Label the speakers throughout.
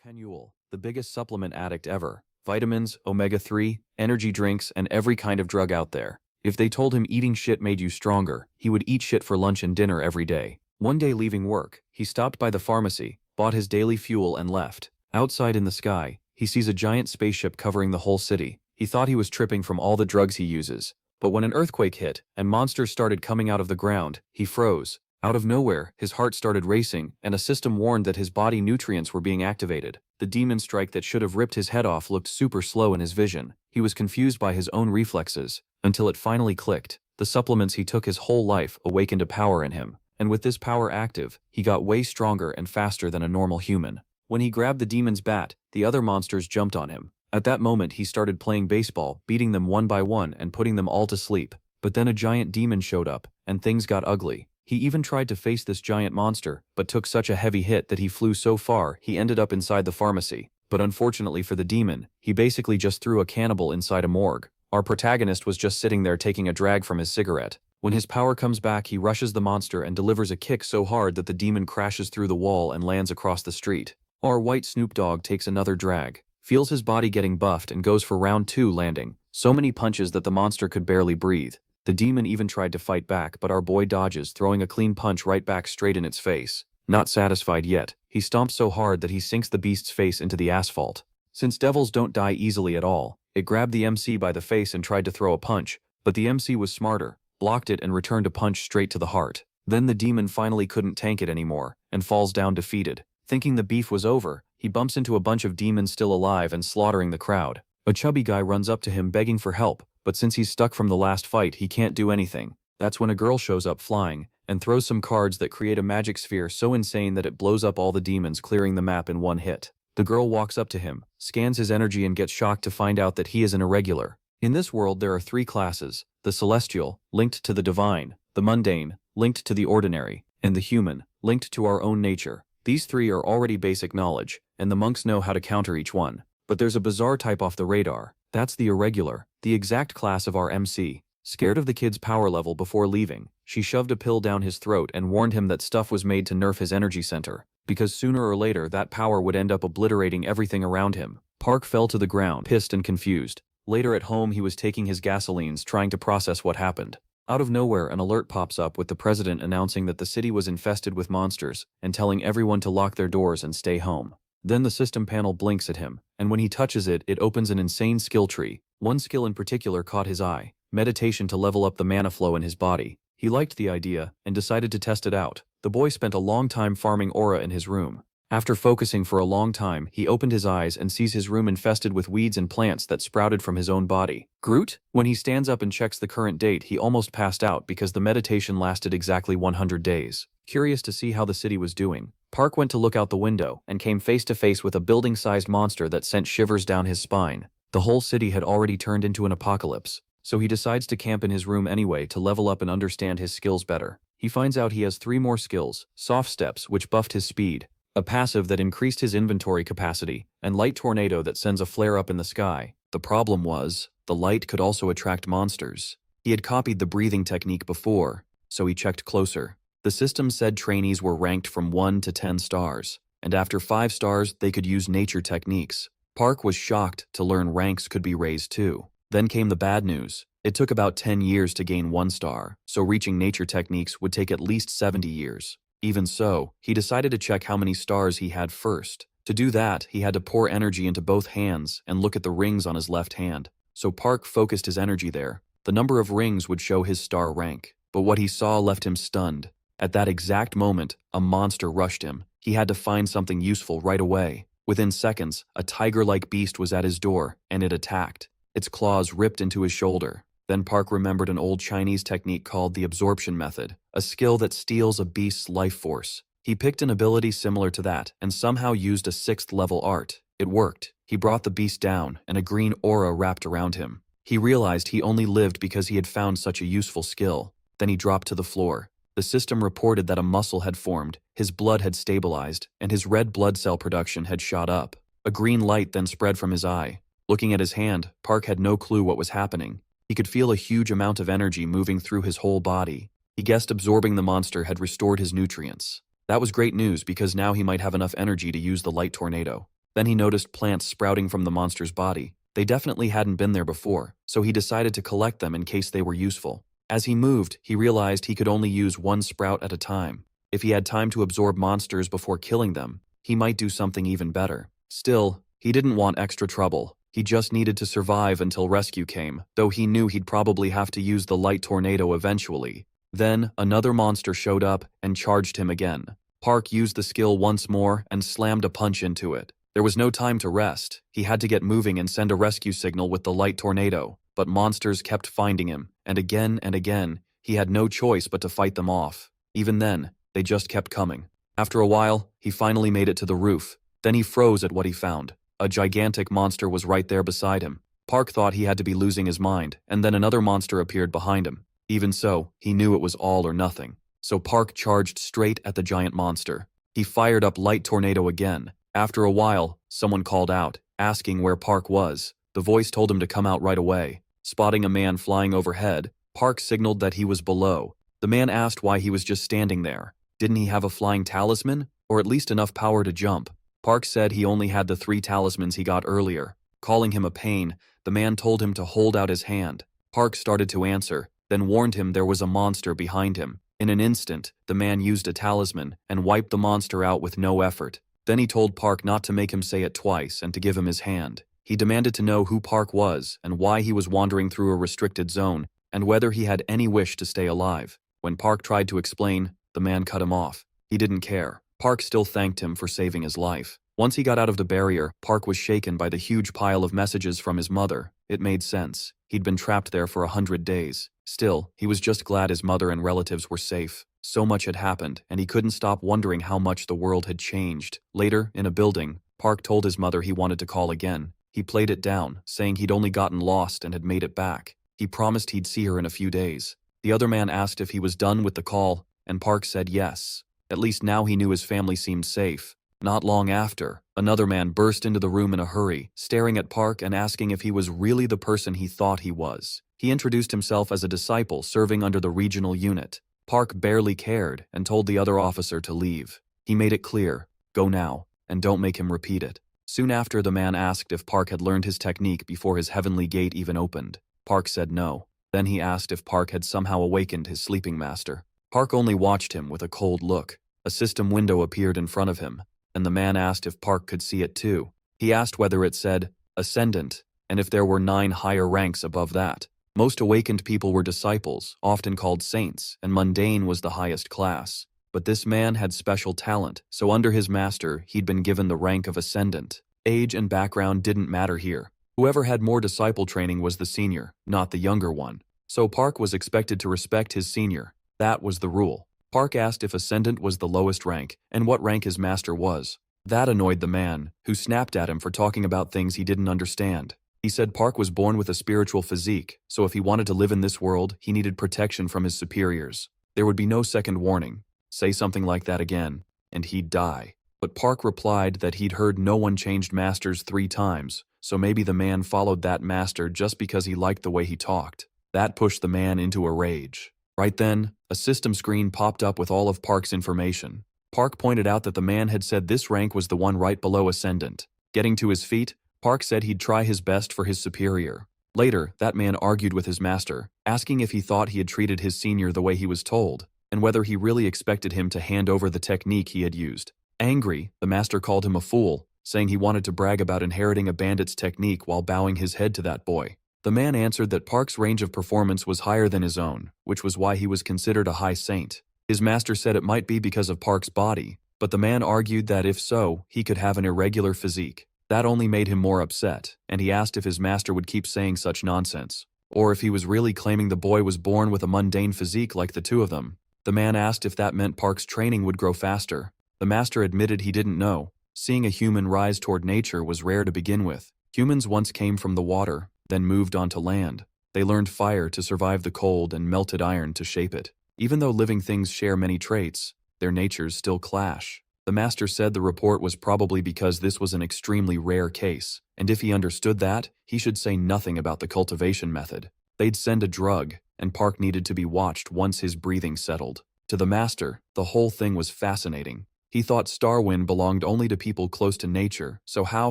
Speaker 1: Penuel, the biggest supplement addict ever. Vitamins, omega-3, energy drinks, and every kind of drug out there. If they told him eating shit made you stronger, he would eat shit for lunch and dinner every day. One day leaving work, he stopped by the pharmacy, bought his daily fuel and left. Outside in the sky, he sees a giant spaceship covering the whole city. He thought he was tripping from all the drugs he uses. But when an earthquake hit and monsters started coming out of the ground, he froze. Out of nowhere, his heart started racing, and a system warned that his body nutrients were being activated. The demon strike that should have ripped his head off looked super slow in his vision. He was confused by his own reflexes, until it finally clicked. The supplements he took his whole life awakened a power in him, and with this power active, he got way stronger and faster than a normal human. When he grabbed the demon's bat, the other monsters jumped on him. At that moment he started playing baseball, beating them one by one and putting them all to sleep. But then a giant demon showed up, and things got ugly. He even tried to face this giant monster, but took such a heavy hit that he flew so far he ended up inside the pharmacy. But unfortunately for the demon, he basically just threw a cannibal inside a morgue. Our protagonist was just sitting there taking a drag from his cigarette. When his power comes back, he rushes the monster and delivers a kick so hard that the demon crashes through the wall and lands across the street. Our white Snoop Dogg takes another drag, feels his body getting buffed and goes for round 2, landing so many punches that the monster could barely breathe. The demon even tried to fight back, but our boy dodges, throwing a clean punch right back straight in its face. Not satisfied yet, he stomps so hard that he sinks the beast's face into the asphalt. Since devils don't die easily at all, it grabbed the MC by the face and tried to throw a punch, but the MC was smarter, blocked it and returned a punch straight to the heart. Then the demon finally couldn't tank it anymore, and falls down defeated. Thinking the beef was over, he bumps into a bunch of demons still alive and slaughtering the crowd. A chubby guy runs up to him begging for help, but since he's stuck from the last fight, he can't do anything. That's when a girl shows up flying, and throws some cards that create a magic sphere so insane that it blows up all the demons, clearing the map in one hit. The girl walks up to him, scans his energy and gets shocked to find out that he is an irregular. In this world there are 3 classes: the celestial, linked to the divine; the mundane, linked to the ordinary; and the human, linked to our own nature. These 3 are already basic knowledge, and the monks know how to counter each one. But there's a bizarre type off the radar. That's the irregular, the exact class of our MC. Scared of the kid's power level before leaving, she shoved a pill down his throat and warned him that stuff was made to nerf his energy center, because sooner or later that power would end up obliterating everything around him. Park fell to the ground, pissed and confused. Later at home he was taking his gasolines, trying to process what happened. Out of nowhere an alert pops up with the president announcing that the city was infested with monsters, and telling everyone to lock their doors and stay home. Then the system panel blinks at him, and when he touches it, it opens an insane skill tree. One skill in particular caught his eye: meditation to level up the mana flow in his body. He liked the idea, and decided to test it out. The boy spent a long time farming aura in his room. After focusing for a long time, he opened his eyes and sees his room infested with weeds and plants that sprouted from his own body. Groot? When he stands up and checks the current date, he almost passed out because the meditation lasted exactly 100 days. Curious to see how the city was doing, Park went to look out the window and came face to face with a building-sized monster that sent shivers down his spine. The whole city had already turned into an apocalypse, so he decides to camp in his room anyway to level up and understand his skills better. He finds out he has 3 more skills: soft steps, which buffed his speed; a passive that increased his inventory capacity; and light tornado that sends a flare up in the sky. The problem was, the light could also attract monsters. He had copied the breathing technique before, so he checked closer. The system said trainees were ranked from 1 to 10 stars, and after 5 stars they could use nature techniques. Park was shocked to learn ranks could be raised too. Then came the bad news. It took about 10 years to gain 1 star, so reaching nature techniques would take at least 70 years. Even so, he decided to check how many stars he had first. To do that, he had to pour energy into both hands and look at the rings on his left hand. So Park focused his energy there. The number of rings would show his star rank, but what he saw left him stunned. At that exact moment, a monster rushed him. He had to find something useful right away. Within seconds, a tiger-like beast was at his door, and it attacked. Its claws ripped into his shoulder. Then Park remembered an old Chinese technique called the absorption method, a skill that steals a beast's life force. He picked an ability similar to that, and somehow used a 6th level art. It worked. He brought the beast down, and a green aura wrapped around him. He realized he only lived because he had found such a useful skill. Then he dropped to the floor. The system reported that a muscle had formed, his blood had stabilized, and his red blood cell production had shot up. A green light then spread from his eye. Looking at his hand, Park had no clue what was happening. He could feel a huge amount of energy moving through his whole body. He guessed absorbing the monster had restored his nutrients. That was great news because now he might have enough energy to use the light tornado. Then he noticed plants sprouting from the monster's body. They definitely hadn't been there before, so he decided to collect them in case they were useful. As he moved, he realized he could only use one sprout at a time. If he had time to absorb monsters before killing them, he might do something even better. Still, he didn't want extra trouble. He just needed to survive until rescue came, though he knew he'd probably have to use the light tornado eventually. Then, another monster showed up and charged him again. Park used the skill once more and slammed a punch into it. There was no time to rest. He had to get moving and send a rescue signal with the light tornado, but monsters kept finding him, and again, he had no choice but to fight them off. Even then, they just kept coming. After a while, he finally made it to the roof. Then he froze at what he found. A gigantic monster was right there beside him. Park thought he had to be losing his mind, and then another monster appeared behind him. Even so, he knew it was all or nothing. So Park charged straight at the giant monster. He fired up Light Tornado again. After a while, someone called out, asking where Park was. The voice told him to come out right away. Spotting a man flying overhead, Park signaled that he was below. The man asked why he was just standing there. Didn't he have a flying talisman? Or at least enough power to jump? Park said he only had the 3 talismans he got earlier. Calling him a pain, the man told him to hold out his hand. Park started to answer, then warned him there was a monster behind him. In an instant, the man used a talisman and wiped the monster out with no effort. Then he told Park not to make him say it twice and to give him his hand. He demanded to know who Park was and why he was wandering through a restricted zone and whether he had any wish to stay alive. When Park tried to explain, the man cut him off. He didn't care. Park still thanked him for saving his life. Once he got out of the barrier, Park was shaken by the huge pile of messages from his mother. It made sense. He'd been trapped there for 100 days. Still, he was just glad his mother and relatives were safe. So much had happened, and he couldn't stop wondering how much the world had changed. Later, in a building, Park told his mother he wanted to call again. He played it down, saying he'd only gotten lost and had made it back. He promised he'd see her in a few days. The other man asked if he was done with the call, and Park said yes. At least now he knew his family seemed safe. Not long after, another man burst into the room in a hurry, staring at Park and asking if he was really the person he thought he was. He introduced himself as a disciple serving under the regional unit. Park barely cared and told the other officer to leave. He made it clear, go now, and don't make him repeat it. Soon after, the man asked if Park had learned his technique before his heavenly gate even opened. Park said no. Then he asked if Park had somehow awakened his sleeping master. Park only watched him with a cold look. A system window appeared in front of him, and the man asked if Park could see it too. He asked whether it said Ascendant, and if there were 9 higher ranks above that. Most awakened people were disciples, often called saints, and mundane was the highest class. But this man had special talent, so under his master, he'd been given the rank of Ascendant. Age and background didn't matter here. Whoever had more disciple training was the senior, not the younger one. So Park was expected to respect his senior. That was the rule. Park asked if Ascendant was the lowest rank, and what rank his master was. That annoyed the man, who snapped at him for talking about things he didn't understand. He said Park was born with a spiritual physique, so if he wanted to live in this world, he needed protection from his superiors. There would be no second warning. Say something like that again, and he'd die. But Park replied that he'd heard no one changed masters 3 times, so maybe the man followed that master just because he liked the way he talked. That pushed the man into a rage. Right then, a system screen popped up with all of Park's information. Park pointed out that the man had said this rank was the one right below Ascendant. Getting to his feet, Park said he'd try his best for his superior. Later, that man argued with his master, asking if he thought he had treated his senior the way he was told, and whether he really expected him to hand over the technique he had used. Angry, the master called him a fool, saying he wanted to brag about inheriting a bandit's technique while bowing his head to that boy. The man answered that Park's range of performance was higher than his own, which was why he was considered a high saint. His master said it might be because of Park's body, but the man argued that if so, he could have an irregular physique. That only made him more upset, and he asked if his master would keep saying such nonsense, or if he was really claiming the boy was born with a mundane physique like the two of them. The man asked if that meant Park's training would grow faster. The master admitted he didn't know. Seeing a human rise toward nature was rare to begin with. Humans once came from the water, then moved onto land. They learned fire to survive the cold and melted iron to shape it. Even though living things share many traits, their natures still clash. The master said the report was probably because this was an extremely rare case, and if he understood that, he should say nothing about the cultivation method. They'd send a drug, and Park needed to be watched once his breathing settled. To the master, the whole thing was fascinating. He thought Starwind belonged only to people close to nature, so how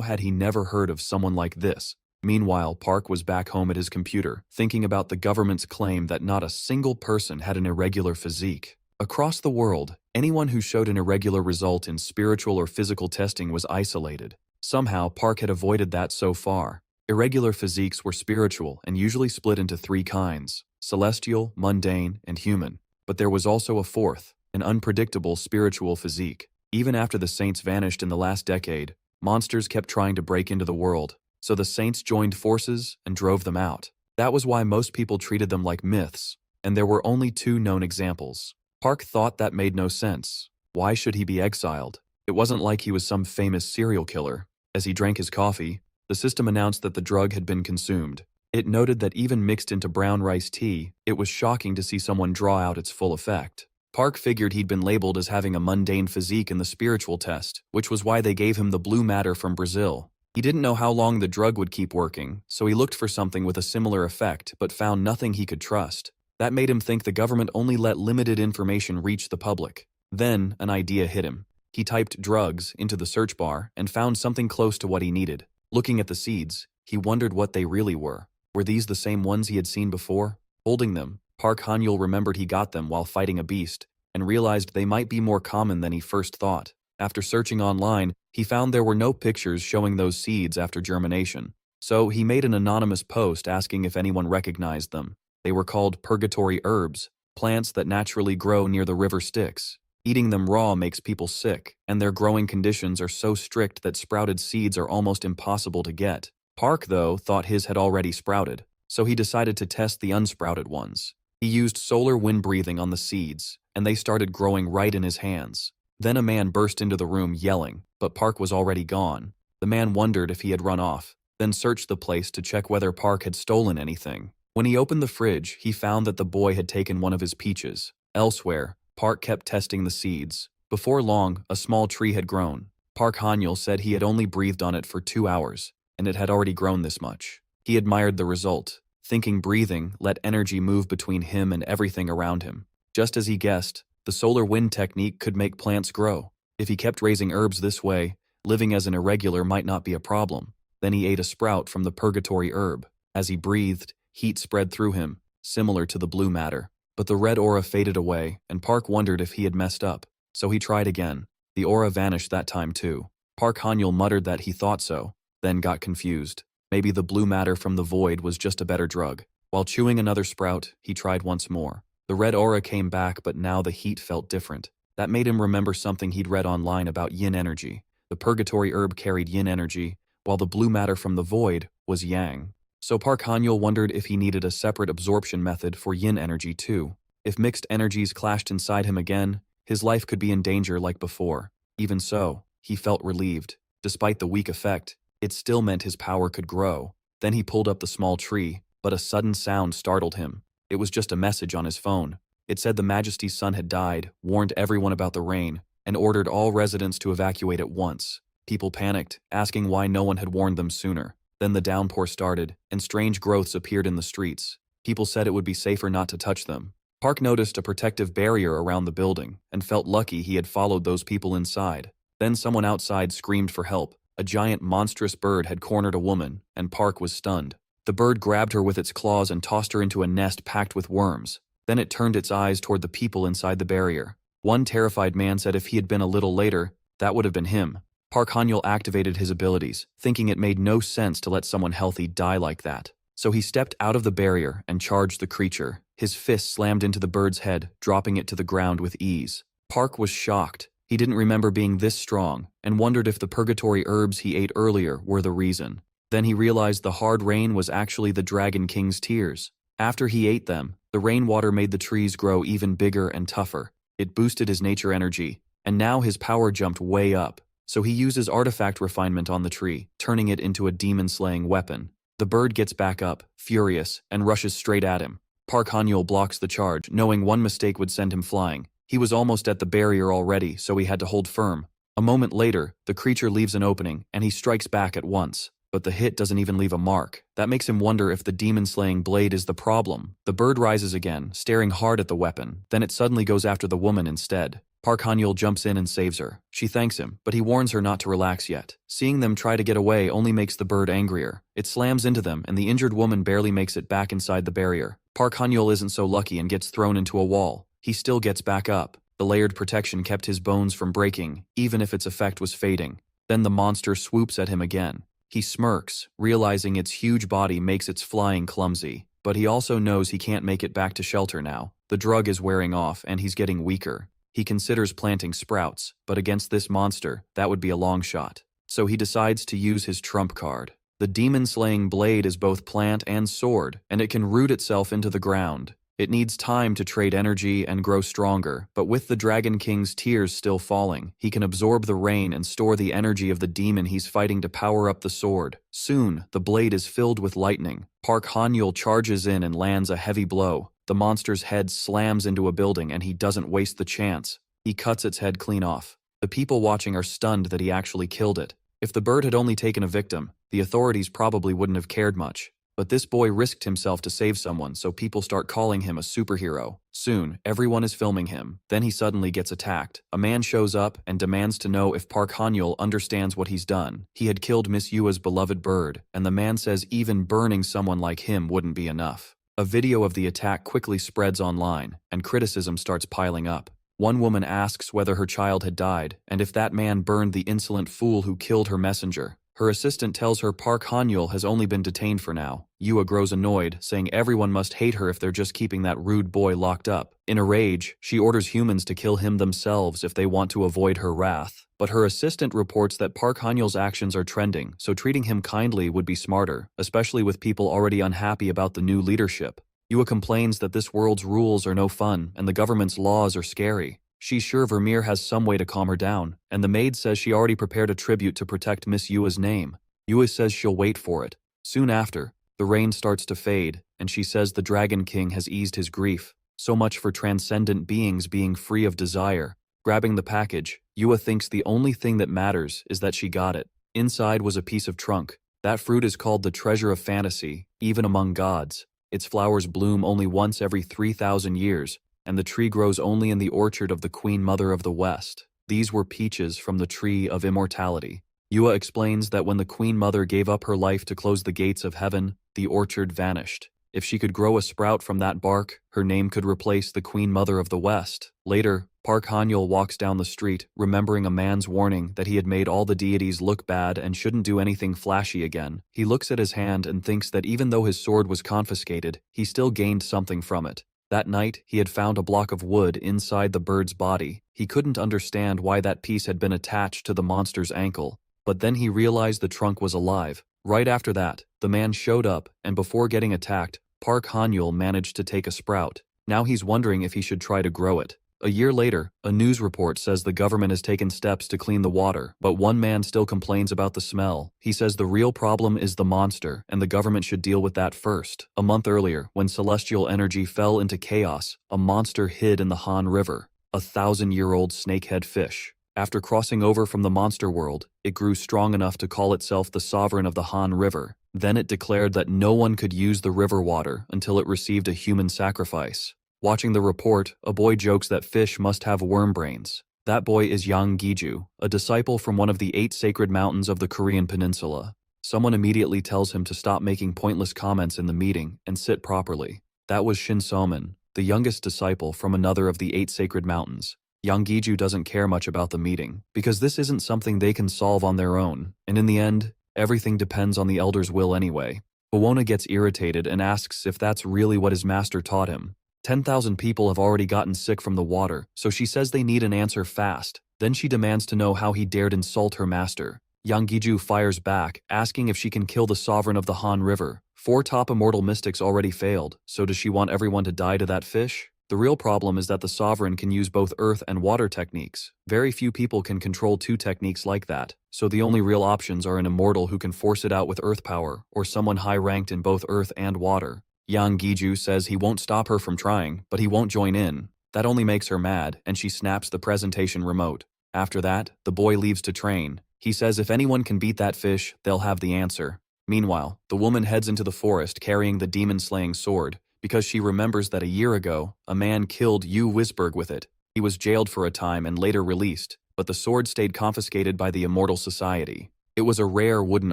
Speaker 1: had he never heard of someone like this? Meanwhile, Park was back home at his computer, thinking about the government's claim that not a single person had an irregular physique. Across the world, anyone who showed an irregular result in spiritual or physical testing was isolated. Somehow, Park had avoided that so far. Irregular physiques were spiritual and usually split into three kinds: celestial, mundane, and human. But there was also a fourth, an unpredictable spiritual physique. Even after the saints vanished in the last decade, monsters kept trying to break into the world, so the saints joined forces and drove them out. That was why most people treated them like myths, and there were only two known examples. Park thought that made no sense. Why should he be exiled? It wasn't like he was some famous serial killer. As he drank his coffee, the system announced that the drug had been consumed. It noted that even mixed into brown rice tea, it was shocking to see someone draw out its full effect. Park figured he'd been labeled as having a mundane physique in the spiritual test, which was why they gave him the blue matter from Brazil. He didn't know how long the drug would keep working, so he looked for something with a similar effect but found nothing he could trust. That made him think the government only let limited information reach the public. Then, an idea hit him. He typed drugs into the search bar and found something close to what he needed. Looking at the seeds, he wondered what they really were. Were these the same ones he had seen before? Holding them, Park Han-yul remembered he got them while fighting a beast, and realized they might be more common than he first thought. After searching online, he found there were no pictures showing those seeds after germination. So he made an anonymous post asking if anyone recognized them. They were called purgatory herbs, plants that naturally grow near the river Styx. Eating them raw makes people sick, and their growing conditions are so strict that sprouted seeds are almost impossible to get. Park, though, thought his had already sprouted, so he decided to test the unsprouted ones. He used solar wind breathing on the seeds, and they started growing right in his hands. Then a man burst into the room yelling, but Park was already gone. The man wondered if he had run off, then searched the place to check whether Park had stolen anything. When he opened the fridge, he found that the boy had taken one of his peaches. Elsewhere, Park kept testing the seeds. Before long, a small tree had grown. Park Han-yul said he had only breathed on it for 2 hours, and it had already grown this much. He admired the result, thinking breathing let energy move between him and everything around him. Just as he guessed, the solar wind technique could make plants grow. If he kept raising herbs this way, living as an irregular might not be a problem. Then he ate a sprout from the purgatory herb. As he breathed, heat spread through him, similar to the blue matter. But the red aura faded away, and Park wondered if he had messed up. So he tried again. The aura vanished that time too. Park Han-yul muttered that he thought so, then got confused. Maybe the blue matter from the void was just a better drug. While chewing another sprout, he tried once more. The red aura came back, but now the heat felt different. That made him remember something he'd read online about yin energy. The purgatory herb carried yin energy, while the blue matter from the void was yang. So Park Han-yul wondered if he needed a separate absorption method for yin energy too. If mixed energies clashed inside him again, his life could be in danger like before. Even so, he felt relieved. Despite the weak effect, it still meant his power could grow. Then he pulled up the small tree, but a sudden sound startled him. It was just a message on his phone. It said the Majesty's son had died, warned everyone about the rain, and ordered all residents to evacuate at once. People panicked, asking why no one had warned them sooner. Then the downpour started, and strange growths appeared in the streets. People said it would be safer not to touch them. Park noticed a protective barrier around the building, and felt lucky he had followed those people inside. Then someone outside screamed for help. A giant monstrous bird had cornered a woman, and Park was stunned. The bird grabbed her with its claws and tossed her into a nest packed with worms. Then it turned its eyes toward the people inside the barrier. One terrified man said if he had been a little later, that would have been him. Park Han-yul activated his abilities, thinking it made no sense to let someone healthy die like that. So he stepped out of the barrier and charged the creature. His fist slammed into the bird's head, dropping it to the ground with ease. Park was shocked. He didn't remember being this strong, and wondered if the purgatory herbs he ate earlier were the reason. Then he realized the hard rain was actually the Dragon King's tears. After he ate them, the rainwater made the trees grow even bigger and tougher. It boosted his nature energy, and now his power jumped way up. So he uses artifact refinement on the tree, turning it into a demon-slaying weapon. The bird gets back up, furious, and rushes straight at him. Park Han-yul blocks the charge, knowing one mistake would send him flying. He was almost at the barrier already, so he had to hold firm. A moment later, the creature leaves an opening, and he strikes back at once. But the hit doesn't even leave a mark. That makes him wonder if the demon-slaying blade is the problem. The bird rises again, staring hard at the weapon. Then it suddenly goes after the woman instead. Park Han-yeol jumps in and saves her. She thanks him, but he warns her not to relax yet. Seeing them try to get away only makes the bird angrier. It slams into them, and the injured woman barely makes it back inside the barrier. Park Han-yeol isn't so lucky and gets thrown into a wall. He still gets back up. The layered protection kept his bones from breaking, even if its effect was fading. Then the monster swoops at him again. He smirks, realizing its huge body makes its flying clumsy. But he also knows he can't make it back to shelter now. The drug is wearing off, and he's getting weaker. He considers planting sprouts, but against this monster, that would be a long shot. So he decides to use his trump card. The demon-slaying blade is both plant and sword, and it can root itself into the ground. It needs time to trade energy and grow stronger, but with the Dragon King's tears still falling, he can absorb the rain and store the energy of the demon he's fighting to power up the sword. Soon, the blade is filled with lightning. Park Han-yeol charges in and lands a heavy blow. The monster's head slams into a building and he doesn't waste the chance. He cuts its head clean off. The people watching are stunned that he actually killed it. If the bird had only taken a victim, the authorities probably wouldn't have cared much. But this boy risked himself to save someone, so people start calling him a superhero. Soon, everyone is filming him. Then he suddenly gets attacked. A man shows up and demands to know if Park Han-yeol understands what he's done. He had killed Miss Yua's beloved bird, and the man says even burning someone like him wouldn't be enough. A video of the attack quickly spreads online, and criticism starts piling up. One woman asks whether her child had died, and if that man burned the insolent fool who killed her messenger. Her assistant tells her Park Han-yeol has only been detained for now. Yua grows annoyed, saying everyone must hate her if they're just keeping that rude boy locked up. In a rage, she orders humans to kill him themselves if they want to avoid her wrath. But her assistant reports that Park Han-yeol's actions are trending, so treating him kindly would be smarter, especially with people already unhappy about the new leadership. Yua complains that this world's rules are no fun and the government's laws are scary. She's sure Vermeer has some way to calm her down, and the maid says she already prepared a tribute to protect Miss Yua's name. Yua says she'll wait for it. Soon after, the rain starts to fade, and she says the Dragon King has eased his grief. So much for transcendent beings being free of desire. Grabbing the package, Yua thinks the only thing that matters is that she got it. Inside was a piece of trunk. That fruit is called the treasure of fantasy, even among gods. Its flowers bloom only once every 3,000 years. And the tree grows only in the orchard of the Queen Mother of the West. These were peaches from the tree of immortality. Yua explains that when the Queen Mother gave up her life to close the gates of heaven, the orchard vanished. If she could grow a sprout from that bark, her name could replace the Queen Mother of the West. Later, Park Han-yeol walks down the street, remembering a man's warning that he had made all the deities look bad and shouldn't do anything flashy again. He looks at his hand and thinks that even though his sword was confiscated, he still gained something from it. That night, he had found a block of wood inside the bird's body. He couldn't understand why that piece had been attached to the monster's ankle, but then he realized the trunk was alive. Right after that, the man showed up, and before getting attacked, Park Han-yeol managed to take a sprout. Now he's wondering if he should try to grow it. A year later, a news report says the government has taken steps to clean the water, but one man still complains about the smell. He says the real problem is the monster, and the government should deal with that first. A month earlier, when celestial energy fell into chaos, a monster hid in the Han River, a 1,000-year-old snakehead fish. After crossing over from the monster world, it grew strong enough to call itself the sovereign of the Han River. Then it declared that no one could use the river water until it received a human sacrifice. Watching the report, a boy jokes that fish must have worm brains. That boy is Yang Giju, a disciple from one of the 8 sacred mountains of the Korean peninsula. Someone immediately tells him to stop making pointless comments in the meeting and sit properly. That was Shin Soman, the youngest disciple from another of the 8 sacred mountains. Yang Giju doesn't care much about the meeting, because this isn't something they can solve on their own, and in the end, everything depends on the elder's will anyway. Bowona gets irritated and asks if that's really what his master taught him. 10,000 people have already gotten sick from the water, so she says they need an answer fast. Then she demands to know how he dared insult her master. Yang Giju fires back, asking if she can kill the sovereign of the Han River. 4 top immortal mystics already failed, so does she want everyone to die to that fish? The real problem is that the sovereign can use both earth and water techniques. Very few people can control 2 techniques like that, so the only real options are an immortal who can force it out with earth power, or someone high-ranked in both earth and water. Yang Giju says he won't stop her from trying, but he won't join in. That only makes her mad, and she snaps the presentation remote. After that, the boy leaves to train. He says if anyone can beat that fish, they'll have the answer. Meanwhile, the woman heads into the forest carrying the demon-slaying sword, because she remembers that a year ago, a man killed Yu Wisberg with it. He was jailed for a time and later released, but the sword stayed confiscated by the Immortal Society. It was a rare wooden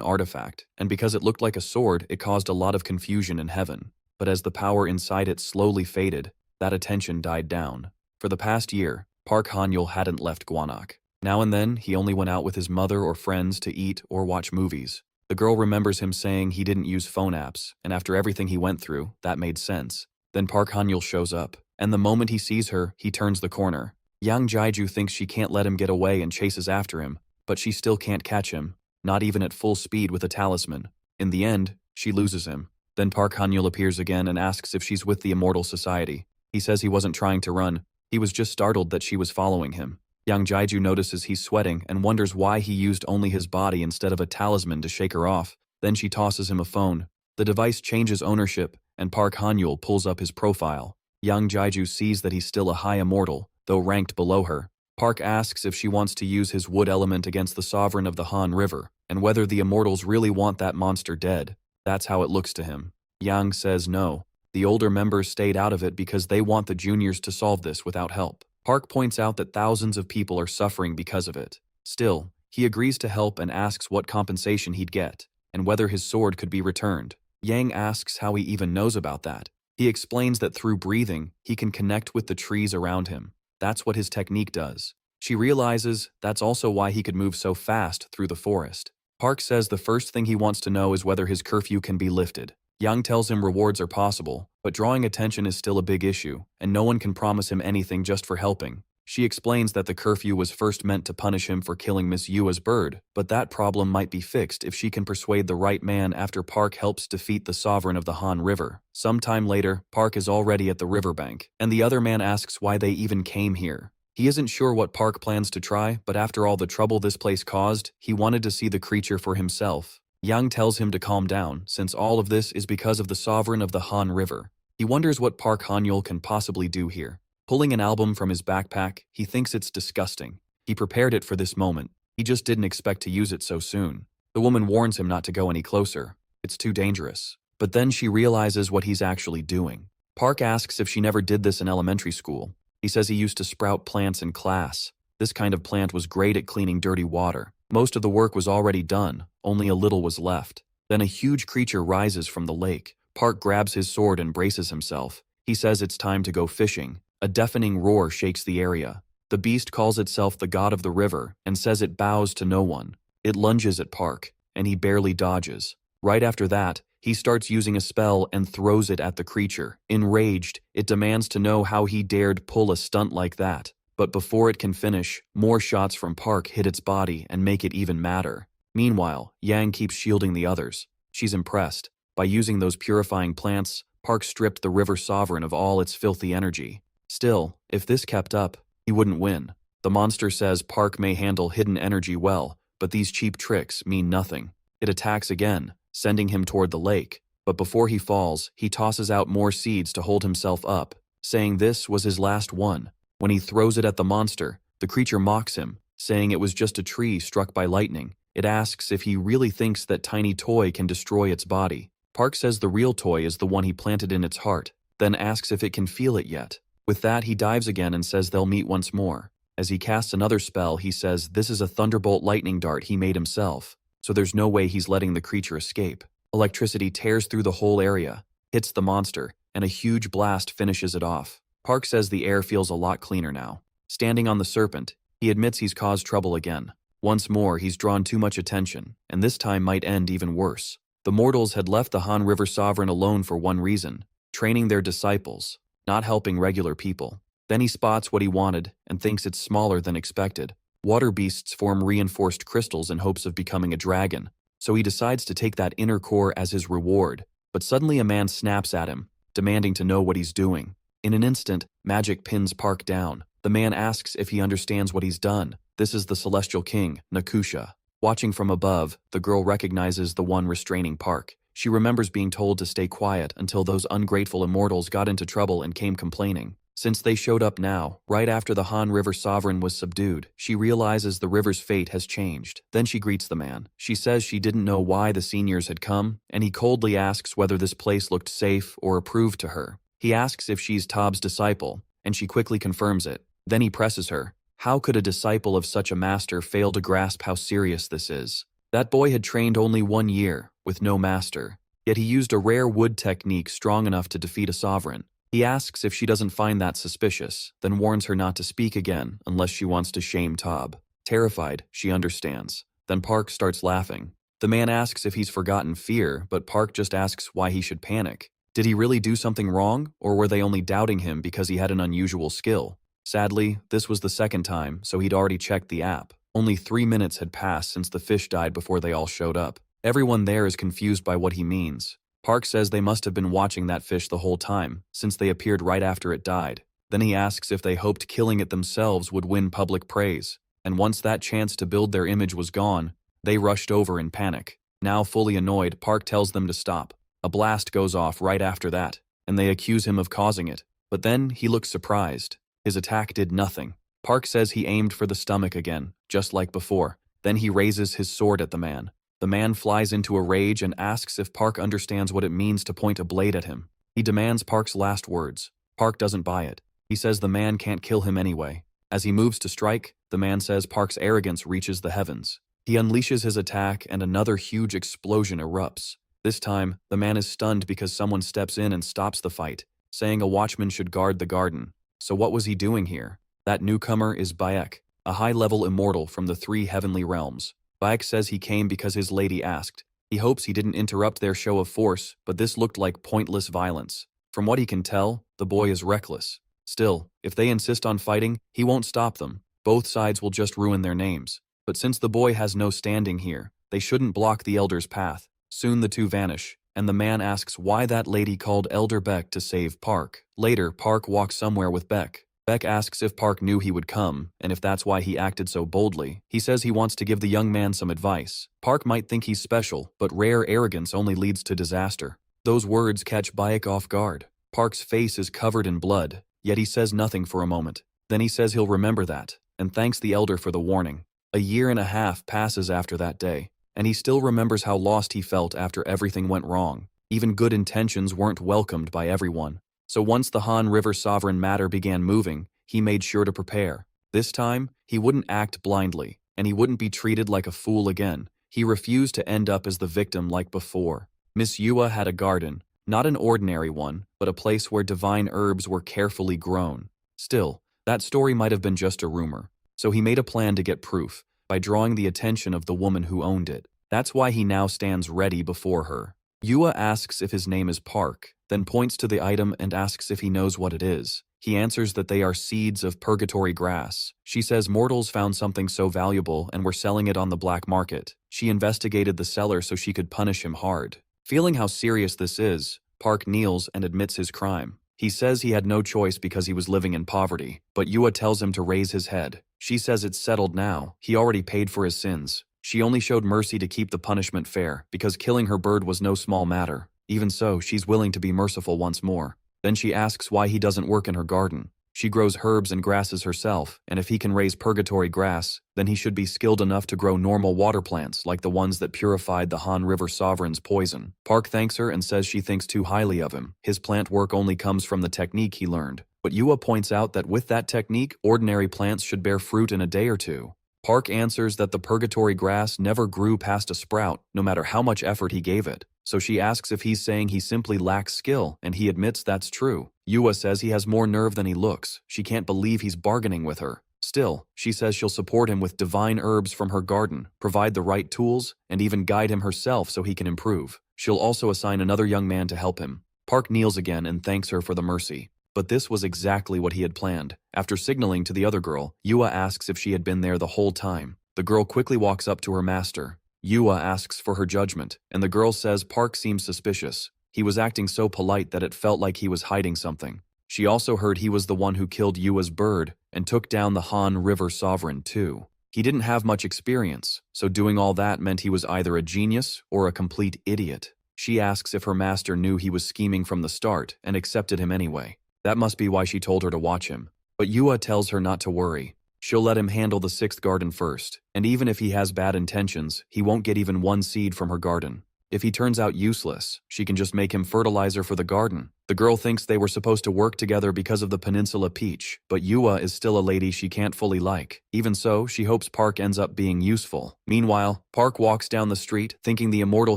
Speaker 1: artifact, and because it looked like a sword, it caused a lot of confusion in heaven. But as the power inside it slowly faded, that attention died down. For the past year, Park Han-yul hadn't left Gwanak. Now and then, he only went out with his mother or friends to eat or watch movies. The girl remembers him saying he didn't use phone apps, and after everything he went through, that made sense. Then Park Han-yul shows up, and the moment he sees her, he turns the corner. Yang Jaiju thinks she can't let him get away and chases after him, but she still can't catch him, not even at full speed with a talisman. In the end, she loses him. Then Park Han-yul appears again and asks if she's with the Immortal Society. He says he wasn't trying to run, he was just startled that she was following him. Yang Jaiju notices he's sweating and wonders why he used only his body instead of a talisman to shake her off. Then she tosses him a phone. The device changes ownership, and Park Han-yul pulls up his profile. Yang Jaiju sees that he's still a high immortal, though ranked below her. Park asks if she wants to use his wood element against the sovereign of the Han River, and whether the immortals really want that monster dead. That's how it looks to him. Yang says no. The older members stayed out of it because they want the juniors to solve this without help. Park points out that thousands of people are suffering because of it. Still, he agrees to help and asks what compensation he'd get, and whether his sword could be returned. Yang asks how he even knows about that. He explains that through breathing, he can connect with the trees around him. That's what his technique does. She realizes that's also why he could move so fast through the forest. Park says the first thing he wants to know is whether his curfew can be lifted. Yang tells him rewards are possible, but drawing attention is still a big issue, and no one can promise him anything just for helping. She explains that the curfew was first meant to punish him for killing Miss Yua's bird, but that problem might be fixed if she can persuade the right man after Park helps defeat the sovereign of the Han River. Sometime later, Park is already at the riverbank, and the other man asks why they even came here. He isn't sure what Park plans to try, but after all the trouble this place caused, he wanted to see the creature for himself. Yang tells him to calm down, since all of this is because of the sovereign of the Han River. He wonders what Park Han-yul can possibly do here. Pulling an album from his backpack, he thinks it's disgusting. He prepared it for this moment. He just didn't expect to use it so soon. The woman warns him not to go any closer. It's too dangerous. But then she realizes what he's actually doing. Park asks if she never did this in elementary school. He says he used to sprout plants in class. This kind of plant was great at cleaning dirty water. Most of the work was already done, only a little was left. Then a huge creature rises from the lake. Park grabs his sword and braces himself. He says it's time to go fishing. A deafening roar shakes the area. The beast calls itself the god of the river and says it bows to no one. It lunges at Park, and he barely dodges. Right after that, he starts using a spell and throws it at the creature. Enraged, it demands to know how he dared pull a stunt like that. But before it can finish, more shots from Park hit its body and make it even madder. Meanwhile, Yang keeps shielding the others. She's impressed. By using those purifying plants, Park stripped the river sovereign of all its filthy energy. Still, if this kept up, he wouldn't win. The monster says Park may handle hidden energy well, but these cheap tricks mean nothing. It attacks again, sending him toward the lake. But before he falls, he tosses out more seeds to hold himself up, saying this was his last one. When he throws it at the monster, the creature mocks him, saying it was just a tree struck by lightning. It asks if he really thinks that tiny toy can destroy its body. Park says the real toy is the one he planted in its heart, then asks if it can feel it yet. With that, he dives again and says they'll meet once more. As he casts another spell, he says this is a thunderbolt lightning dart he made himself, so there's no way he's letting the creature escape. Electricity tears through the whole area, hits the monster, and a huge blast finishes it off. Park says the air feels a lot cleaner now. Standing on the serpent, he admits he's caused trouble again. Once more, he's drawn too much attention, and this time might end even worse. The mortals had left the Han River Sovereign alone for one reason: training their disciples, not helping regular people. Then he spots what he wanted and thinks it's smaller than expected. Water beasts form reinforced crystals in hopes of becoming a dragon, so he decides to take that inner core as his reward. But suddenly a man snaps at him, demanding to know what he's doing. In an instant, magic pins Park down. The man asks if he understands what he's done. This is the Celestial King, Nakusha. Watching from above, the girl recognizes the one restraining Park. She remembers being told to stay quiet until those ungrateful immortals got into trouble and came complaining. Since they showed up now, right after the Han River Sovereign was subdued, she realizes the river's fate has changed. Then she greets the man. She says she didn't know why the seniors had come, and he coldly asks whether this place looked safe or approved to her. He asks if she's Tob's disciple, and she quickly confirms it. Then he presses her. How could a disciple of such a master fail to grasp how serious this is? That boy had trained only 1 year, with no master. Yet he used a rare wood technique strong enough to defeat a sovereign. He asks if she doesn't find that suspicious, then warns her not to speak again unless she wants to shame Tob. Terrified, she understands. Then Park starts laughing. The man asks if he's forgotten fear, but Park just asks why he should panic. Did he really do something wrong, or were they only doubting him because he had an unusual skill? Sadly, this was the second time, so he'd already checked the app. Only 3 minutes had passed since the fish died before they all showed up. Everyone there is confused by what he means. Park says they must have been watching that fish the whole time, since they appeared right after it died. Then he asks if they hoped killing it themselves would win public praise. And once that chance to build their image was gone, they rushed over in panic. Now fully annoyed, Park tells them to stop. A blast goes off right after that, and they accuse him of causing it. But then he looks surprised. His attack did nothing. Park says he aimed for the stomach again, just like before. Then he raises his sword at the man. The man flies into a rage and asks if Park understands what it means to point a blade at him. He demands Park's last words. Park doesn't buy it. He says the man can't kill him anyway. As he moves to strike, the man says Park's arrogance reaches the heavens. He unleashes his attack and another huge explosion erupts. This time, the man is stunned because someone steps in and stops the fight, saying a watchman should guard the garden. So what was he doing here? That newcomer is Bayek, a high-level immortal from the 3 heavenly realms. Bayek says he came because his lady asked. He hopes he didn't interrupt their show of force, but this looked like pointless violence. From what he can tell, the boy is reckless. Still, if they insist on fighting, he won't stop them. Both sides will just ruin their names. But since the boy has no standing here, they shouldn't block the elder's path. Soon the two vanish, and the man asks why that lady called Elder Beck to save Park. Later, Park walks somewhere with Beck. Beck asks if Park knew he would come, and if that's why he acted so boldly. He says he wants to give the young man some advice. Park might think he's special, but rare arrogance only leads to disaster. Those words catch Bayek off guard. Park's face is covered in blood, yet he says nothing for a moment. Then he says he'll remember that, and thanks the elder for the warning. 1.5 years passes after that day, and he still remembers how lost he felt after everything went wrong. Even good intentions weren't welcomed by everyone. So once the Han River sovereign matter began moving, he made sure to prepare. This time, he wouldn't act blindly, and he wouldn't be treated like a fool again. He refused to end up as the victim like before. Miss Yua had a garden, not an ordinary one, but a place where divine herbs were carefully grown. Still, that story might have been just a rumor, so he made a plan to get proof, by drawing the attention of the woman who owned it. That's why he now stands ready before her. Yua asks if his name is Park, then points to the item and asks if he knows what it is. He answers that they are seeds of purgatory grass. She says mortals found something so valuable and were selling it on the black market. She investigated the seller so she could punish him hard. Feeling how serious this is, Park kneels and admits his crime. He says he had no choice because he was living in poverty, but Yua tells him to raise his head. She says it's settled now. He already paid for his sins. She only showed mercy to keep the punishment fair, because killing her bird was no small matter. Even so, she's willing to be merciful once more. Then she asks why he doesn't work in her garden. She grows herbs and grasses herself, and if he can raise purgatory grass, then he should be skilled enough to grow normal water plants like the ones that purified the Han River Sovereign's poison. Park thanks her and says she thinks too highly of him. His plant work only comes from the technique he learned. But Yua points out that with that technique, ordinary plants should bear fruit in a day or two. Park answers that the purgatory grass never grew past a sprout, no matter how much effort he gave it. So she asks if he's saying he simply lacks skill, and he admits that's true. Yua says he has more nerve than he looks. She can't believe he's bargaining with her. Still, she says she'll support him with divine herbs from her garden, provide the right tools, and even guide him herself so he can improve. She'll also assign another young man to help him. Park kneels again and thanks her for the mercy. But this was exactly what he had planned. After signaling to the other girl, Yua asks if she had been there the whole time. The girl quickly walks up to her master. Yua asks for her judgment, and the girl says Park seems suspicious. He was acting so polite that it felt like he was hiding something. She also heard he was the one who killed Yua's bird and took down the Han River Sovereign too. He didn't have much experience, so doing all that meant he was either a genius or a complete idiot. She asks if her master knew he was scheming from the start and accepted him anyway. That must be why she told her to watch him. But Yua tells her not to worry. She'll let him handle the 6th garden first, and even if he has bad intentions, he won't get even 1 seed from her garden. If he turns out useless, she can just make him fertilizer for the garden. The girl thinks they were supposed to work together because of the Peninsula Peach, but Yua is still a lady she can't fully like. Even so, she hopes Park ends up being useful. Meanwhile, Park walks down the street, thinking the immortal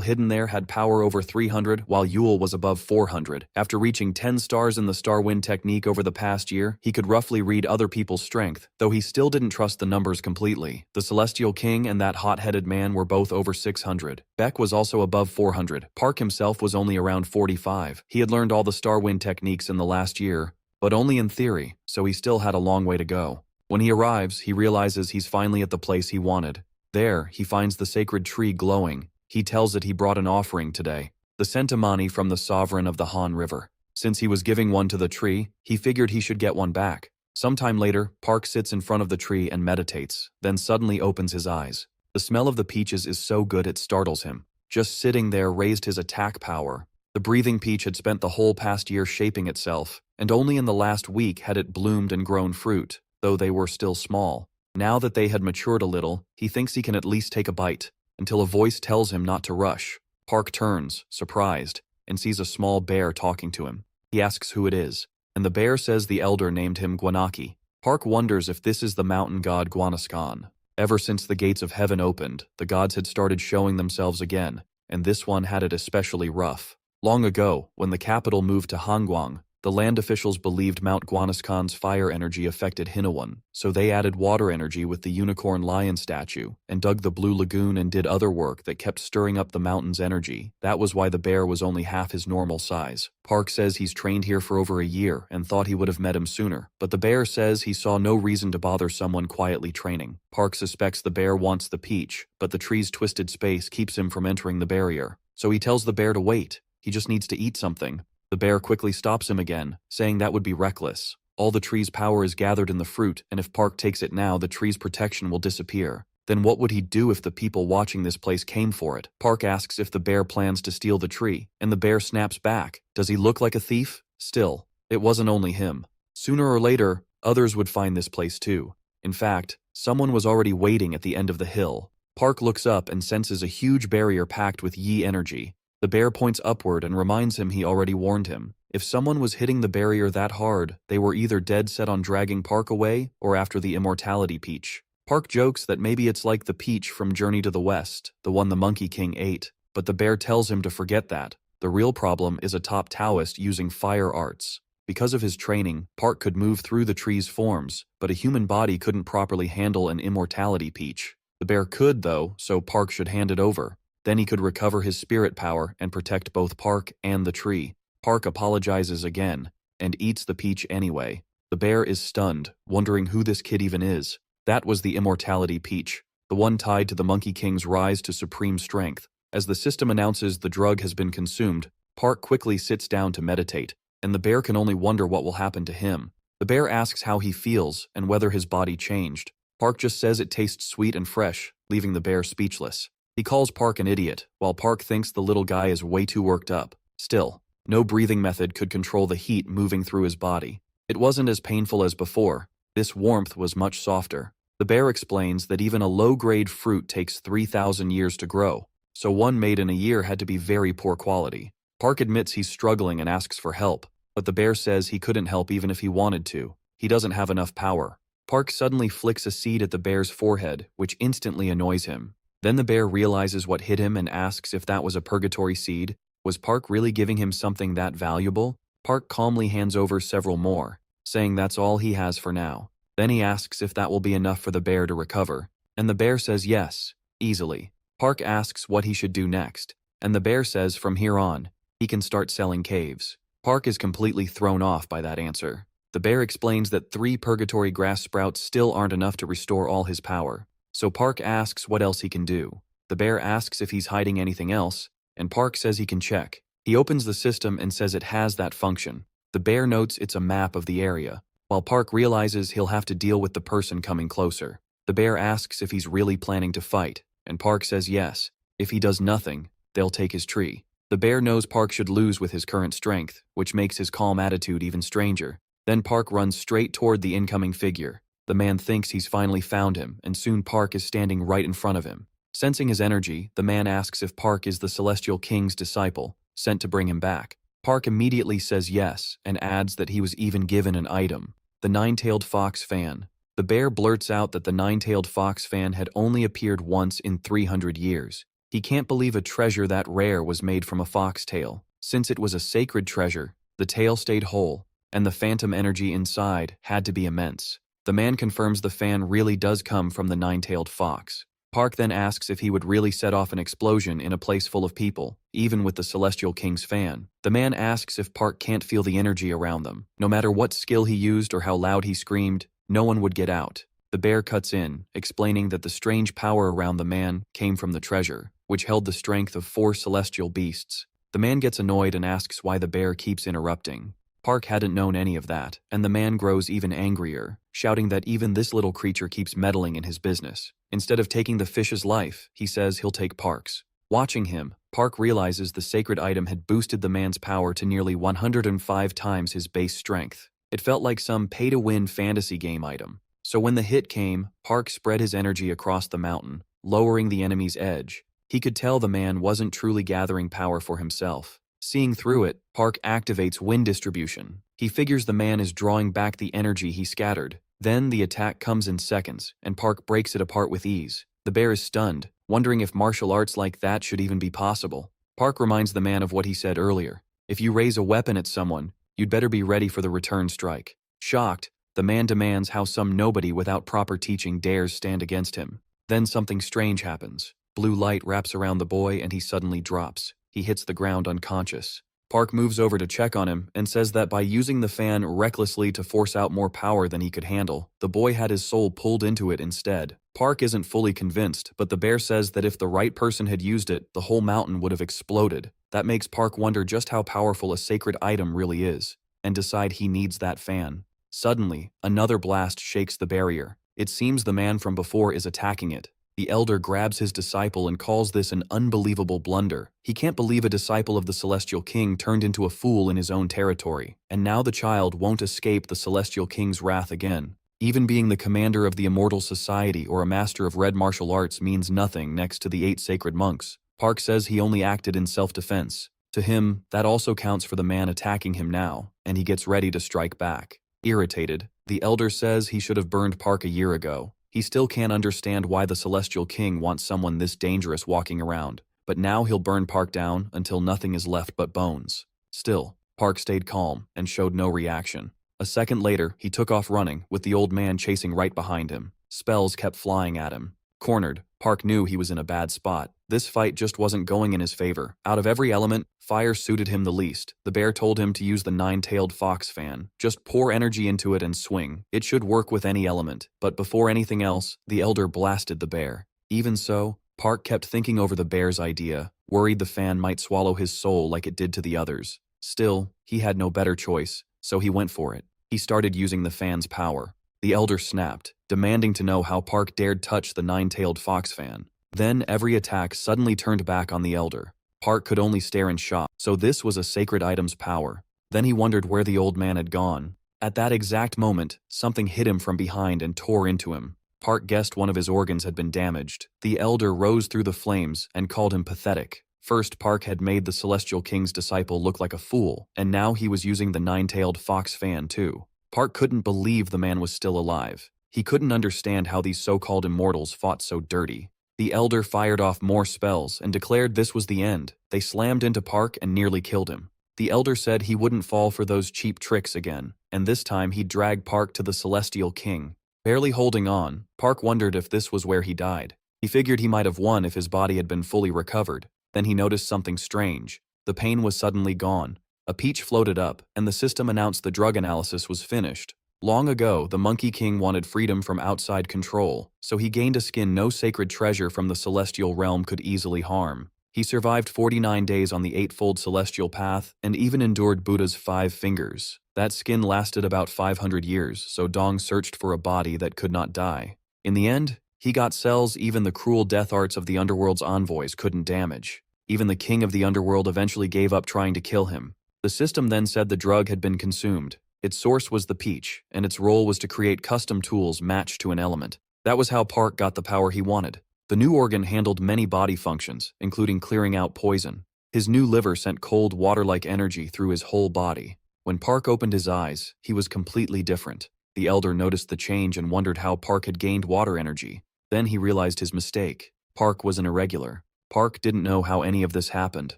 Speaker 1: hidden there had power over 300, while Yule was above 400. After reaching 10 stars in the Star Wind technique over the past year, he could roughly read other people's strength, though he still didn't trust the numbers completely. The Celestial King and that hot-headed man were both over 600. Beck was also above 400. Park himself was only around 45. He had learned all the Star Wind techniques in the last year, but only in theory, so he still had a long way to go. When he arrives, he realizes he's finally at the place he wanted. There, he finds the sacred tree glowing. He tells it he brought an offering today, the centimani from the sovereign of the Han River. Since he was giving one to the tree, he figured he should get one back. Sometime later, Park sits in front of the tree and meditates, then suddenly opens his eyes. The smell of the peaches is so good it startles him. Just sitting there raised his attack power. The breathing peach had spent the whole past year shaping itself, and only in the last week had it bloomed and grown fruit, though they were still small. Now that they had matured a little, he thinks he can at least take a bite, until a voice tells him not to rush. Park turns, surprised, and sees a small bear talking to him. He asks who it is, and the bear says the elder named him Gwanaki. Park wonders if this is the mountain god Guanascan. Ever since the gates of heaven opened, the gods had started showing themselves again, and this one had it especially rough. Long ago, when the capital moved to Hangguang, the land officials believed Mount Guanascan's fire energy affected Hinawan, so they added water energy with the unicorn lion statue, and dug the Blue Lagoon and did other work that kept stirring up the mountain's energy. That was why the bear was only half his normal size. Park says he's trained here for over a year and thought he would have met him sooner, but the bear says he saw no reason to bother someone quietly training. Park suspects the bear wants the peach, but the tree's twisted space keeps him from entering the barrier, so he tells the bear to wait. He just needs to eat something. The bear quickly stops him again, saying that would be reckless. All the tree's power is gathered in the fruit, and if Park takes it now, the tree's protection will disappear. Then what would he do if the people watching this place came for it? Park asks if the bear plans to steal the tree, and the bear snaps back. Does he look like a thief? Still, it wasn't only him. Sooner or later, others would find this place too. In fact, someone was already waiting at the end of the hill. Park looks up and senses a huge barrier packed with Yi energy. The bear points upward and reminds him he already warned him. If someone was hitting the barrier that hard, they were either dead set on dragging Park away or after the immortality peach. Park jokes that maybe it's like the peach from Journey to the West, the one the Monkey King ate, but the bear tells him to forget that. The real problem is a top Taoist using fire arts. Because of his training, Park could move through the tree's forms, but a human body couldn't properly handle an immortality peach. The bear could, though, so Park should hand it over. Then he could recover his spirit power and protect both Park and the tree. Park apologizes again, and eats the peach anyway. The bear is stunned, wondering who this kid even is. That was the immortality peach, the one tied to the Monkey King's rise to supreme strength. As the system announces the drug has been consumed, Park quickly sits down to meditate, and the bear can only wonder what will happen to him. The bear asks how he feels and whether his body changed. Park just says it tastes sweet and fresh, leaving the bear speechless. He calls Park an idiot, while Park thinks the little guy is way too worked up. Still, no breathing method could control the heat moving through his body. It wasn't as painful as before. This warmth was much softer. The bear explains that even a low-grade fruit takes 3,000 years to grow, so one made in a year had to be very poor quality. Park admits he's struggling and asks for help, but the bear says he couldn't help even if he wanted to. He doesn't have enough power. Park suddenly flicks a seed at the bear's forehead, which instantly annoys him. Then the bear realizes what hit him and asks if that was a purgatory seed. Was Park really giving him something that valuable? Park calmly hands over several more, saying that's all he has for now. Then he asks if that will be enough for the bear to recover, and the bear says yes, easily. Park asks what he should do next, and the bear says from here on, he can start selling caves. Park is completely thrown off by that answer. The bear explains that 3 purgatory grass sprouts still aren't enough to restore all his power. So Park asks what else he can do. The bear asks if he's hiding anything else, and Park says he can check. He opens the system and says it has that function. The bear notes it's a map of the area, while Park realizes he'll have to deal with the person coming closer. The bear asks if he's really planning to fight, and Park says yes. If he does nothing, they'll take his tree. The bear knows Park should lose with his current strength, which makes his calm attitude even stranger. Then Park runs straight toward the incoming figure. The man thinks he's finally found him, and soon Park is standing right in front of him. Sensing his energy, the man asks if Park is the Celestial King's disciple, sent to bring him back. Park immediately says yes and adds that he was even given an item, the nine-tailed fox fan. The bear blurts out that the nine-tailed fox fan had only appeared once in 300 years. He can't believe a treasure that rare was made from a foxtail. Since it was a sacred treasure, the tail stayed whole, and the phantom energy inside had to be immense. The man confirms the fan really does come from the nine-tailed fox. Park then asks if he would really set off an explosion in a place full of people, even with the Celestial King's fan. The man asks if Park can't feel the energy around them. No matter what skill he used or how loud he screamed, no one would get out. The bear cuts in, explaining that the strange power around the man came from the treasure, which held the strength of 4 celestial beasts. The man gets annoyed and asks why the bear keeps interrupting. Park hadn't known any of that, and the man grows even angrier, shouting that even this little creature keeps meddling in his business. Instead of taking the fish's life, he says he'll take Park's. Watching him, Park realizes the sacred item had boosted the man's power to nearly 105 times his base strength. It felt like some pay-to-win fantasy game item. So when the hit came, Park spread his energy across the mountain, lowering the enemy's edge. He could tell the man wasn't truly gathering power for himself. Seeing through it, Park activates wind distribution. He figures the man is drawing back the energy he scattered. Then the attack comes in seconds, and Park breaks it apart with ease. The bear is stunned, wondering if martial arts like that should even be possible. Park reminds the man of what he said earlier. If you raise a weapon at someone, you'd better be ready for the return strike. Shocked, the man demands how some nobody without proper teaching dares stand against him. Then something strange happens. Blue light wraps around the boy and he suddenly drops. He hits the ground unconscious. Park moves over to check on him and says that by using the fan recklessly to force out more power than he could handle, the boy had his soul pulled into it instead. Park isn't fully convinced, but the bear says that if the right person had used it, the whole mountain would have exploded. That makes Park wonder just how powerful a sacred item really is, and decide he needs that fan. Suddenly, another blast shakes the barrier. It seems the man from before is attacking it. The elder grabs his disciple and calls this an unbelievable blunder. He can't believe a disciple of the Celestial King turned into a fool in his own territory, and now the child won't escape the Celestial King's wrath again. Even being the commander of the Immortal Society or a master of red martial arts means nothing next to the 8 sacred monks. Park says he only acted in self-defense. To him, that also counts for the man attacking him now, and he gets ready to strike back. Irritated, the elder says he should have burned Park a year ago. He still can't understand why the Celestial King wants someone this dangerous walking around, but now he'll burn Park down until nothing is left but bones. Still, Park stayed calm and showed no reaction. A second later, he took off running, with the old man chasing right behind him. Spells kept flying at him. Cornered, Park knew he was in a bad spot. This fight just wasn't going in his favor. Out of every element, fire suited him the least. The bear told him to use the 9-tailed fox fan. Just pour energy into it and swing. It should work with any element. But before anything else, the elder blasted the bear. Even so, Park kept thinking over the bear's idea, worried the fan might swallow his soul like it did to the others. Still, he had no better choice, so he went for it. He started using the fan's power. The elder snapped, demanding to know how Park dared touch the 9-tailed fox fan. Then every attack suddenly turned back on the elder. Park could only stare in shock, so this was a sacred item's power. Then he wondered where the old man had gone. At that exact moment, something hit him from behind and tore into him. Park guessed one of his organs had been damaged. The elder rose through the flames and called him pathetic. First, Park had made the Celestial King's disciple look like a fool, and now he was using the 9-tailed fox fan too. Park couldn't believe the man was still alive. He couldn't understand how these so-called immortals fought so dirty. The elder fired off more spells and declared this was the end. They slammed into Park and nearly killed him. The elder said he wouldn't fall for those cheap tricks again, and this time he'd drag Park to the Celestial King. Barely holding on, Park wondered if this was where he died. He figured he might have won if his body had been fully recovered. Then he noticed something strange. The pain was suddenly gone. A peach floated up, and the system announced the drug analysis was finished. Long ago, the Monkey King wanted freedom from outside control, so he gained a skin no sacred treasure from the celestial realm could easily harm. He survived 49 days on the eightfold celestial path and even endured Buddha's 5 fingers. That skin lasted about 500 years, so Dong searched for a body that could not die. In the end, he got cells even the cruel death arts of the underworld's envoys couldn't damage. Even the king of the underworld eventually gave up trying to kill him. The system then said the drug had been consumed. Its source was the peach, and its role was to create custom tools matched to an element. That was how Park got the power he wanted. The new organ handled many body functions, including clearing out poison. His new liver sent cold water-like energy through his whole body. When Park opened his eyes, he was completely different. The elder noticed the change and wondered how Park had gained water energy. Then he realized his mistake. Park was an irregular. Park didn't know how any of this happened.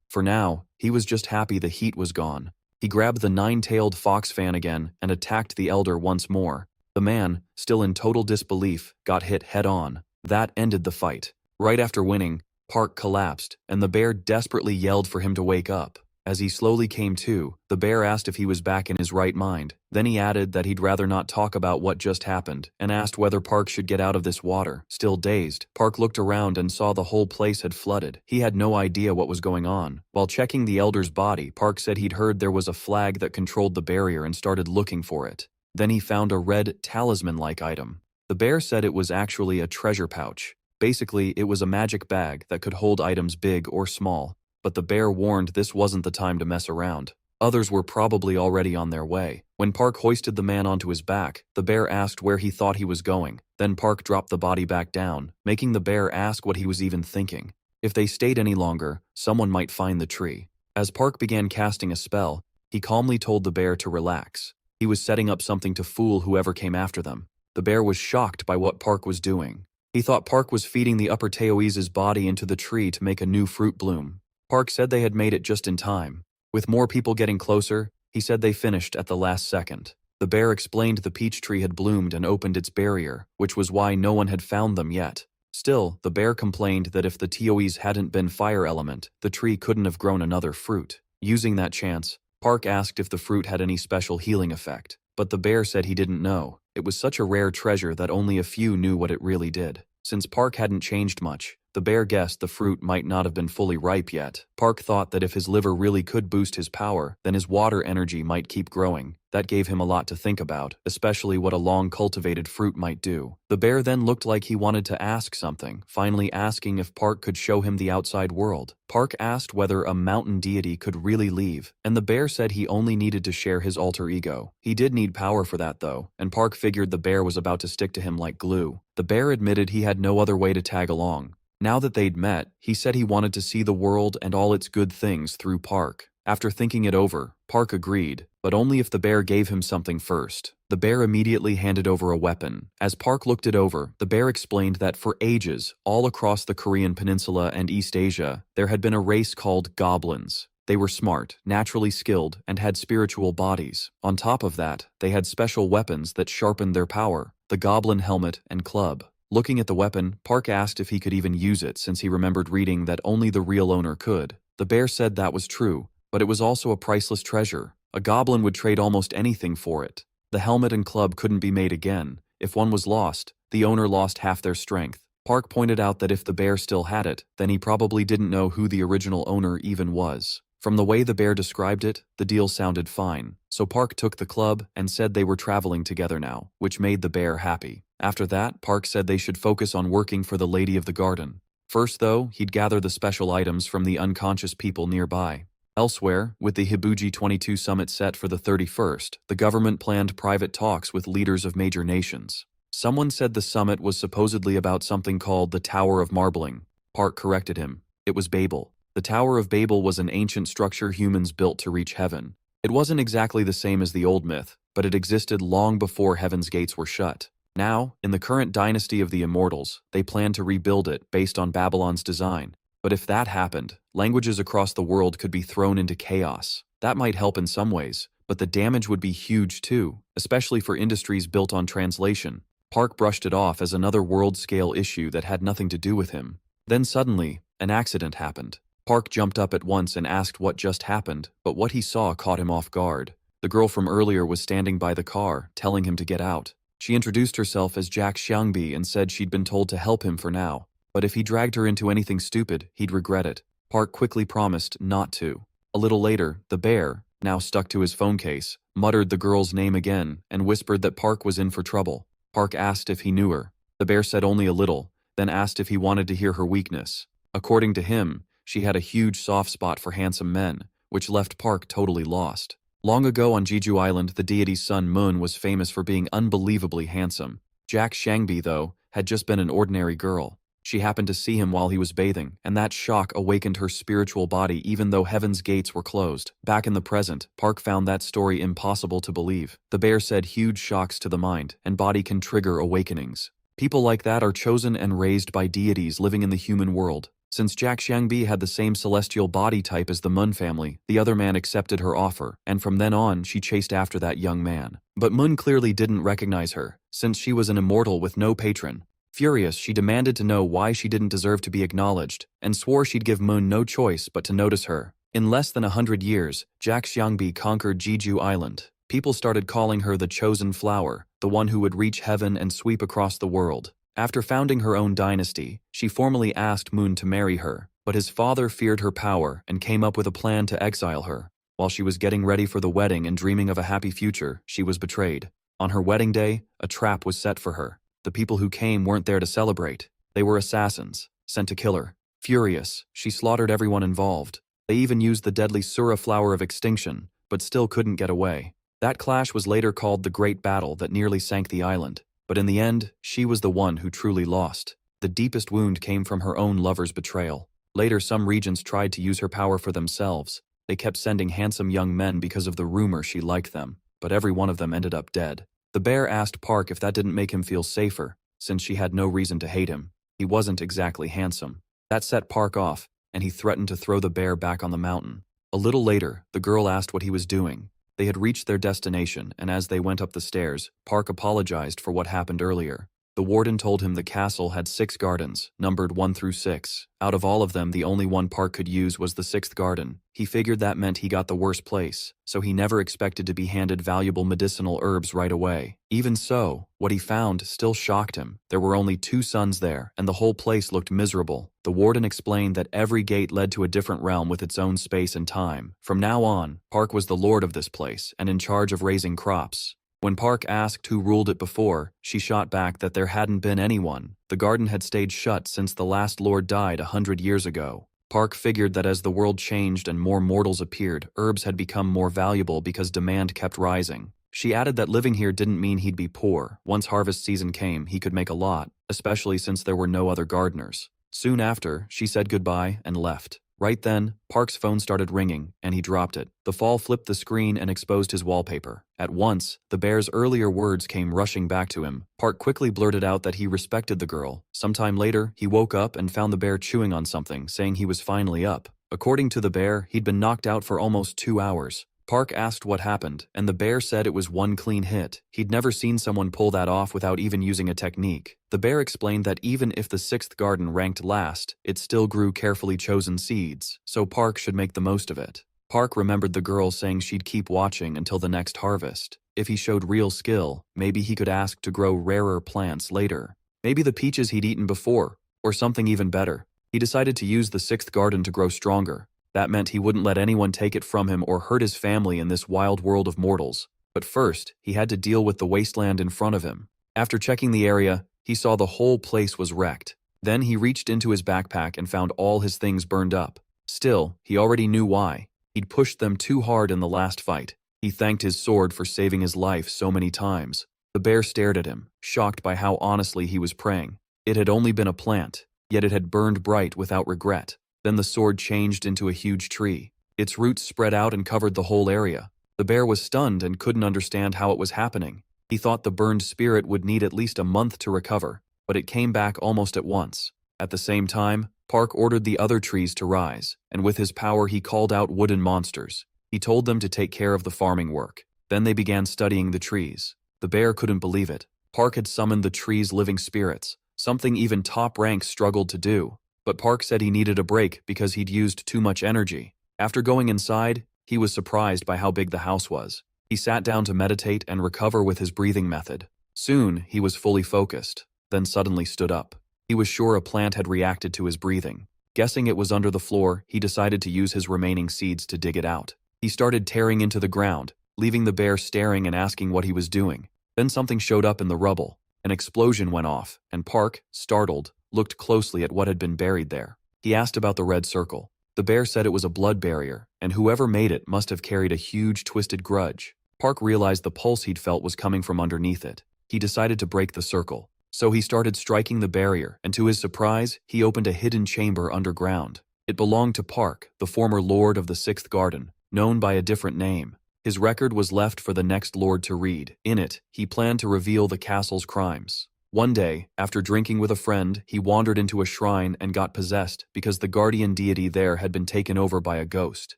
Speaker 1: For now, he was just happy the heat was gone. He grabbed the nine-tailed fox fan again and attacked the elder once more. The man, still in total disbelief, got hit head-on. That ended the fight. Right after winning, Park collapsed, and the bear desperately yelled for him to wake up. As he slowly came to, the bear asked if he was back in his right mind. Then he added that he'd rather not talk about what just happened, and asked whether Park should get out of this water. Still dazed, Park looked around and saw the whole place had flooded. He had no idea what was going on. While checking the elder's body, Park said he'd heard there was a flag that controlled the barrier and started looking for it. Then he found a red, talisman-like item. The bear said it was actually a treasure pouch. Basically, it was a magic bag that could hold items big or small. But the bear warned this wasn't the time to mess around. Others were probably already on their way. When Park hoisted the man onto his back, the bear asked where he thought he was going. Then Park dropped the body back down, making the bear ask what he was even thinking. If they stayed any longer, someone might find the tree. As Park began casting a spell, he calmly told the bear to relax. He was setting up something to fool whoever came after them. The bear was shocked by what Park was doing. He thought Park was feeding the upper Taoise's body into the tree to make a new fruit bloom. Park said they had made it just in time. With more people getting closer, he said they finished at the last second. The bear explained the peach tree had bloomed and opened its barrier, which was why no one had found them yet. Still, the bear complained that if the Taoise hadn't been fire element, the tree couldn't have grown another fruit. Using that chance, Park asked if the fruit had any special healing effect, but the bear said he didn't know. It was such a rare treasure that only a few knew what it really did. Since Park hadn't changed much, the bear guessed the fruit might not have been fully ripe yet. Park thought that if his liver really could boost his power, then his water energy might keep growing. That gave him a lot to think about, especially what a long-cultivated fruit might do. The bear then looked like he wanted to ask something, finally asking if Park could show him the outside world. Park asked whether a mountain deity could really leave, and the bear said he only needed to share his alter ego. He did need power for that though, and Park figured the bear was about to stick to him like glue. The bear admitted he had no other way to tag along. Now that they'd met, he said he wanted to see the world and all its good things through Park. After thinking it over, Park agreed, but only if the bear gave him something first. The bear immediately handed over a weapon. As Park looked it over, the bear explained that for ages, all across the Korean peninsula and East Asia, there had been a race called goblins. They were smart, naturally skilled, and had spiritual bodies. On top of that, they had special weapons that sharpened their power, the goblin helmet and club. Looking at the weapon, Park asked if he could even use it since he remembered reading that only the real owner could. The bear said that was true, but it was also a priceless treasure. A goblin would trade almost anything for it. The helmet and club couldn't be made again. If one was lost, the owner lost half their strength. Park pointed out that if the bear still had it, then he probably didn't know who the original owner even was. From the way the bear described it, the deal sounded fine. So Park took the club and said they were traveling together now, which made the bear happy. After that, Park said they should focus on working for the Lady of the Garden. First though, he'd gather the special items from the unconscious people nearby. Elsewhere, with the Hibuji 22 summit set for the 31st, the government planned private talks with leaders of major nations. Someone said the summit was supposedly about something called the Tower of Marbling. Park corrected him. It was Babel. The Tower of Babel was an ancient structure humans built to reach heaven. It wasn't exactly the same as the old myth, but it existed long before heaven's gates were shut. Now, in the current dynasty of the Immortals, they plan to rebuild it based on Babylon's design. But if that happened, languages across the world could be thrown into chaos. That might help in some ways, but the damage would be huge too, especially for industries built on translation. Park brushed it off as another world-scale issue that had nothing to do with him. Then suddenly, an accident happened. Park jumped up at once and asked what just happened, but what he saw caught him off guard. The girl from earlier was standing by the car, telling him to get out. She introduced herself as Jack Xiangbi and said she'd been told to help him for now. But if he dragged her into anything stupid, he'd regret it. Park quickly promised not to. A little later, the bear, now stuck to his phone case, muttered the girl's name again and whispered that Park was in for trouble. Park asked if he knew her. The bear said only a little, then asked if he wanted to hear her weakness. According to him, she had a huge soft spot for handsome men, which left Park totally lost. Long ago on Jeju Island, the deity's son Moon was famous for being unbelievably handsome. Jack Xiangbi, though, had just been an ordinary girl. She happened to see him while he was bathing, and that shock awakened her spiritual body even though heaven's gates were closed. Back in the present, Park found that story impossible to believe. The bear said huge shocks to the mind and body can trigger awakenings. People like that are chosen and raised by deities living in the human world. Since Jack Xiangbi had the same celestial body type as the Mun family, the other man accepted her offer, and from then on she chased after that young man. But Mun clearly didn't recognize her, since she was an immortal with no patron. Furious, she demanded to know why she didn't deserve to be acknowledged, and swore she'd give Mun no choice but to notice her. In less than 100 years, Jack Xiangbi conquered Jeju Island. People started calling her the chosen flower, the one who would reach heaven and sweep across the world. After founding her own dynasty, she formally asked Mun to marry her, but his father feared her power and came up with a plan to exile her. While she was getting ready for the wedding and dreaming of a happy future, she was betrayed. On her wedding day, a trap was set for her. The people who came weren't there to celebrate. They were assassins, sent to kill her. Furious, she slaughtered everyone involved. They even used the deadly Sura flower of extinction, but still couldn't get away. That clash was later called the Great Battle that nearly sank the island. But in the end, she was the one who truly lost. The deepest wound came from her own lover's betrayal. Later, some regents tried to use her power for themselves. They kept sending handsome young men because of the rumor she liked them, but every one of them ended up dead. The bear asked Park if that didn't make him feel safer, since she had no reason to hate him. He wasn't exactly handsome. That set Park off, and he threatened to throw the bear back on the mountain. A little later, the girl asked what he was doing. They had reached their destination, and as they went up the stairs, Park apologized for what happened earlier. The warden told him the castle had 6 gardens, numbered 1 through 6. Out of all of them, the only one Park could use was the 6th garden. He figured that meant he got the worst place, so he never expected to be handed valuable medicinal herbs right away. Even so, what he found still shocked him. There were only 2 suns there, and the whole place looked miserable. The warden explained that every gate led to a different realm with its own space and time. From now on, Park was the lord of this place and in charge of raising crops. When Park asked who ruled it before, she shot back that there hadn't been anyone. The garden had stayed shut since the last lord died 100 years ago. Park figured that as the world changed and more mortals appeared, herbs had become more valuable because demand kept rising. She added that living here didn't mean he'd be poor. Once harvest season came, he could make a lot, especially since there were no other gardeners. Soon after, she said goodbye and left. Right then, Park's phone started ringing, and he dropped it. The fall flipped the screen and exposed his wallpaper. At once, the bear's earlier words came rushing back to him. Park quickly blurted out that he respected the girl. Sometime later, he woke up and found the bear chewing on something, saying he was finally up. According to the bear, he'd been knocked out for almost 2 hours. Park asked what happened, and the bear said it was one clean hit. He'd never seen someone pull that off without even using a technique. The bear explained that even if the 6th garden ranked last, it still grew carefully chosen seeds, so Park should make the most of it. Park remembered the girl saying she'd keep watching until the next harvest. If he showed real skill, maybe he could ask to grow rarer plants later. Maybe the peaches he'd eaten before, or something even better. He decided to use the 6th garden to grow stronger. That meant he wouldn't let anyone take it from him or hurt his family in this wild world of mortals. But first, he had to deal with the wasteland in front of him. After checking the area, he saw the whole place was wrecked. Then he reached into his backpack and found all his things burned up. Still, he already knew why. He'd pushed them too hard in the last fight. He thanked his sword for saving his life so many times. The bear stared at him, shocked by how honestly he was praying. It had only been a plant, yet it had burned bright without regret. Then the sword changed into a huge tree. Its roots spread out and covered the whole area. The bear was stunned and couldn't understand how it was happening. He thought the burned spirit would need at least a month to recover, but it came back almost at once. At the same time, Park ordered the other trees to rise, and with his power he called out wooden monsters. He told them to take care of the farming work. Then they began studying the trees. The bear couldn't believe it. Park had summoned the trees' living spirits, something even top ranks struggled to do. But Park said he needed a break because he'd used too much energy. After going inside, he was surprised by how big the house was. He sat down to meditate and recover with his breathing method. Soon, he was fully focused, then suddenly stood up. He was sure a plant had reacted to his breathing. Guessing it was under the floor, he decided to use his remaining seeds to dig it out. He started tearing into the ground, leaving the bear staring and asking what he was doing. Then something showed up in the rubble. An explosion went off, and Park, startled, looked closely at what had been buried there. He asked about the red circle. The bear said it was a blood barrier, and whoever made it must have carried a huge twisted grudge. Park realized the pulse he'd felt was coming from underneath it. He decided to break the circle. So he started striking the barrier, and to his surprise, he opened a hidden chamber underground. It belonged to Park, the former lord of the Sixth Garden, known by a different name. His record was left for the next lord to read. In it, he planned to reveal the castle's crimes. One day, after drinking with a friend, he wandered into a shrine and got possessed because the guardian deity there had been taken over by a ghost.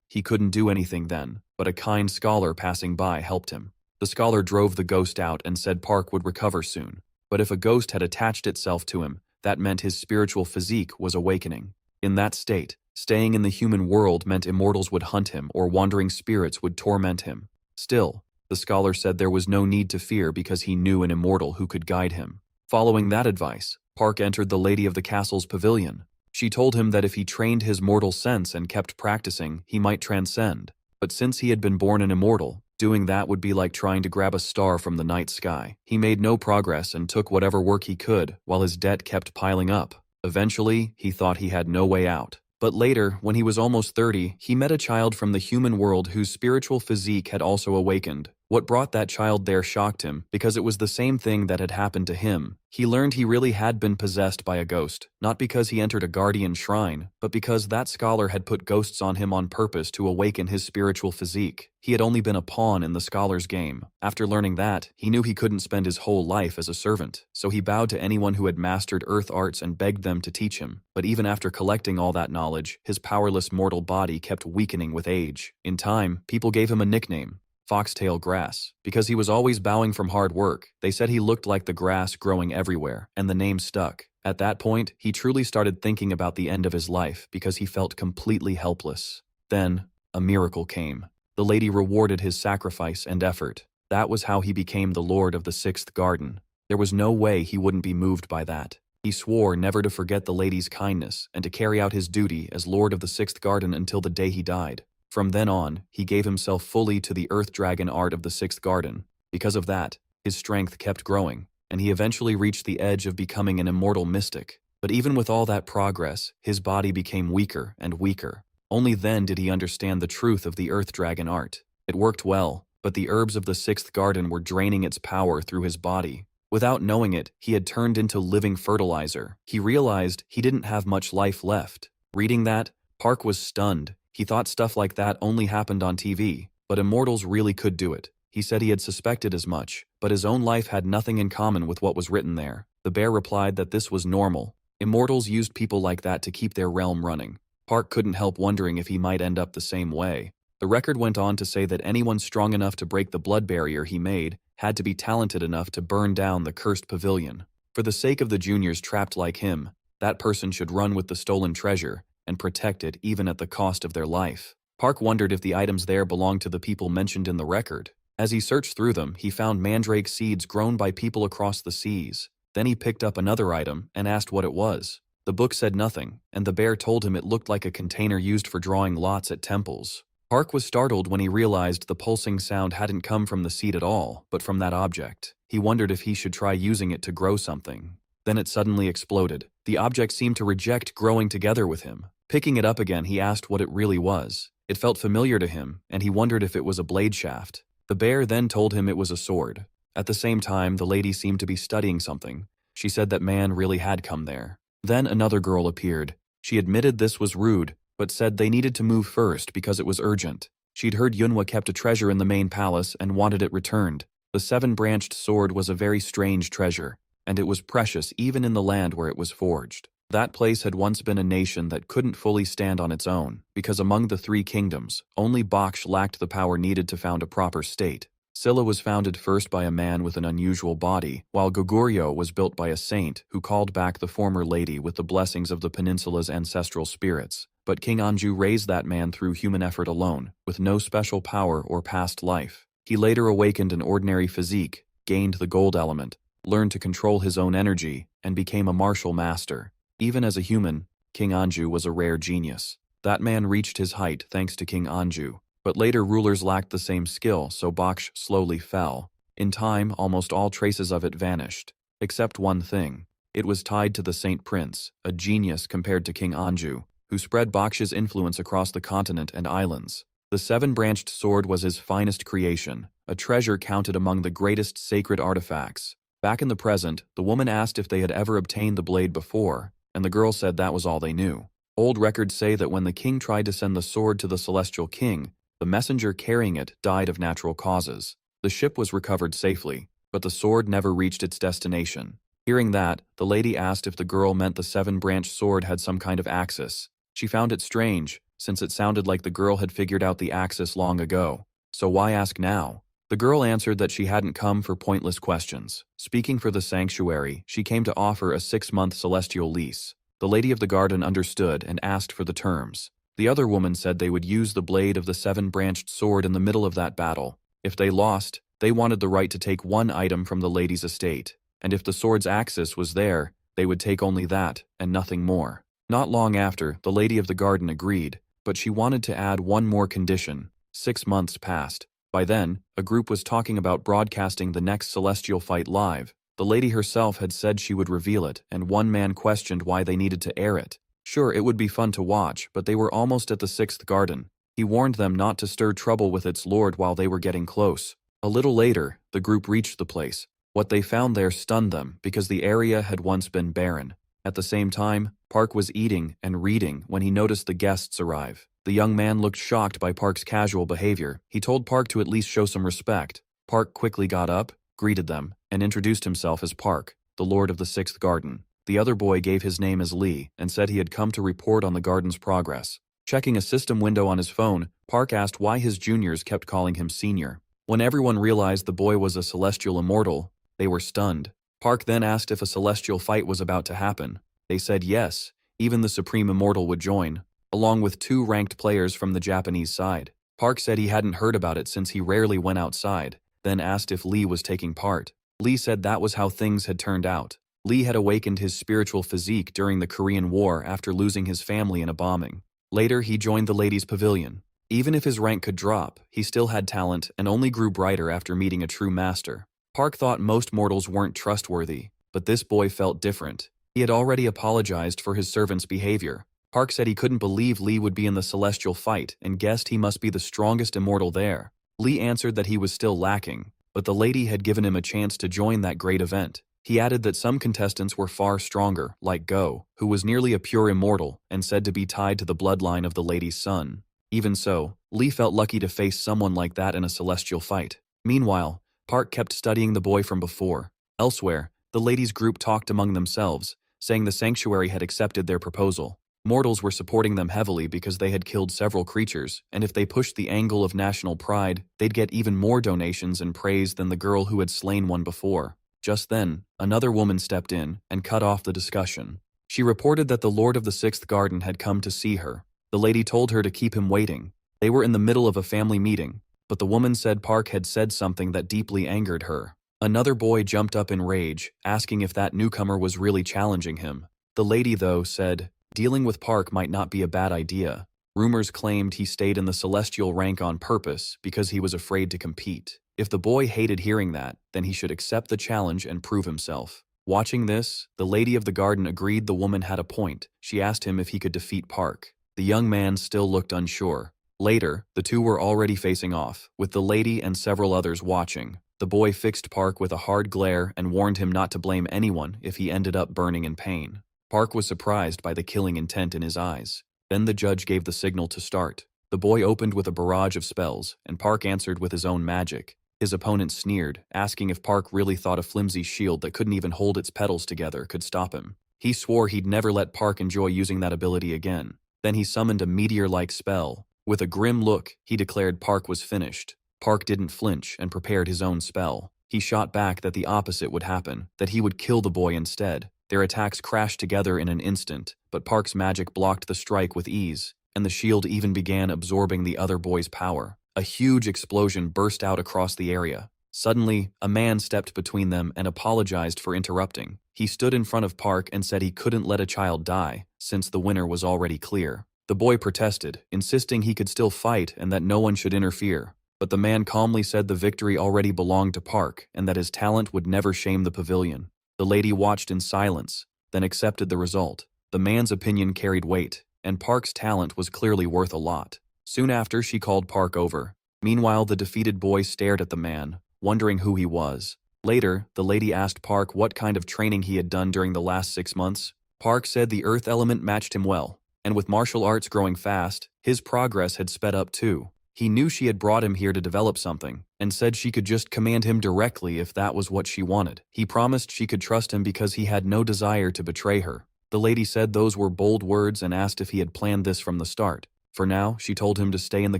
Speaker 1: He couldn't do anything then, but a kind scholar passing by helped him. The scholar drove the ghost out and said Park would recover soon. But if a ghost had attached itself to him, that meant his spiritual physique was awakening. In that state, staying in the human world meant immortals would hunt him or wandering spirits would torment him. Still, the scholar said there was no need to fear because he knew an immortal who could guide him. Following that advice, Park entered the lady of the castle's pavilion. She told him that if he trained his mortal sense and kept practicing, he might transcend. But since he had been born an immortal, doing that would be like trying to grab a star from the night sky. He made no progress and took whatever work he could, while his debt kept piling up. Eventually, he thought he had no way out. But later, when he was almost 30, he met a child from the human world whose spiritual physique had also awakened. What brought that child there shocked him, because it was the same thing that had happened to him. He learned he really had been possessed by a ghost, not because he entered a guardian shrine, but because that scholar had put ghosts on him on purpose to awaken his spiritual physique. He had only been a pawn in the scholar's game. After learning that, he knew he couldn't spend his whole life as a servant, so he bowed to anyone who had mastered earth arts and begged them to teach him. But even after collecting all that knowledge, his powerless mortal body kept weakening with age. In time, people gave him a nickname, Foxtail Grass, because he was always bowing from hard work. They said he looked like the grass growing everywhere, and the name stuck. At that point, he truly started thinking about the end of his life because he felt completely helpless. Then, a miracle came. The lady rewarded his sacrifice and effort. That was how he became the Lord of the Sixth Garden. There was no way he wouldn't be moved by that. He swore never to forget the lady's kindness and to carry out his duty as Lord of the Sixth Garden until the day he died. From then on, he gave himself fully to the Earth Dragon art of the Sixth Garden. Because of that, his strength kept growing, and he eventually reached the edge of becoming an immortal mystic. But even with all that progress, his body became weaker and weaker. Only then did he understand the truth of the Earth Dragon art. It worked well, but the herbs of the Sixth Garden were draining its power through his body. Without knowing it, he had turned into living fertilizer. He realized he didn't have much life left. Reading that, Park was stunned. He thought stuff like that only happened on TV, but immortals really could do it. He said he had suspected as much, but his own life had nothing in common with what was written there. The bear replied that this was normal. Immortals used people like that to keep their realm running. Park couldn't help wondering if he might end up the same way. The record went on to say that anyone strong enough to break the blood barrier he made had to be talented enough to burn down the cursed pavilion. For the sake of the juniors trapped like him, that person should run with the stolen treasure and protect it even at the cost of their life. Park wondered if the items there belonged to the people mentioned in the record. As he searched through them, he found mandrake seeds grown by people across the seas. Then he picked up another item and asked what it was. The book said nothing, and the bear told him it looked like a container used for drawing lots at temples. Park was startled when he realized the pulsing sound hadn't come from the seed at all, but from that object. He wondered if he should try using it to grow something. Then it suddenly exploded. The object seemed to reject growing together with him. Picking it up again, he asked what it really was. It felt familiar to him, and he wondered if it was a blade shaft. The bear then told him it was a sword. At the same time, the lady seemed to be studying something. She said that man really had come there. Then another girl appeared. She admitted this was rude, but said they needed to move first because it was urgent. She'd heard Yunhwa kept a treasure in the main palace and wanted it returned. The seven-branched sword was a very strange treasure, and it was precious even in the land where it was forged. That place had once been a nation that couldn't fully stand on its own, because among the three kingdoms, only Baksh lacked the power needed to found a proper state. Silla was founded first by a man with an unusual body, while Goguryeo was built by a saint who called back the former lady with the blessings of the peninsula's ancestral spirits. But King Anju raised that man through human effort alone, with no special power or past life. He later awakened an ordinary physique, gained the gold element, learned to control his own energy, and became a martial master. Even as a human, King Anju was a rare genius. That man reached his height thanks to King Anju, but later rulers lacked the same skill, so Baksh slowly fell. In time, almost all traces of it vanished, except one thing. It was tied to the Saint Prince, a genius compared to King Anju, who spread Baksh's influence across the continent and islands. The seven-branched sword was his finest creation, a treasure counted among the greatest sacred artifacts. Back in the present, the woman asked if they had ever obtained the blade before, and the girl said that was all they knew. Old records say that when the king tried to send the sword to the celestial king, the messenger carrying it died of natural causes. The ship was recovered safely, but the sword never reached its destination. Hearing that, the lady asked if the girl meant the seven-branched sword had some kind of axis. She found it strange, since it sounded like the girl had figured out the axis long ago. So why ask now? The girl answered that she hadn't come for pointless questions. Speaking for the sanctuary, she came to offer a 6-month celestial lease. The lady of the garden understood and asked for the terms. The other woman said they would use the blade of the seven-branched sword in the middle of that battle. If they lost, they wanted the right to take one item from the lady's estate, and if the sword's axis was there, they would take only that and nothing more. Not long after, the lady of the garden agreed, but she wanted to add one more condition. 6 months passed. By then, a group was talking about broadcasting the next celestial fight live. The lady herself had said she would reveal it, and one man questioned why they needed to air it. Sure, it would be fun to watch, but they were almost at the 6th garden. He warned them not to stir trouble with its lord while they were getting close. A little later, the group reached the place. What they found there stunned them because the area had once been barren. At the same time, Park was eating and reading when he noticed the guests arrive. The young man looked shocked by Park's casual behavior. He told Park to at least show some respect. Park quickly got up, greeted them, and introduced himself as Park, the lord of the 6th garden. The other boy gave his name as Lee and said he had come to report on the garden's progress. Checking a system window on his phone, Park asked why his juniors kept calling him senior. When everyone realized the boy was a celestial immortal, they were stunned. Park then asked if a celestial fight was about to happen. They said yes, even the supreme immortal would join, along with 2 ranked players from the Japanese side. Park said he hadn't heard about it since he rarely went outside, then asked if Lee was taking part. Lee said that was how things had turned out. Lee had awakened his spiritual physique during the Korean War after losing his family in a bombing. Later, he joined the ladies' pavilion. Even if his rank could drop, he still had talent and only grew brighter after meeting a true master. Park thought most mortals weren't trustworthy, but this boy felt different. He had already apologized for his servant's behavior. Park said he couldn't believe Lee would be in the celestial fight and guessed he must be the strongest immortal there. Lee answered that he was still lacking, but the lady had given him a chance to join that great event. He added that some contestants were far stronger, like Go, who was nearly a pure immortal and said to be tied to the bloodline of the lady's son. Even so, Lee felt lucky to face someone like that in a celestial fight. Meanwhile, Park kept studying the boy from before. Elsewhere, the ladies' group talked among themselves, saying the sanctuary had accepted their proposal. Mortals were supporting them heavily because they had killed several creatures, and if they pushed the angle of national pride, they'd get even more donations and praise than the girl who had slain one before. Just then, another woman stepped in and cut off the discussion. She reported that the Lord of the 6th Garden had come to see her. The lady told her to keep him waiting. They were in the middle of a family meeting, but the woman said Park had said something that deeply angered her. Another boy jumped up in rage, asking if that newcomer was really challenging him. The lady, though, said, dealing with Park might not be a bad idea. Rumors claimed he stayed in the celestial rank on purpose because he was afraid to compete. If the boy hated hearing that, then he should accept the challenge and prove himself. Watching this, the lady of the garden agreed the woman had a point. She asked him if he could defeat Park. The young man still looked unsure. Later, the two were already facing off, with the lady and several others watching. The boy fixed Park with a hard glare and warned him not to blame anyone if he ended up burning in pain. Park was surprised by the killing intent in his eyes. Then the judge gave the signal to start. The boy opened with a barrage of spells, and Park answered with his own magic. His opponent sneered, asking if Park really thought a flimsy shield that couldn't even hold its petals together could stop him. He swore he'd never let Park enjoy using that ability again. Then he summoned a meteor-like spell. With a grim look, he declared Park was finished. Park didn't flinch and prepared his own spell. He shot back that the opposite would happen, that he would kill the boy instead. Their attacks crashed together in an instant, but Park's magic blocked the strike with ease, and the shield even began absorbing the other boy's power. A huge explosion burst out across the area. Suddenly, a man stepped between them and apologized for interrupting. He stood in front of Park and said he couldn't let a child die, since the winner was already clear. The boy protested, insisting he could still fight and that no one should interfere. But the man calmly said the victory already belonged to Park and that his talent would never shame the pavilion. The lady watched in silence, then accepted the result. The man's opinion carried weight, and Park's talent was clearly worth a lot. Soon after, she called Park over. Meanwhile, the defeated boy stared at the man, wondering who he was. Later, the lady asked Park what kind of training he had done during the last 6 months. Park said the earth element matched him well, and with martial arts growing fast, his progress had sped up too. He knew she had brought him here to develop something, and said she could just command him directly if that was what she wanted. He promised she could trust him because he had no desire to betray her. The lady said those were bold words and asked if he had planned this from the start. For now, she told him to stay in the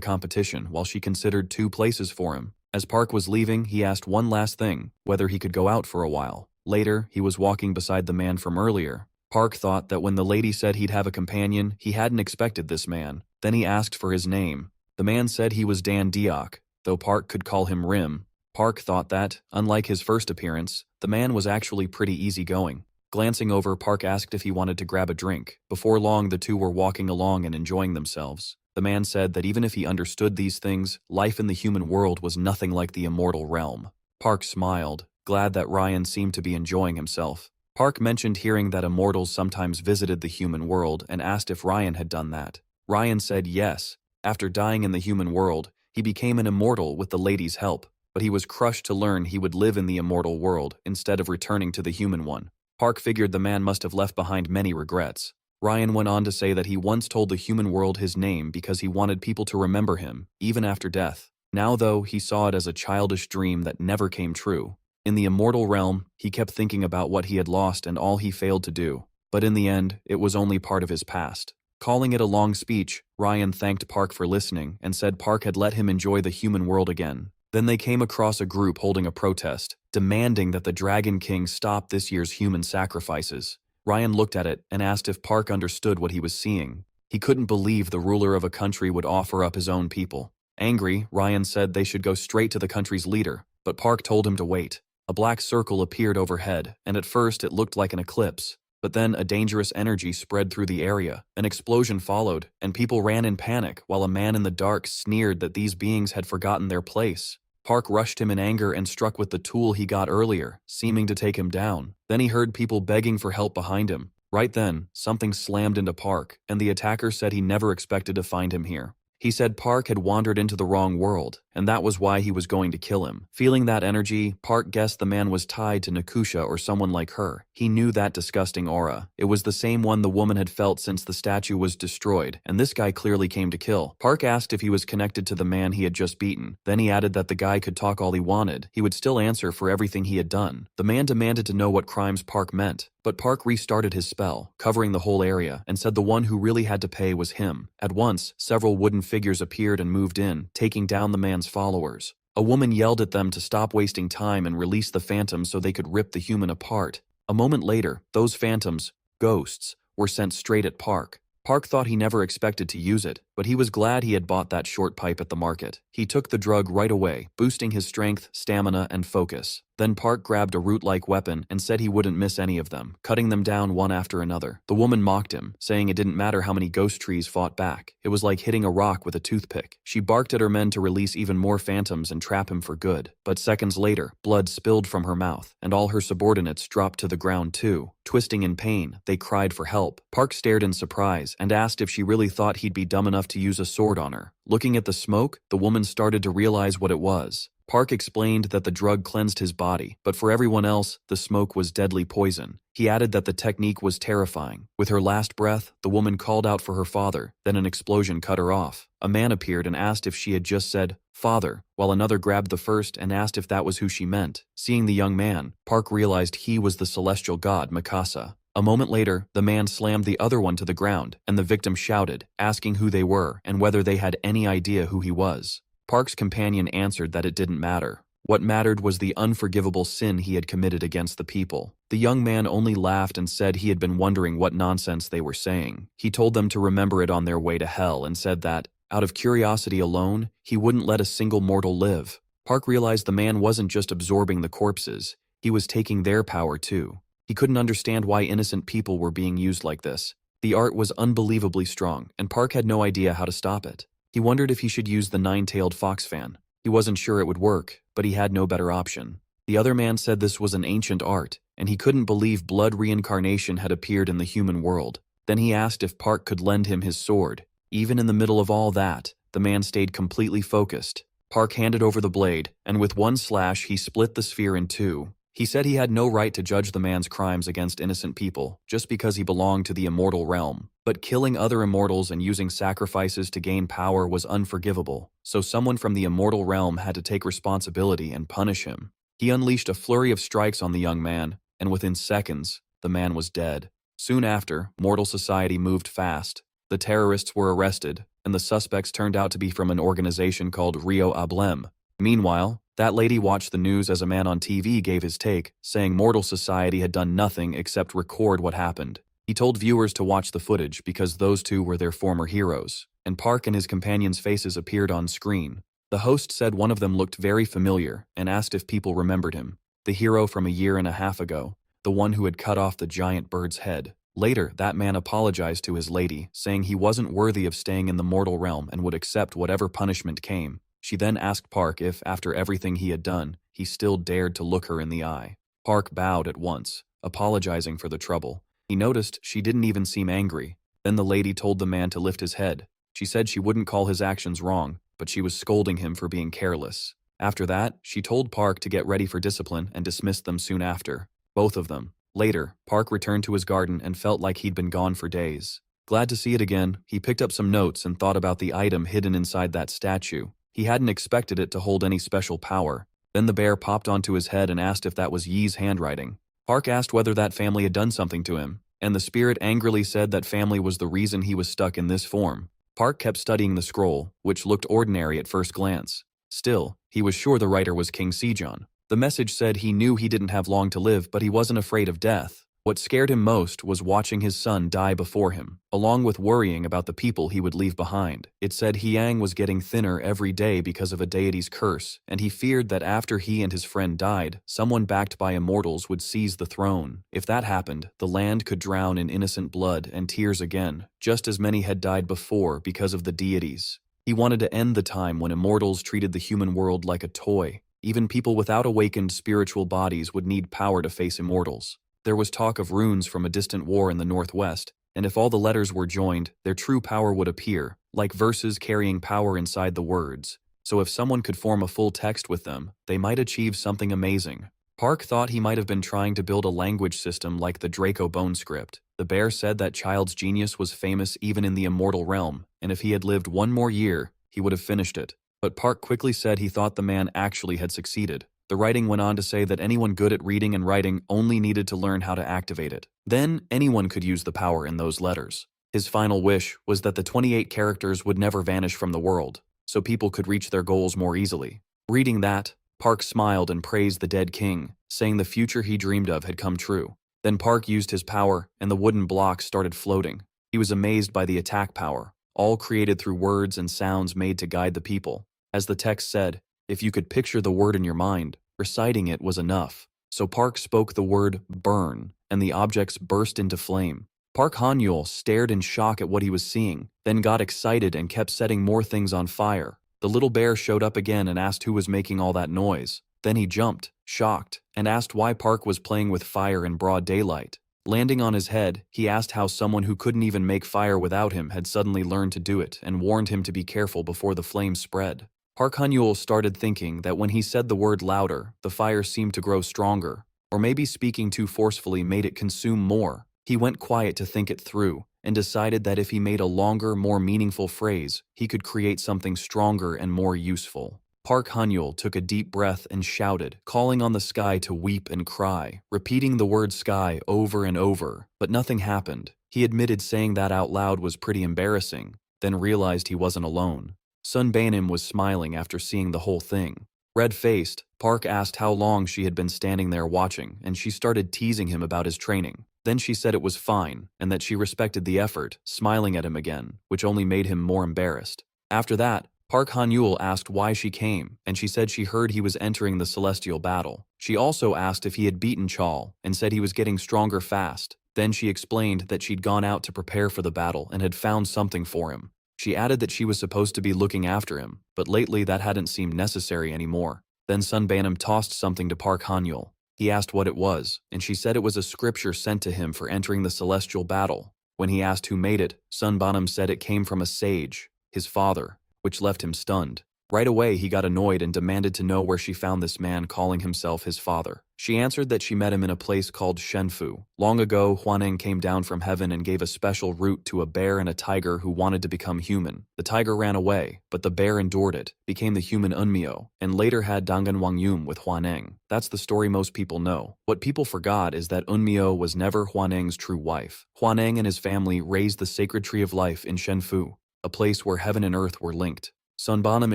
Speaker 1: competition while she considered 2 places for him. As Park was leaving, he asked one last thing, whether he could go out for a while. Later, he was walking beside the man from earlier. Park thought that when the lady said he'd have a companion, he hadn't expected this man. Then he asked for his name. The man said he was Dan Diok, though Park could call him Rim. Park thought that, unlike his first appearance, the man was actually pretty easygoing. Glancing over, Park asked if he wanted to grab a drink. Before long, the two were walking along and enjoying themselves. The man said that even if he understood these things, life in the human world was nothing like the immortal realm. Park smiled, glad that Ryan seemed to be enjoying himself. Park mentioned hearing that immortals sometimes visited the human world and asked if Ryan had done that. Ryan said yes. After dying in the human world, he became an immortal with the lady's help, but he was crushed to learn he would live in the immortal world instead of returning to the human one. Park figured the man must have left behind many regrets. Ryan went on to say that he once told the human world his name because he wanted people to remember him, even after death. Now, though, he saw it as a childish dream that never came true. In the immortal realm, he kept thinking about what he had lost and all he failed to do. But in the end, it was only part of his past. Calling it a long speech, Ryan thanked Park for listening and said Park had let him enjoy the human world again. Then they came across a group holding a protest, demanding that the Dragon King stop this year's human sacrifices. Ryan looked at it and asked if Park understood what he was seeing. He couldn't believe the ruler of a country would offer up his own people. Angry, Ryan said they should go straight to the country's leader, but Park told him to wait. A black circle appeared overhead, and at first it looked like an eclipse. But then a dangerous energy spread through the area. An explosion followed, and people ran in panic while a man in the dark sneered that these beings had forgotten their place. Park rushed him in anger and struck with the tool he got earlier, seeming to take him down. Then he heard people begging for help behind him. Right then, something slammed into Park, and the attacker said he never expected to find him here. He said Park had wandered into the wrong world, and that was why he was going to kill him. Feeling that energy, Park guessed the man was tied to Nakusha or someone like her. He knew that disgusting aura. It was the same one the woman had felt since the statue was destroyed, and this guy clearly came to kill. Park asked if he was connected to the man he had just beaten. Then he added that the guy could talk all he wanted. He would still answer for everything he had done. The man demanded to know what crimes Park meant. But Park restarted his spell, covering the whole area, and said the one who really had to pay was him. At once, several wooden figures appeared and moved in, taking down the man's followers. A woman yelled at them to stop wasting time and release the phantoms so they could rip the human apart. A moment later, those phantoms, ghosts, were sent straight at Park. Park thought he never expected to use it, but he was glad he had bought that short pipe at the market. He took the drug right away, boosting his strength, stamina, and focus. Then Park grabbed a root-like weapon and said he wouldn't miss any of them, cutting them down one after another. The woman mocked him, saying it didn't matter how many ghost trees fought back. It was like hitting a rock with a toothpick. She barked at her men to release even more phantoms and trap him for good. But seconds later, blood spilled from her mouth, and all her subordinates dropped to the ground too. Twisting in pain, they cried for help. Park stared in surprise and asked if she really thought he'd be dumb enough to use a sword on her. Looking at the smoke, the woman started to realize what it was. Park explained that the drug cleansed his body, but for everyone else, the smoke was deadly poison. He added that the technique was terrifying. With her last breath, the woman called out for her father, then an explosion cut her off. A man appeared and asked if she had just said, "Father," while another grabbed the first and asked if that was who she meant. Seeing the young man, Park realized he was the celestial god Mikasa. A moment later, the man slammed the other one to the ground, and the victim shouted, asking who they were and whether they had any idea who he was. Park's companion answered that it didn't matter. What mattered was the unforgivable sin he had committed against the people. The young man only laughed and said he had been wondering what nonsense they were saying. He told them to remember it on their way to hell and said that, out of curiosity alone, he wouldn't let a single mortal live. Park realized the man wasn't just absorbing the corpses, he was taking their power too. He couldn't understand why innocent people were being used like this. The art was unbelievably strong, and Park had no idea how to stop it. He wondered if he should use the nine-tailed fox fan. He wasn't sure it would work, but he had no better option. The other man said this was an ancient art, and he couldn't believe blood reincarnation had appeared in the human world. Then he asked if Park could lend him his sword. Even in the middle of all that, the man stayed completely focused. Park handed over the blade, and with one slash he split the sphere in two. He said he had no right to judge the man's crimes against innocent people, just because he belonged to the immortal realm. But killing other immortals and using sacrifices to gain power was unforgivable, so someone from the immortal realm had to take responsibility and punish him. He unleashed a flurry of strikes on the young man, and within seconds, the man was dead. Soon after, mortal society moved fast. The terrorists were arrested, and the suspects turned out to be from an organization called Rio Ablem. Meanwhile, that lady watched the news as a man on TV gave his take, saying mortal society had done nothing except record what happened. He told viewers to watch the footage because those two were their former heroes, and Park and his companions' faces appeared on screen. The host said one of them looked very familiar and asked if people remembered him, the hero from a year and a half ago, the one who had cut off the giant bird's head. Later, that man apologized to his lady, saying he wasn't worthy of staying in the mortal realm and would accept whatever punishment came. She then asked Park if, after everything he had done, he still dared to look her in the eye. Park bowed at once, apologizing for the trouble. He noticed she didn't even seem angry. Then the lady told the man to lift his head. She said she wouldn't call his actions wrong, but she was scolding him for being careless. After that, she told Park to get ready for discipline and dismissed them soon after. Both of them. Later, Park returned to his garden and felt like he'd been gone for days. Glad to see it again, he picked up some notes and thought about the item hidden inside that statue. He hadn't expected it to hold any special power. Then the bear popped onto his head and asked if that was Yi's handwriting. Park asked whether that family had done something to him, and the spirit angrily said that family was the reason he was stuck in this form. Park kept studying the scroll, which looked ordinary at first glance. Still, he was sure the writer was King Sejong. The message said he knew he didn't have long to live, but he wasn't afraid of death. What scared him most was watching his son die before him, along with worrying about the people he would leave behind. It said Hyang was getting thinner every day because of a deity's curse, and he feared that after he and his friend died, someone backed by immortals would seize the throne. If that happened, the land could drown in innocent blood and tears again, just as many had died before because of the deities. He wanted to end the time when immortals treated the human world like a toy. Even people without awakened spiritual bodies would need power to face immortals. There was talk of runes from a distant war in the northwest, and if all the letters were joined, their true power would appear, like verses carrying power inside the words. So if someone could form a full text with them, they might achieve something amazing. Park thought he might have been trying to build a language system like the Draco Bone script. The bear said that child's genius was famous even in the immortal realm, and if he had lived one more year, he would have finished it. But Park quickly said he thought the man actually had succeeded. The writing went on to say that anyone good at reading and writing only needed to learn how to activate it. Then, anyone could use the power in those letters. His final wish was that the 28 characters would never vanish from the world, so people could reach their goals more easily. Reading that, Park smiled and praised the dead king, saying the future he dreamed of had come true. Then Park used his power, and the wooden blocks started floating. He was amazed by the attack power, all created through words and sounds made to guide the people. As the text said, if you could picture the word in your mind, reciting it was enough. So Park spoke the word burn, and the objects burst into flame. Park Han-yul stared in shock at what he was seeing, then got excited and kept setting more things on fire. The little bear showed up again and asked who was making all that noise. Then he jumped, shocked, and asked why Park was playing with fire in broad daylight. Landing on his head, he asked how someone who couldn't even make fire without him had suddenly learned to do it and warned him to be careful before the flames spread. Park Han-yul started thinking that when he said the word louder, the fire seemed to grow stronger, or maybe speaking too forcefully made it consume more. He went quiet to think it through, and decided that if he made a longer, more meaningful phrase, he could create something stronger and more useful. Park Han-yul took a deep breath and shouted, calling on the sky to weep and cry, repeating the word sky over and over, but nothing happened. He admitted saying that out loud was pretty embarrassing, then realized he wasn't alone. Sun Banim was smiling after seeing the whole thing. Red-faced, Park asked how long she had been standing there watching, and she started teasing him about his training. Then she said it was fine, and that she respected the effort, smiling at him again, which only made him more embarrassed. After that, Park Han-yul asked why she came, and she said she heard he was entering the celestial battle. She also asked if he had beaten Chal, and said he was getting stronger fast. Then she explained that she'd gone out to prepare for the battle and had found something for him. She added that she was supposed to be looking after him, but lately that hadn't seemed necessary anymore. Then Sun Banim tossed something to Park Han-yul. He asked what it was, and she said it was a scripture sent to him for entering the celestial battle. When he asked who made it, Sun Banim said it came from a sage, his father, which left him stunned. Right away, he got annoyed and demanded to know where she found this man calling himself his father. She answered that she met him in a place called Shenfu. Long ago, Huaneng came down from heaven and gave a special root to a bear and a tiger who wanted to become human. The tiger ran away, but the bear endured it, became the human Unmyo, and later had Dangan Wangyum with Huaneng. That's the story most people know. What people forgot is that Unmyo was never Huaneng's true wife. Huaneng and his family raised the sacred tree of life in Shenfu, a place where heaven and earth were linked. Sunbanam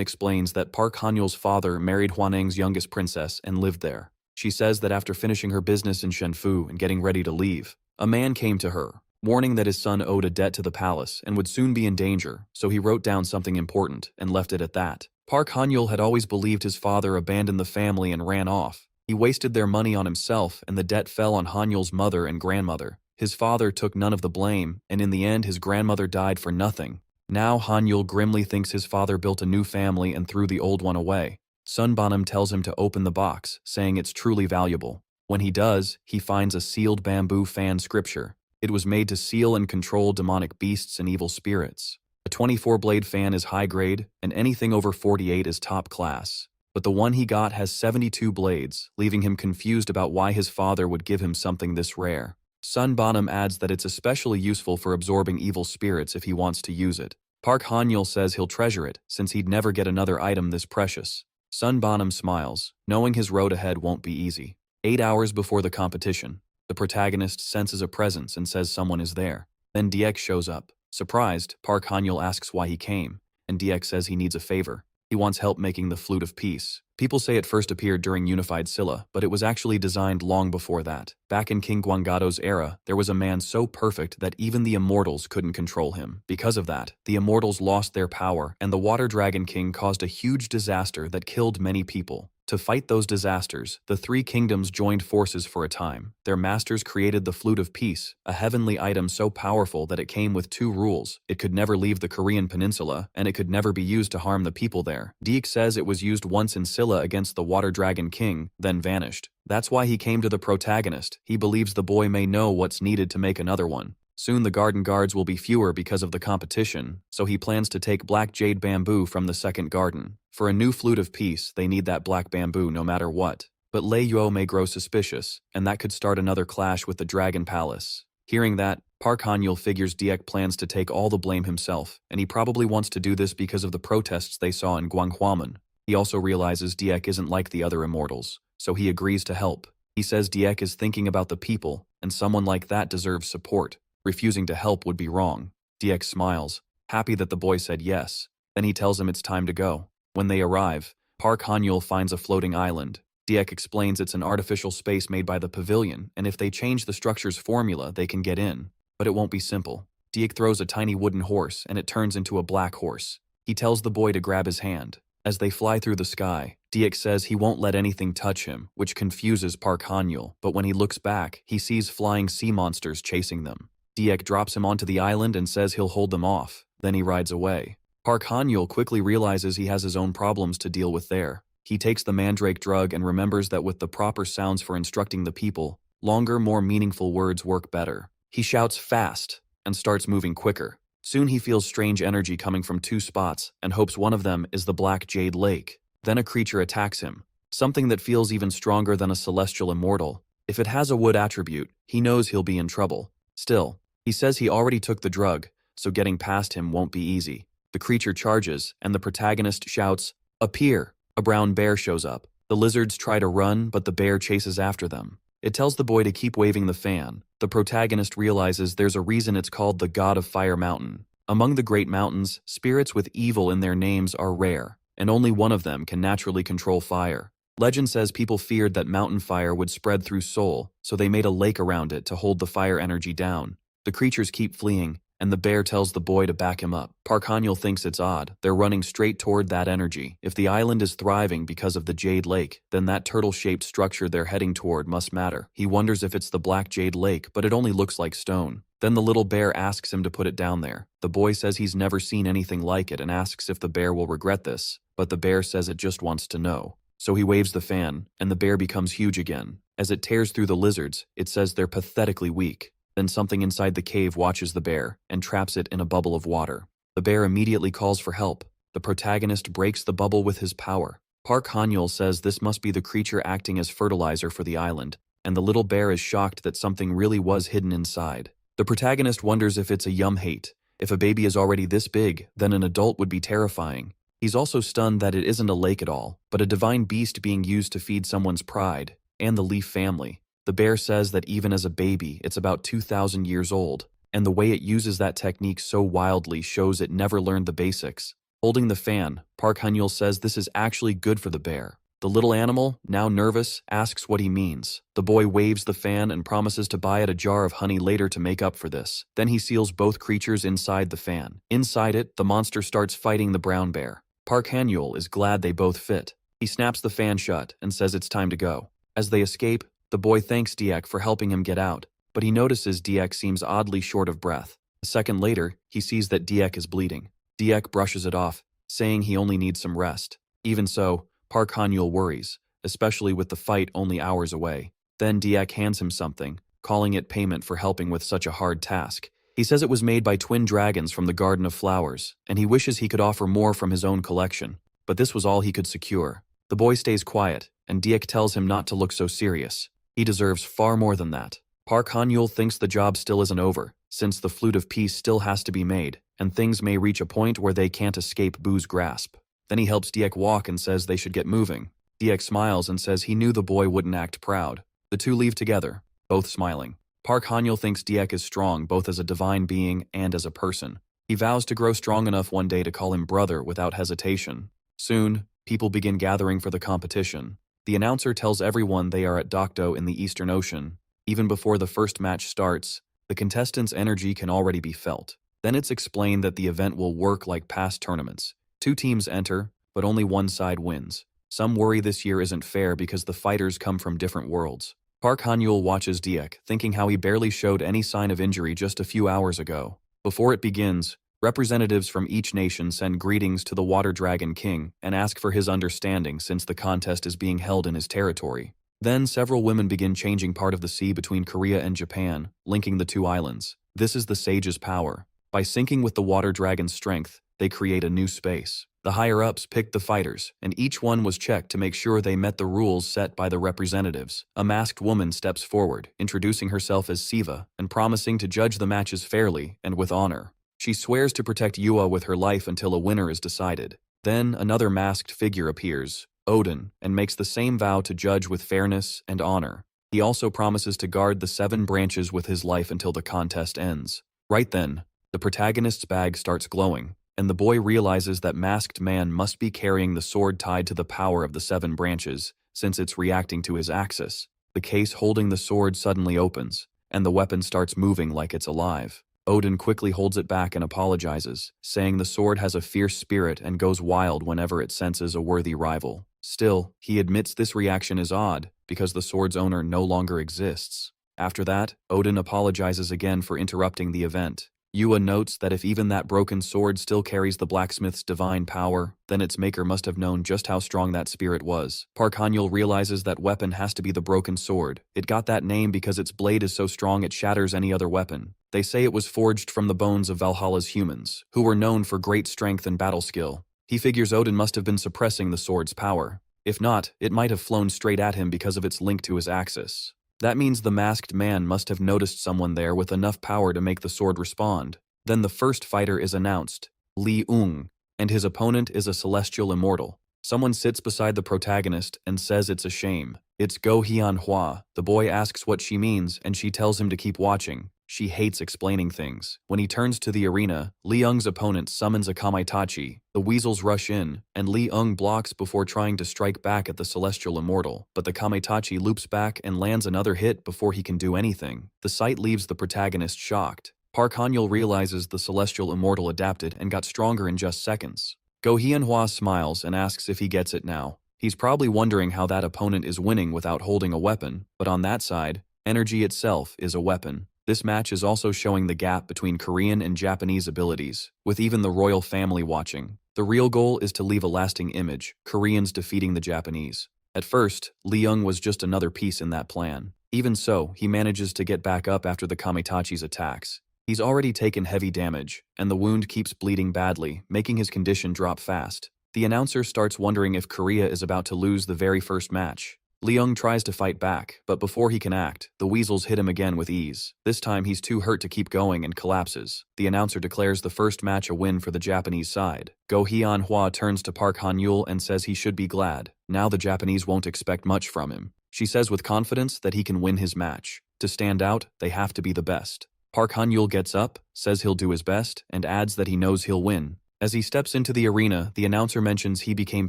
Speaker 1: explains that Park Hanyul's father married Huaneng's youngest princess and lived there. She says that after finishing her business in Shenfu and getting ready to leave, a man came to her, warning that his son owed a debt to the palace and would soon be in danger, so he wrote down something important and left it at that. Park Hanyul had always believed his father abandoned the family and ran off. He wasted their money on himself, and the debt fell on Hanyul's mother and grandmother. His father took none of the blame, and in the end his grandmother died for nothing. Now Hanyul grimly thinks his father built a new family and threw the old one away. Sunbanam tells him to open the box, saying it's truly valuable. When he does, he finds a sealed bamboo fan scripture. It was made to seal and control demonic beasts and evil spirits. A 24-blade fan is high grade, and anything over 48 is top class. But the one he got has 72 blades, leaving him confused about why his father would give him something this rare. Sunbanam adds that it's especially useful for absorbing evil spirits if he wants to use it. Park Hanyul says he'll treasure it, since he'd never get another item this precious. Sunbanam smiles, knowing his road ahead won't be easy. 8 hours before the competition, the protagonist senses a presence and says someone is there. Then DX shows up. Surprised, Park Hanyul asks why he came, and DX says he needs a favor. He wants help making the Flute of Peace. People say it first appeared during Unified Silla, but it was actually designed long before that. Back in King Guangado's era, there was a man so perfect that even the Immortals couldn't control him. Because of that, the Immortals lost their power, and the Water Dragon King caused a huge disaster that killed many people. To fight those disasters, the three kingdoms joined forces for a time. Their masters created the Flute of Peace, a heavenly item so powerful that it came with 2 rules. It could never leave the Korean peninsula, and it could never be used to harm the people there. Deek says it was used once in Silla against the Water Dragon King, then vanished. That's why he came to the protagonist. He believes the boy may know what's needed to make another one. Soon the garden guards will be fewer because of the competition, so he plans to take black jade bamboo from the second garden. For a new Flute of Peace, they need that black bamboo no matter what. But Lei Yuo may grow suspicious, and that could start another clash with the Dragon Palace. Hearing that, Park Hanyul figures Diek plans to take all the blame himself, and he probably wants to do this because of the protests they saw in Gwanghwamun. He also realizes Diek isn't like the other immortals, so he agrees to help. He says Diek is thinking about the people, and someone like that deserves support. Refusing to help would be wrong. Diek smiles, happy that the boy said yes. Then he tells him it's time to go. When they arrive, Park Hanyul finds a floating island. Diek explains it's an artificial space made by the pavilion, and if they change the structure's formula, they can get in. But it won't be simple. Diek throws a tiny wooden horse, and it turns into a black horse. He tells the boy to grab his hand. As they fly through the sky, Diek says he won't let anything touch him, which confuses Park Hanyul, but when he looks back, he sees flying sea monsters chasing them. Diek drops him onto the island and says he'll hold them off. Then he rides away. Park Hanyul quickly realizes he has his own problems to deal with there. He takes the mandrake drug and remembers that with the proper sounds for instructing the people, longer, more meaningful words work better. He shouts fast and starts moving quicker. Soon he feels strange energy coming from 2 spots and hopes one of them is the Black Jade Lake. Then a creature attacks him, something that feels even stronger than a celestial immortal. If it has a wood attribute, he knows he'll be in trouble. Still, he says he already took the drug, so getting past him won't be easy. The creature charges, and the protagonist shouts, "Appear!" A brown bear shows up. The lizards try to run, but the bear chases after them. It tells the boy to keep waving the fan. The protagonist realizes there's a reason it's called the God of Fire Mountain. Among the great mountains, spirits with evil in their names are rare, and only one of them can naturally control fire. Legend says people feared that mountain fire would spread through Seoul, so they made a lake around it to hold the fire energy down. The creatures keep fleeing, and the bear tells the boy to back him up. Park Hanyul thinks it's odd. They're running straight toward that energy. If the island is thriving because of the Jade Lake, then that turtle-shaped structure they're heading toward must matter. He wonders if it's the Black Jade Lake, but it only looks like stone. Then the little bear asks him to put it down there. The boy says he's never seen anything like it and asks if the bear will regret this, but the bear says it just wants to know. So he waves the fan, and the bear becomes huge again. As it tears through the lizards, it says they're pathetically weak. Then something inside the cave watches the bear and traps it in a bubble of water. The bear immediately calls for help. the protagonist breaks the bubble with his power. Park Han-yul says this must be the creature acting as fertilizer for the island, and the little bear is shocked that something really was hidden inside. The protagonist wonders if it's a hate. If a baby is already this big, then an adult would be terrifying. He's also stunned that it isn't a lake at all, but a divine beast being used to feed someone's pride, and the Leaf family. The bear says that even as a baby, it's about 2,000 years old, and the way it uses that technique so wildly shows it never learned the basics. Holding the fan, Park Han-yul says this is actually good for the bear. The little animal, now nervous, asks what he means. The boy waves the fan and promises to buy it a jar of honey later to make up for this. Then he seals both creatures inside the fan. Inside it, the monster starts fighting the brown bear. Park Han-yul is glad they both fit. He snaps the fan shut and says it's time to go. As they escape, the boy thanks Diek for helping him get out, but he notices Diek seems oddly short of breath. A second later, he sees that Diek is bleeding. Diek brushes it off, saying he only needs some rest. Even so, Park Han-yul worries, especially with the fight only hours away. Then Diek hands him something, calling it payment for helping with such a hard task. He says it was made by twin dragons from the Garden of Flowers, and he wishes he could offer more from his own collection, but this was all he could secure. The boy stays quiet, and Diek tells him not to look so serious. He deserves far more than that. Park Han-yul thinks the job still isn't over, since the flute of peace still has to be made, and things may reach a point where they can't escape Boo's grasp. Then he helps Diek walk and says they should get moving. Diek smiles and says he knew the boy wouldn't act proud. The two leave together, both smiling. Park Han-yul thinks Diek is strong both as a divine being and as a person. He vows to grow strong enough one day to call him brother without hesitation. Soon, people begin gathering for the competition. The announcer tells everyone they are at Dokdo in the Eastern Ocean. Even before the first match starts, the contestants' energy can already be felt. Then it's explained that the event will work like past tournaments. 2 teams enter, but only one side wins. Some worry this year isn't fair because the fighters come from different worlds. Park Han-yul watches Diek, thinking how he barely showed any sign of injury just a few hours ago. Before it begins, representatives from each nation send greetings to the Water Dragon King and ask for his understanding since the contest is being held in his territory. Then several women begin changing part of the sea between Korea and Japan, linking the 2 islands. This is the sage's power. By syncing with the water dragon's strength, they create a new space. The higher-ups picked the fighters, and each one was checked to make sure they met the rules set by the representatives. A masked woman steps forward, introducing herself as Siva and promising to judge the matches fairly and with honor. She swears to protect Yua with her life until a winner is decided. Then another masked figure appears, Odin, and makes the same vow to judge with fairness and honor. He also promises to guard the 7 branches with his life until the contest ends. Right then, the protagonist's bag starts glowing, and the boy realizes that masked man must be carrying the sword tied to the power of the 7 branches, since it's reacting to his axis. The case holding the sword suddenly opens, and the weapon starts moving like it's alive. Odin quickly holds it back and apologizes, saying the sword has a fierce spirit and goes wild whenever it senses a worthy rival. Still, he admits this reaction is odd, because the sword's owner no longer exists. After that, Odin apologizes again for interrupting the event. Yua notes that if even that broken sword still carries the blacksmith's divine power, then its maker must have known just how strong that spirit was. Park Han-yul realizes that weapon has to be the broken sword. It got that name because its blade is so strong it shatters any other weapon. They say it was forged from the bones of Valhalla's humans, who were known for great strength and battle skill. He figures Odin must have been suppressing the sword's power. If not, it might have flown straight at him because of its link to his axis. That means the masked man must have noticed someone there with enough power to make the sword respond. Then the first fighter is announced, Li Ung, and his opponent is a celestial immortal. Someone sits beside the protagonist and says it's a shame. It's Go Hyun-hwa. The boy asks what she means, and she tells him to keep watching. She hates explaining things. When he turns to the arena, Li Ung's opponent summons a Kamaitachi. The weasels rush in, and Li Ung blocks before trying to strike back at the celestial immortal, but the Kamaitachi loops back and lands another hit before he can do anything. The sight leaves the protagonist shocked. Park Han-yul realizes the celestial immortal adapted and got stronger in just seconds. Go Hyun-hwa smiles and asks if he gets it now. He's probably wondering how that opponent is winning without holding a weapon, but on that side, energy itself is a weapon. This match is also showing the gap between Korean and Japanese abilities, with even the royal family watching. The real goal is to leave a lasting image, Koreans defeating the Japanese. At first, Li Ung was just another piece in that plan. Even so, he manages to get back up after the Kamaitachi's attacks. He's already taken heavy damage, and the wound keeps bleeding badly, making his condition drop fast. The announcer starts wondering if Korea is about to lose the very first match. Leung tries to fight back, but before he can act, the weasels hit him again with ease. This time he's too hurt to keep going and collapses. The announcer declares the first match a win for the Japanese side. Go Hyun-hwa turns to Park Han-yul and says he should be glad. Now the Japanese won't expect much from him. She says with confidence that he can win his match. To stand out, they have to be the best. Park Han-yul gets up, says he'll do his best, and adds that he knows he'll win. As he steps into the arena, the announcer mentions he became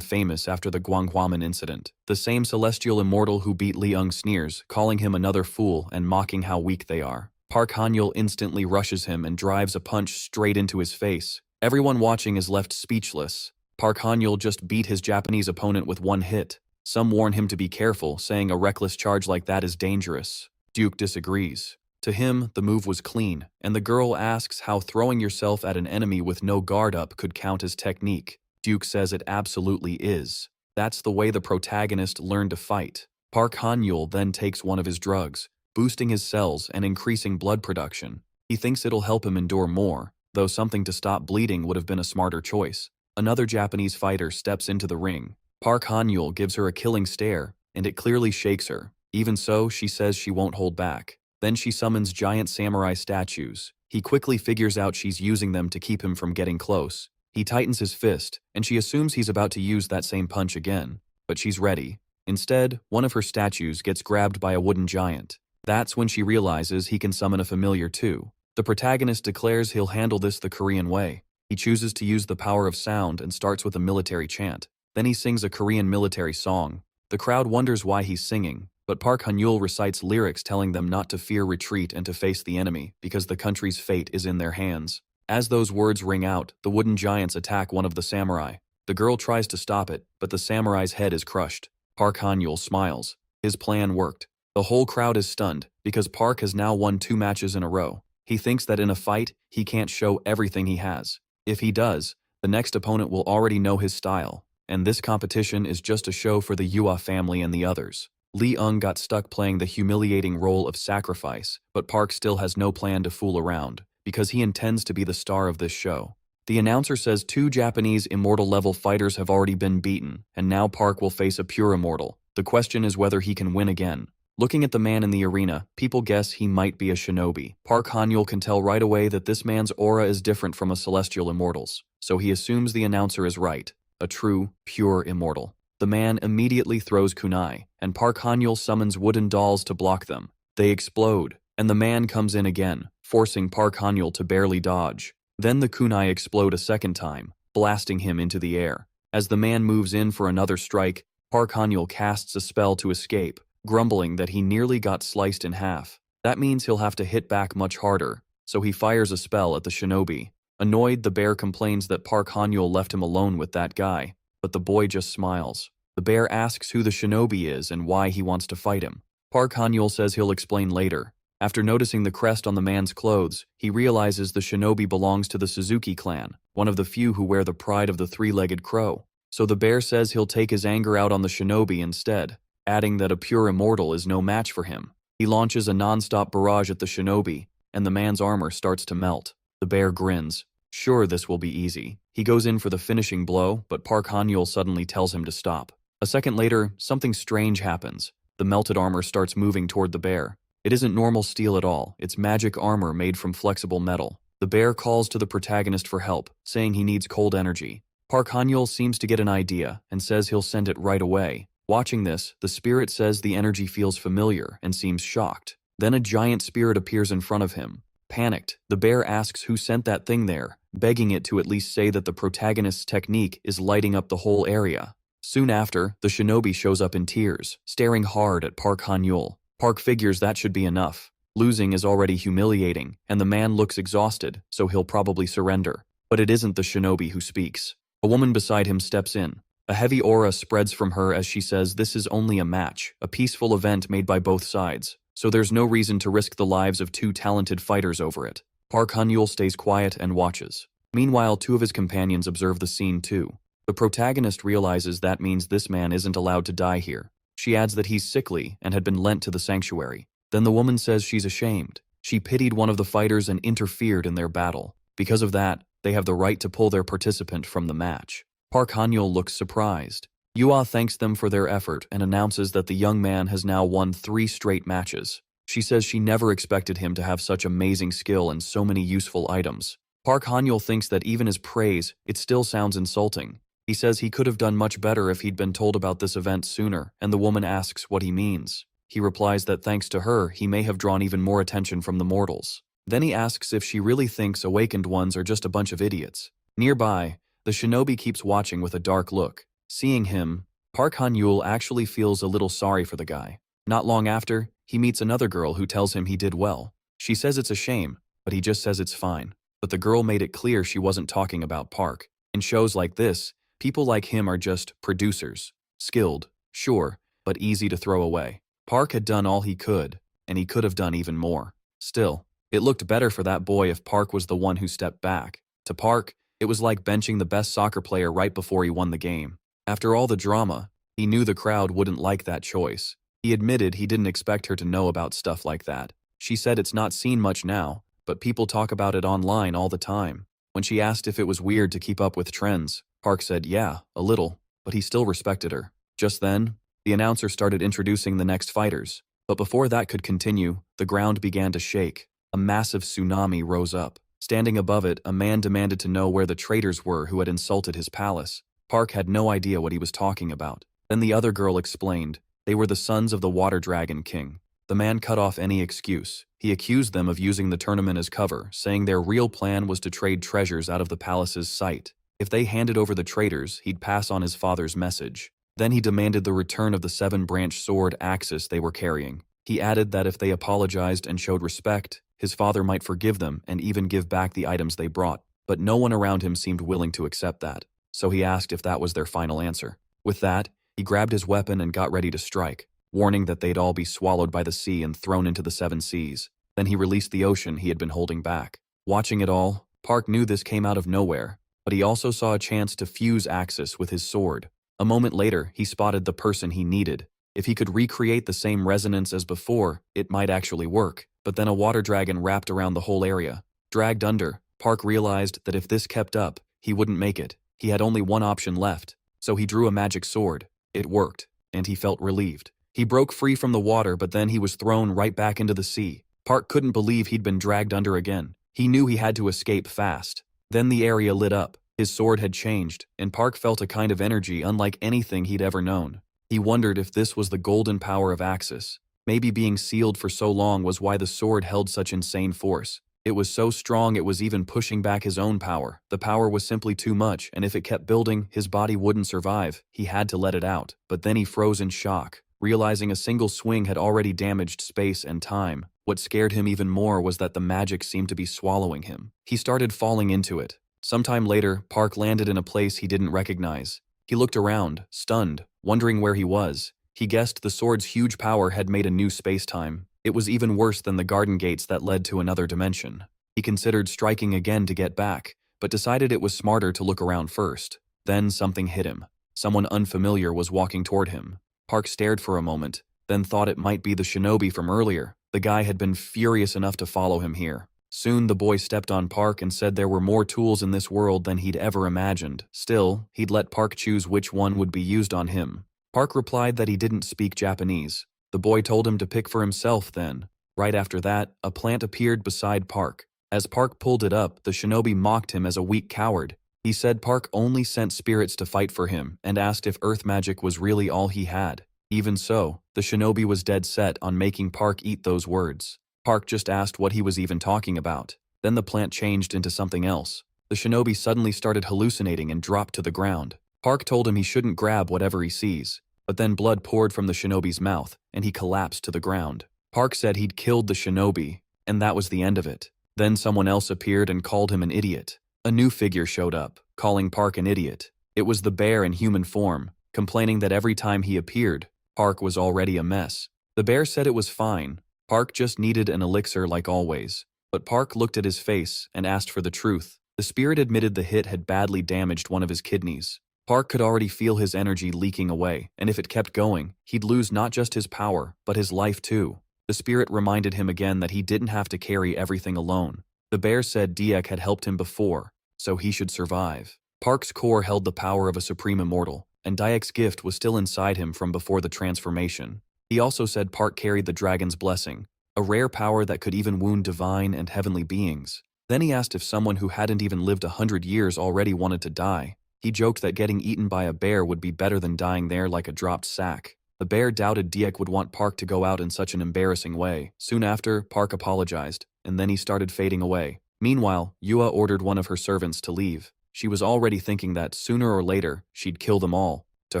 Speaker 1: famous after the Gwanghwamun incident. The same celestial immortal who beat Leung sneers, calling him another fool and mocking how weak they are. Park Han-yul instantly rushes him and drives a punch straight into his face. Everyone watching is left speechless. Park Han-yul just beat his Japanese opponent with one hit. Some warn him to be careful, saying a reckless charge like that is dangerous. Duke disagrees. To him, the move was clean, and the girl asks how throwing yourself at an enemy with no guard up could count as technique. Duke says it absolutely is. That's the way the protagonist learned to fight. Park Han-yul then takes one of his drugs, boosting his cells and increasing blood production. He thinks it'll help him endure more, though something to stop bleeding would have been a smarter choice. Another Japanese fighter steps into the ring. Park Han-yul gives her a killing stare, and it clearly shakes her. Even so, she says she won't hold back. Then she summons giant samurai statues. He quickly figures out she's using them to keep him from getting close. He tightens his fist, and she assumes he's about to use that same punch again. But she's ready. Instead, one of her statues gets grabbed by a wooden giant. That's when she realizes he can summon a familiar too. The protagonist declares he'll handle this the Korean way. He chooses to use the power of sound and starts with a military chant. Then he sings a Korean military song. The crowd wonders why he's singing, but Park Han-yul recites lyrics telling them not to fear retreat and to face the enemy, because the country's fate is in their hands. As those words ring out, the wooden giants attack one of the samurai. The girl tries to stop it, but the samurai's head is crushed. Park Han-yul smiles. His plan worked. The whole crowd is stunned, because Park has now won 2 matches in a row. He thinks that in a fight, he can't show everything he has. If he does, the next opponent will already know his style, and this competition is just a show for the Yua family and the others. Leung got stuck playing the humiliating role of sacrifice, but Park still has no plan to fool around, because he intends to be the star of this show. The announcer says 2 Japanese immortal-level fighters have already been beaten, and now Park will face a pure immortal. The question is whether he can win again. Looking at the man in the arena, people guess he might be a shinobi. Park Han-yul can tell right away that this man's aura is different from a celestial immortal's, so he assumes the announcer is right, a true, pure immortal. The man immediately throws kunai, and Park Han-yul summons wooden dolls to block them. They explode, and the man comes in again, forcing Park Han-yul to barely dodge. Then the kunai explode a second time, blasting him into the air. As the man moves in for another strike, Park Han-yul casts a spell to escape, grumbling that he nearly got sliced in half. That means he'll have to hit back much harder, so he fires a spell at the shinobi. Annoyed, the bear complains that Park Han-yul left him alone with that guy, but the boy just smiles. The bear asks who the shinobi is and why he wants to fight him. Park Han-yul says he'll explain later. After noticing the crest on the man's clothes, he realizes the shinobi belongs to the Suzuki clan, one of the few who wear the pride of the 3-legged crow. So the bear says he'll take his anger out on the shinobi instead, adding that a pure immortal is no match for him. He launches a non-stop barrage at the shinobi, and the man's armor starts to melt. The bear grins. Sure, this will be easy. He goes in for the finishing blow, but Park Han-yul suddenly tells him to stop. A second later, something strange happens. The melted armor starts moving toward the bear. It isn't normal steel at all, it's magic armor made from flexible metal. The bear calls to the protagonist for help, saying he needs cold energy. Park Han-yul seems to get an idea, and says he'll send it right away. Watching this, the spirit says the energy feels familiar, and seems shocked. Then a giant spirit appears in front of him. Panicked, the bear asks who sent that thing there, begging it to at least say that the protagonist's technique is lighting up the whole area. Soon after, the shinobi shows up in tears, staring hard at Park Han-yul. Park figures that should be enough. Losing is already humiliating, and the man looks exhausted, so he'll probably surrender. But it isn't the shinobi who speaks. A woman beside him steps in. A heavy aura spreads from her as she says this is only a match, a peaceful event made by both sides, so there's no reason to risk the lives of 2 talented fighters over it. Park Han-yul stays quiet and watches. Meanwhile, 2 of his companions observe the scene too. The protagonist realizes that means this man isn't allowed to die here. She adds that he's sickly and had been lent to the sanctuary. Then the woman says she's ashamed. She pitied one of the fighters and interfered in their battle. Because of that, they have the right to pull their participant from the match. Park Han-yeol looks surprised. Yua thanks them for their effort and announces that the young man has now won 3 straight matches. She says she never expected him to have such amazing skill and so many useful items. Park Han-yeol thinks that even as praise, it still sounds insulting. He says he could have done much better if he'd been told about this event sooner, and the woman asks what he means. He replies that thanks to her, he may have drawn even more attention from the mortals. Then he asks if she really thinks awakened ones are just a bunch of idiots. Nearby, the shinobi keeps watching with a dark look. Seeing him, Park Han-yeol actually feels a little sorry for the guy. Not long after, he meets another girl who tells him he did well. She says it's a shame, but he just says it's fine. But the girl made it clear she wasn't talking about Park. In shows like this, people like him are just producers. Skilled, sure, but easy to throw away. Park had done all he could, and he could have done even more. Still, it looked better for that boy if Park was the one who stepped back. To Park, it was like benching the best soccer player right before he won the game. After all the drama, he knew the crowd wouldn't like that choice. He admitted he didn't expect her to know about stuff like that. She said it's not seen much now, but people talk about it online all the time. When she asked if it was weird to keep up with trends, Park said yeah, a little, but he still respected her. Just then, the announcer started introducing the next fighters. But before that could continue, the ground began to shake. A massive tsunami rose up. Standing above it, a man demanded to know where the traitors were who had insulted his palace. Park had no idea what he was talking about. Then the other girl explained. They were the sons of the Water Dragon King. The man cut off any excuse. He accused them of using the tournament as cover, saying their real plan was to trade treasures out of the palace's sight. If they handed over the traitors, he'd pass on his father's message. Then he demanded the return of the 7-branch sword axis they were carrying. He added that if they apologized and showed respect, his father might forgive them and even give back the items they brought. But no one around him seemed willing to accept that. So he asked if that was their final answer. With that, he grabbed his weapon and got ready to strike, warning that they'd all be swallowed by the sea and thrown into the 7 seas. Then he released the ocean he had been holding back. Watching it all, Park knew this came out of nowhere, but he also saw a chance to fuse Axis with his sword. A moment later, he spotted the person he needed. If he could recreate the same resonance as before, it might actually work. But then a water dragon wrapped around the whole area. Dragged under, Park realized that if this kept up, he wouldn't make it. He had only one option left, so he drew a magic sword. It worked, and he felt relieved. He broke free from the water, but then he was thrown right back into the sea. Park couldn't believe he'd been dragged under again. He knew he had to escape fast. Then the area lit up. His sword had changed, and Park felt a kind of energy unlike anything he'd ever known. He wondered if this was the golden power of Axis. Maybe being sealed for so long was why the sword held such insane force. It was so strong it was even pushing back his own power. The power was simply too much, and if it kept building, his body wouldn't survive. He had to let it out. But then he froze in shock, realizing a single swing had already damaged space and time. What scared him even more was that the magic seemed to be swallowing him. He started falling into it. Sometime later, Park landed in a place he didn't recognize. He looked around, stunned, wondering where he was. He guessed the sword's huge power had made a new space-time. It was even worse than the garden gates that led to another dimension. He considered striking again to get back, but decided it was smarter to look around first. Then something hit him. Someone unfamiliar was walking toward him. Park stared for a moment, then thought it might be the shinobi from earlier. The guy had been furious enough to follow him here. Soon the boy stepped on Park and said there were more tools in this world than he'd ever imagined. Still, he'd let Park choose which one would be used on him. Park replied that he didn't speak Japanese. The boy told him to pick for himself then. Right after that, a plant appeared beside Park. As Park pulled it up, the shinobi mocked him as a weak coward. He said Park only sent spirits to fight for him and asked if earth magic was really all he had. Even so, the shinobi was dead set on making Park eat those words. Park just asked what he was even talking about. Then the plant changed into something else. The shinobi suddenly started hallucinating and dropped to the ground. Park told him he shouldn't grab whatever he sees. But then blood poured from the shinobi's mouth, and he collapsed to the ground. Park said he'd killed the shinobi, and that was the end of it. Then someone else appeared and called him an idiot. A new figure showed up, calling Park an idiot. It was the bear in human form, complaining that every time he appeared, Park was already a mess. The bear said it was fine. Park just needed an elixir like always. But Park looked at his face and asked for the truth. The spirit admitted the hit had badly damaged one of his kidneys. Park could already feel his energy leaking away, and if it kept going, he'd lose not just his power, but his life too. The spirit reminded him again that he didn't have to carry everything alone. The bear said Diek had helped him before, so he should survive. Park's core held the power of a supreme immortal, and Diek's gift was still inside him from before the transformation. He also said Park carried the dragon's blessing, a rare power that could even wound divine and heavenly beings. Then he asked if someone who hadn't even lived 100 years already wanted to die. He joked that getting eaten by a bear would be better than dying there like a dropped sack. The bear doubted Diek would want Park to go out in such an embarrassing way. Soon after, Park apologized, and then he started fading away. Meanwhile, Yua ordered one of her servants to leave. She was already thinking that, sooner or later, she'd kill them all. To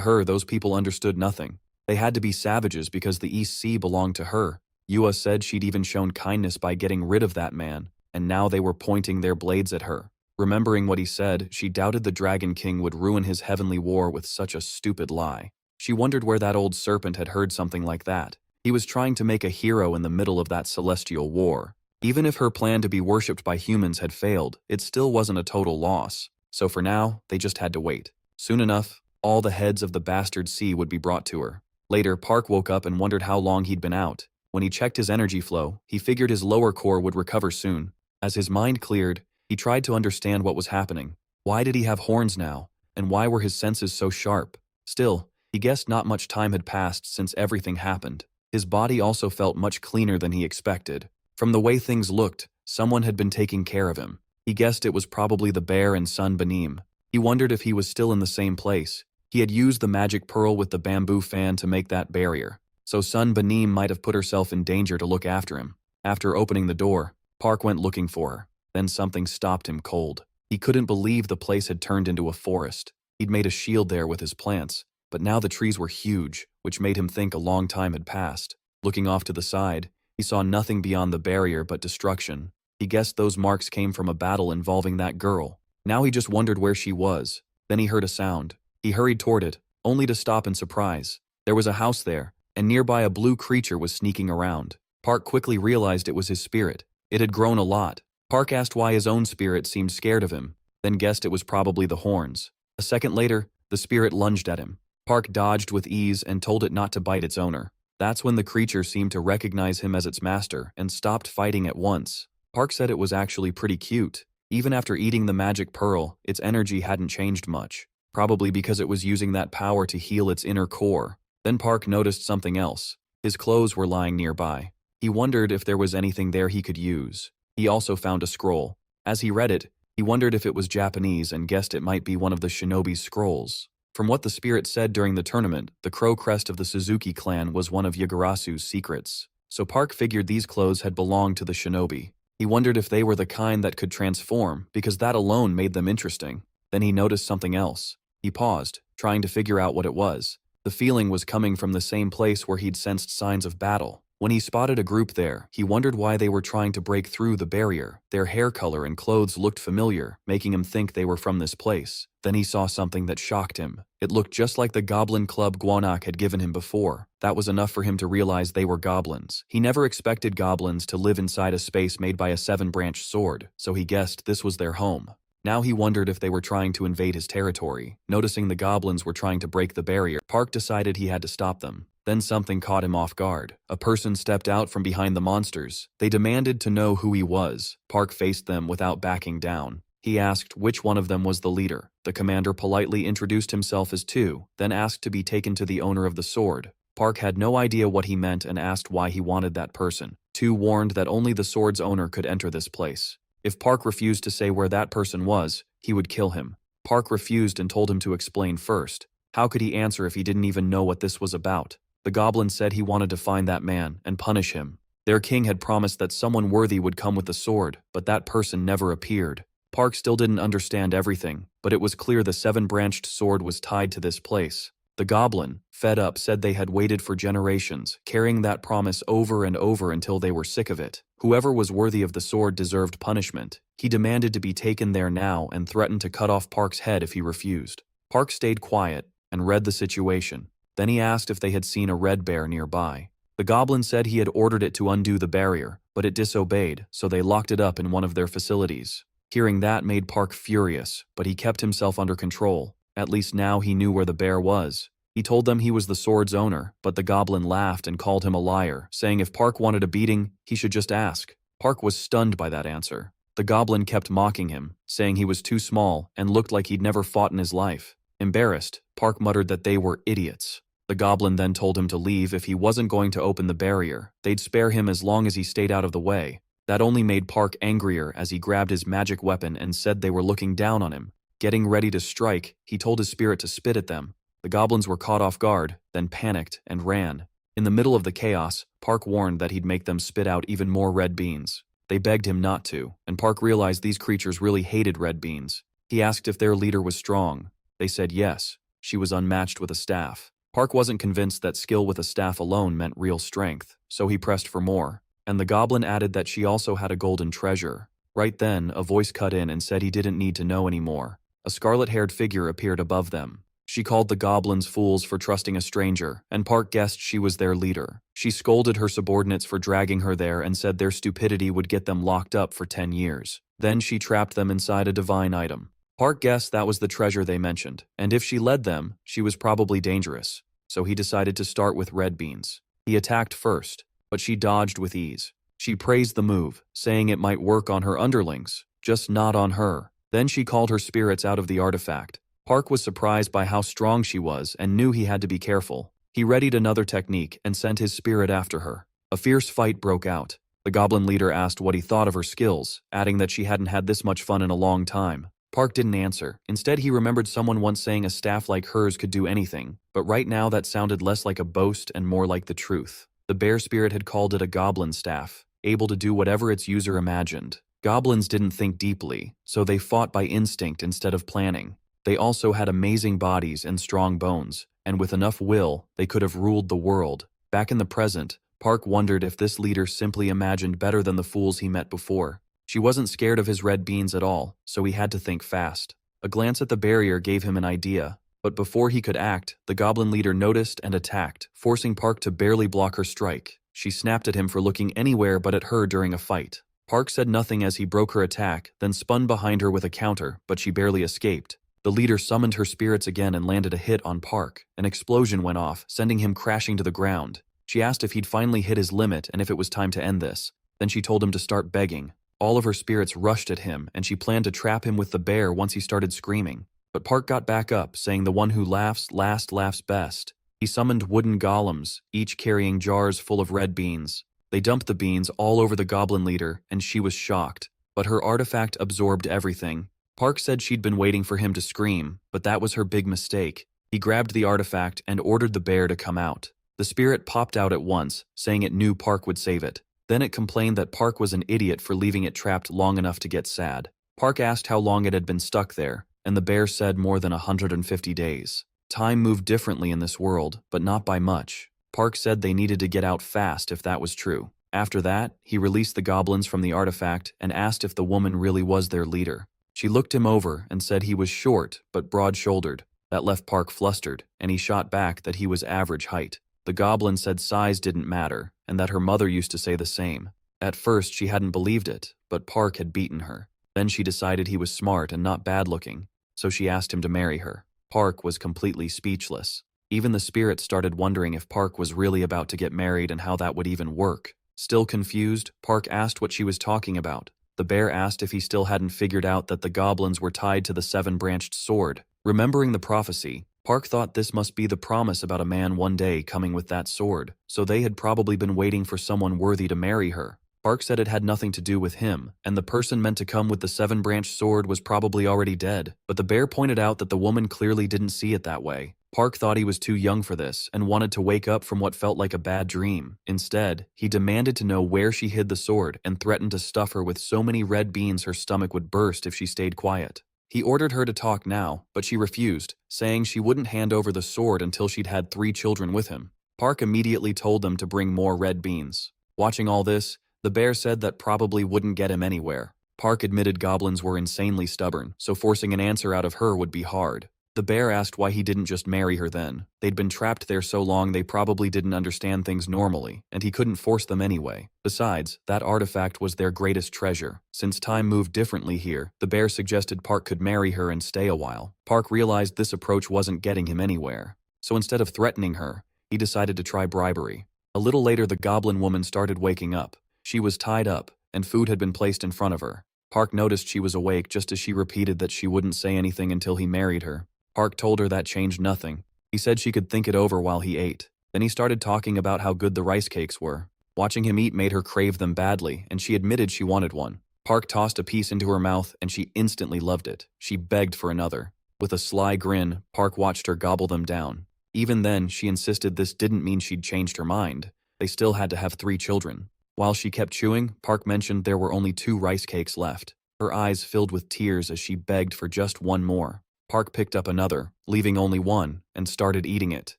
Speaker 1: her, those people understood nothing. They had to be savages because the East Sea belonged to her. Yua said she'd even shown kindness by getting rid of that man, and now they were pointing their blades at her. Remembering what he said, she doubted the Dragon King would ruin his heavenly war with such a stupid lie. She wondered where that old serpent had heard something like that. He was trying to make a hero in the middle of that celestial war. Even if her plan to be worshipped by humans had failed, it still wasn't a total loss. So for now, they just had to wait. Soon enough, all the heads of the bastard sea would be brought to her. Later, Park woke up and wondered how long he'd been out. When he checked his energy flow, he figured his lower core would recover soon. As his mind cleared, he tried to understand what was happening. Why did he have horns now? And why were his senses so sharp? Still, he guessed not much time had passed since everything happened. His body also felt much cleaner than he expected. From the way things looked, someone had been taking care of him. He guessed it was probably the bear and Sun Benim. He wondered if he was still in the same place. He had used the magic pearl with the bamboo fan to make that barrier, so Sun Benim might have put herself in danger to look after him. After opening the door, Park went looking for her. Then something stopped him cold. He couldn't believe the place had turned into a forest. He'd made a shield there with his plants, but now the trees were huge, which made him think a long time had passed. Looking off to the side, he saw nothing beyond the barrier but destruction. He guessed those marks came from a battle involving that girl. Now he just wondered where she was. Then he heard a sound. He hurried toward it, only to stop in surprise. There was a house there, and nearby a blue creature was sneaking around. Park quickly realized it was his spirit. It had grown a lot. Park asked why his own spirit seemed scared of him, then guessed it was probably the horns. A second later, the spirit lunged at him. Park dodged with ease and told it not to bite its owner. That's when the creature seemed to recognize him as its master and stopped fighting at once. Park said it was actually pretty cute. Even after eating the magic pearl, its energy hadn't changed much, probably because it was using that power to heal its inner core. Then Park noticed something else. His clothes were lying nearby. He wondered if there was anything there he could use. He also found a scroll. As he read it, he wondered if it was Japanese and guessed it might be one of the shinobi's scrolls. From what the spirit said during the tournament, the crow crest of the Suzuki clan was one of Yagarasu's secrets. So Park figured these clothes had belonged to the shinobi. He wondered if they were the kind that could transform, because that alone made them interesting. Then he noticed something else. He paused, trying to figure out what it was. The feeling was coming from the same place where he'd sensed signs of battle. When he spotted a group there, he wondered why they were trying to break through the barrier. Their hair color and clothes looked familiar, making him think they were from this place. Then he saw something that shocked him. It looked just like the goblin club Guanak had given him before. That was enough for him to realize they were goblins. He never expected goblins to live inside a space made by a 7-branched sword, so he guessed this was their home. Now he wondered if they were trying to invade his territory. Noticing the goblins were trying to break the barrier, Park decided he had to stop them. Then something caught him off guard. A person stepped out from behind the monsters. They demanded to know who he was. Park faced them without backing down. He asked which one of them was the leader. The commander politely introduced himself as Tu, then asked to be taken to the owner of the sword. Park had no idea what he meant and asked why he wanted that person. Tu warned that only the sword's owner could enter this place. If Park refused to say where that person was, he would kill him. Park refused and told him to explain first. How could he answer if he didn't even know what this was about? The goblin said he wanted to find that man and punish him. Their king had promised that someone worthy would come with the sword, but that person never appeared. Park still didn't understand everything, but it was clear the 7-branched sword was tied to this place. The goblin, fed up, said they had waited for generations, carrying that promise over and over until they were sick of it. Whoever was worthy of the sword deserved punishment. He demanded to be taken there now and threatened to cut off Park's head if he refused. Park stayed quiet and read the situation. Then he asked if they had seen a red bear nearby. The goblin said he had ordered it to undo the barrier, but it disobeyed, so they locked it up in one of their facilities. Hearing that made Park furious, but he kept himself under control. At least now he knew where the bear was. He told them he was the sword's owner, but the goblin laughed and called him a liar, saying if Park wanted a beating, he should just ask. Park was stunned by that answer. The goblin kept mocking him, saying he was too small and looked like he'd never fought in his life. Embarrassed, Park muttered that they were idiots. The goblin then told him to leave if he wasn't going to open the barrier. They'd spare him as long as he stayed out of the way. That only made Park angrier as he grabbed his magic weapon and said they were looking down on him. Getting ready to strike, he told his spirit to spit at them. The goblins were caught off guard, then panicked and ran. In the middle of the chaos, Park warned that he'd make them spit out even more red beans. They begged him not to, and Park realized these creatures really hated red beans. He asked if their leader was strong. They said yes, she was unmatched with a staff. Park wasn't convinced that skill with a staff alone meant real strength, so he pressed for more. And the goblin added that she also had a golden treasure. Right then, a voice cut in and said he didn't need to know anymore. A scarlet-haired figure appeared above them. She called the goblins fools for trusting a stranger, and Park guessed she was their leader. She scolded her subordinates for dragging her there and said their stupidity would get them locked up for 10 years. Then she trapped them inside a divine item. Park guessed that was the treasure they mentioned, and if she led them, she was probably dangerous. So he decided to start with red beans. He attacked first, but she dodged with ease. She praised the move, saying it might work on her underlings, just not on her. Then she called her spirits out of the artifact. Park was surprised by how strong she was and knew he had to be careful. He readied another technique and sent his spirit after her. A fierce fight broke out. The goblin leader asked what he thought of her skills, adding that she hadn't had this much fun in a long time. Park didn't answer. Instead, he remembered someone once saying a staff like hers could do anything, but right now that sounded less like a boast and more like the truth. The bear spirit had called it a goblin staff, able to do whatever its user imagined. Goblins didn't think deeply, so they fought by instinct instead of planning. They also had amazing bodies and strong bones, and with enough will, they could have ruled the world. Back in the present, Park wondered if this leader simply imagined better than the fools he met before. She wasn't scared of his red beans at all, so he had to think fast. A glance at the barrier gave him an idea, but before he could act, the goblin leader noticed and attacked, forcing Park to barely block her strike. She snapped at him for looking anywhere but at her during a fight. Park said nothing as he broke her attack, then spun behind her with a counter, but she barely escaped. The leader summoned her spirits again and landed a hit on Park. An explosion went off, sending him crashing to the ground. She asked if he'd finally hit his limit and if it was time to end this. Then she told him to start begging. All of her spirits rushed at him, and she planned to trap him with the bear once he started screaming. But Park got back up, saying the one who laughs last laughs best. He summoned wooden golems, each carrying jars full of red beans. They dumped the beans all over the goblin leader, and she was shocked. But her artifact absorbed everything. Park said she'd been waiting for him to scream, but that was her big mistake. He grabbed the artifact and ordered the bear to come out. The spirit popped out at once, saying it knew Park would save it. Then it complained that Park was an idiot for leaving it trapped long enough to get sad. Park asked how long it had been stuck there, and the bear said more than 150 days. Time moved differently in this world, but not by much. Park said they needed to get out fast if that was true. After that, he released the goblins from the artifact and asked if the woman really was their leader. She looked him over and said he was short but broad-shouldered. That left Park flustered, and he shot back that he was average height. The goblin said size didn't matter, and that her mother used to say the same. At first, she hadn't believed it, but Park had beaten her. Then she decided he was smart and not bad-looking, so she asked him to marry her. Park was completely speechless. Even the spirit started wondering if Park was really about to get married and how that would even work. Still confused, Park asked what she was talking about. The bear asked if he still hadn't figured out that the goblins were tied to the seven-branched sword. Remembering the prophecy, Park thought this must be the promise about a man one day coming with that sword, so they had probably been waiting for someone worthy to marry her. Park said it had nothing to do with him, and the person meant to come with the seven-branched sword was probably already dead, but the bear pointed out that the woman clearly didn't see it that way. Park thought he was too young for this and wanted to wake up from what felt like a bad dream. Instead, he demanded to know where she hid the sword and threatened to stuff her with so many red beans her stomach would burst if she stayed quiet. He ordered her to talk now, but she refused, saying she wouldn't hand over the sword until she'd had 3 children with him. Park immediately told them to bring more red beans. Watching all this, the bear said that probably wouldn't get him anywhere. Park admitted goblins were insanely stubborn, so forcing an answer out of her would be hard. The bear asked why he didn't just marry her then. They'd been trapped there so long they probably didn't understand things normally, and he couldn't force them anyway. Besides, that artifact was their greatest treasure. Since time moved differently here, the bear suggested Park could marry her and stay a while. Park realized this approach wasn't getting him anywhere. So instead of threatening her, he decided to try bribery. A little later, the goblin woman started waking up. She was tied up, and food had been placed in front of her. Park noticed she was awake just as she repeated that she wouldn't say anything until he married her. Park told her that changed nothing. He said she could think it over while he ate. Then he started talking about how good the rice cakes were. Watching him eat made her crave them badly, and she admitted she wanted one. Park tossed a piece into her mouth, and she instantly loved it. She begged for another. With a sly grin, Park watched her gobble them down. Even then, she insisted this didn't mean she'd changed her mind. They still had to have 3 children. While she kept chewing, Park mentioned there were only 2 rice cakes left. Her eyes filled with tears as she begged for just one more. Park picked up another, leaving only one, and started eating it.